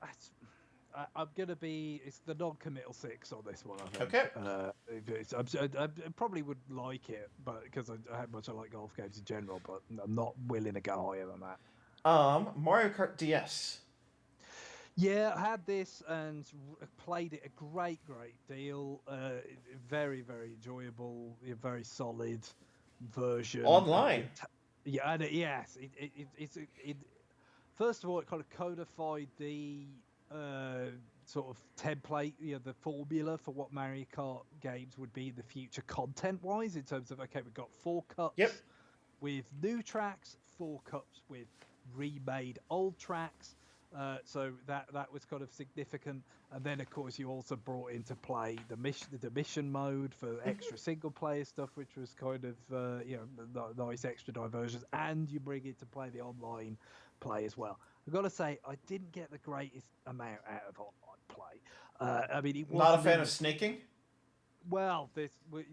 Speaker 2: I'm gonna be. It's the non-committal 6 on this one. I think.
Speaker 1: Okay.
Speaker 2: I probably would like it, but because how much I like golf games in general, but I'm not willing to go higher than that.
Speaker 1: Mario Kart DS.
Speaker 2: Yeah, I had this and played it a great deal. Very, very enjoyable. Very solid version.
Speaker 1: Online.
Speaker 2: Yeah, and yes, it first of all, it kind of codified the sort of template, the formula for what Mario Kart games would be in the future, content-wise, in terms of okay, we've got 4 cups
Speaker 1: Yep.
Speaker 2: with new tracks, 4 cups with remade old tracks. So that was kind of significant, and then of course you also brought into play the mission mode for extra single player stuff, which was kind of nice extra diversions, and you bring it to play the online play as well. I've got to say I didn't get the greatest amount out of online play. I mean, it was
Speaker 1: Not a fan of snaking.
Speaker 2: well,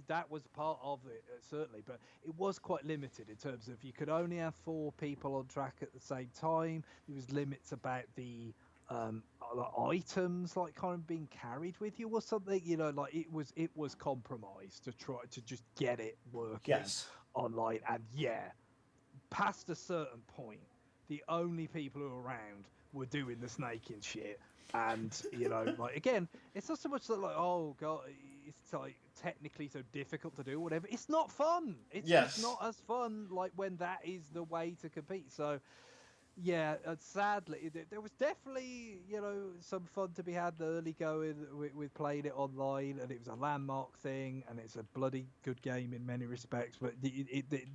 Speaker 2: that was part of it, certainly, but it was quite limited in terms of you could only have 4 people on track at the same time. There was limits about the items like kind of being carried with you or something. Like it was compromised to try to just get it working online. And yeah, past a certain point, the only people who were around were doing the snaking shit. And like again, it's not so much that like, oh god, it's like technically so difficult to do, whatever. It's not fun. It's just not as fun like when that is the way to compete. So yeah, sadly, there was definitely some fun to be had early going with playing it online, and it was a landmark thing, and it's a bloody good game in many respects. But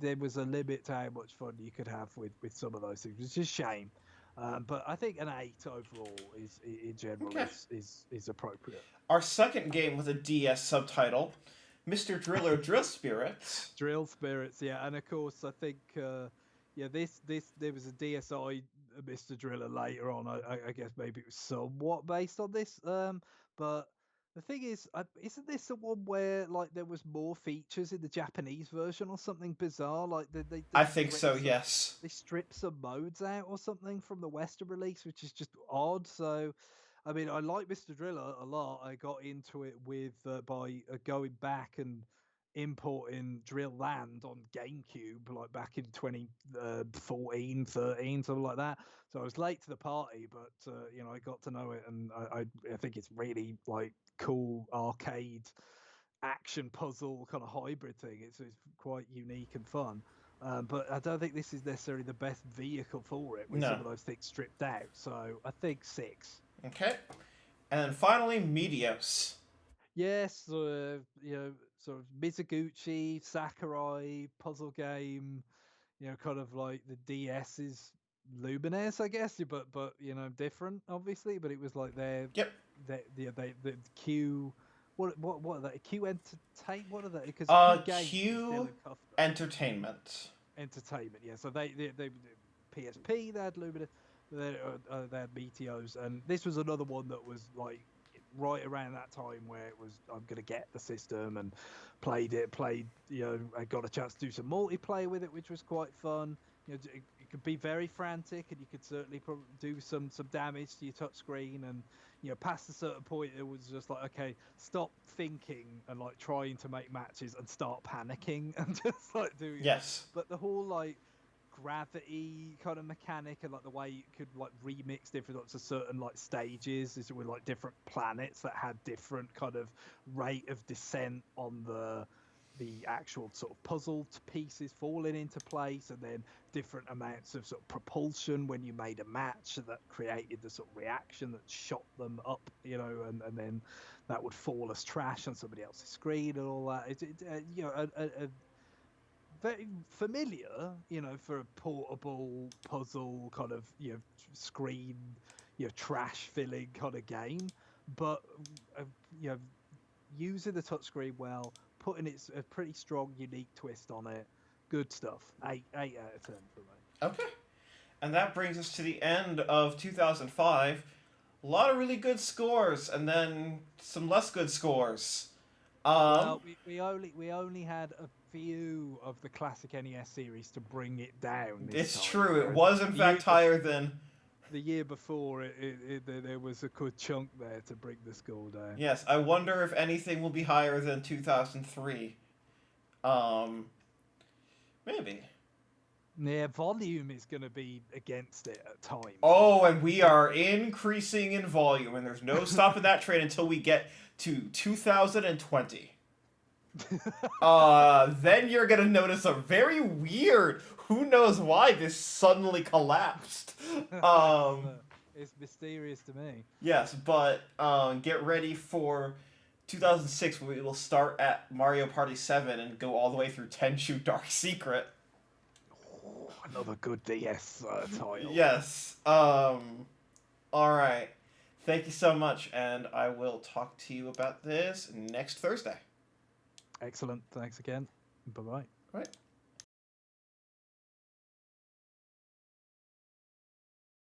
Speaker 2: there was a limit to how much fun you could have with some of those things. It's just a shame. But I think an 8 overall is in general is appropriate.
Speaker 1: Our second game with a DS subtitle, Mr. Driller Drill Spirits.
Speaker 2: Drill Spirits, yeah, and of course I think this there was a DSi Mr. Driller later on. I guess maybe it was somewhat based on this, but. The thing is, isn't this the one where like there was more features in the Japanese version or something bizarre? Like they
Speaker 1: I think so. Yes.
Speaker 2: They stripped some modes out or something from the Western release, which is just odd. So, I mean, I like Mr. Driller a lot. I got into it with by going back and importing Drill Land on GameCube, like back in 2014, 13, something like that. So I was late to the party, but I got to know it, and I think it's really like cool arcade action puzzle kind of hybrid thing. It's quite unique and fun. But I don't think this is necessarily the best vehicle for it with some
Speaker 1: No.
Speaker 2: of those things stripped out. So I think 6.
Speaker 1: Okay. And then finally, Meteos.
Speaker 2: Yes, sort of Mizuguchi, Sakurai puzzle game. Kind of like the DS's Lumines, I guess. But different, obviously. But it was like
Speaker 1: Yep.
Speaker 2: the Q. What are they? Q Entertain? What are they? Because Q Games is
Speaker 1: Q
Speaker 2: Dylan Cuthbert.
Speaker 1: Entertainment.
Speaker 2: Entertainment, yeah. So they PSP, they had Lumina, they had Meteos, and this was another one that was like right around that time where it was I'm gonna get the system and played. I got a chance to do some multiplayer with it, which was quite fun. It could be very frantic, and you could certainly do some damage to your touchscreen. And past a certain point, it was just like, okay, stop thinking and like trying to make matches and start panicking and just like doing.
Speaker 1: Yes.
Speaker 2: But the whole like gravity kind of mechanic and like the way you could like remix different to certain like stages is with like different planets that had different kind of rate of descent on the actual sort of puzzle pieces falling into place, and then different amounts of sort of propulsion when you made a match that created the sort of reaction that shot them up, and then that would fall as trash on somebody else's screen and all that. A very familiar, for a portable puzzle kind of, screen, trash filling kind of game, but using the touchscreen well, putting a pretty strong, unique twist on it. Good stuff. 8 out of 10 for me.
Speaker 1: Okay. And that brings us to the end of 2005. A lot of really good scores, and then some less good scores.
Speaker 2: Well, we only had a few of the classic NES series to bring it down.
Speaker 1: It's
Speaker 2: time.
Speaker 1: true. It was in fact higher than
Speaker 2: the year before. There was a good chunk there to bring the score down.
Speaker 1: Yes, I wonder if anything will be higher than 2003. Maybe.
Speaker 2: Yeah, volume is going to be against it at times.
Speaker 1: Oh, and we are increasing in volume, and there's no stopping that train until we get to 2020. Then you're gonna notice a very weird. Who knows why this suddenly collapsed?
Speaker 2: It's mysterious to me.
Speaker 1: Yes, but get ready for 2006, where we will start at Mario Party 7 and go all the way through Tenchu Dark Secret.
Speaker 2: Oh, another good DS title.
Speaker 1: Yes. All right. Thank you so much, and I will talk to you about this next Thursday.
Speaker 2: Excellent. Thanks again. Bye-bye.
Speaker 1: Right.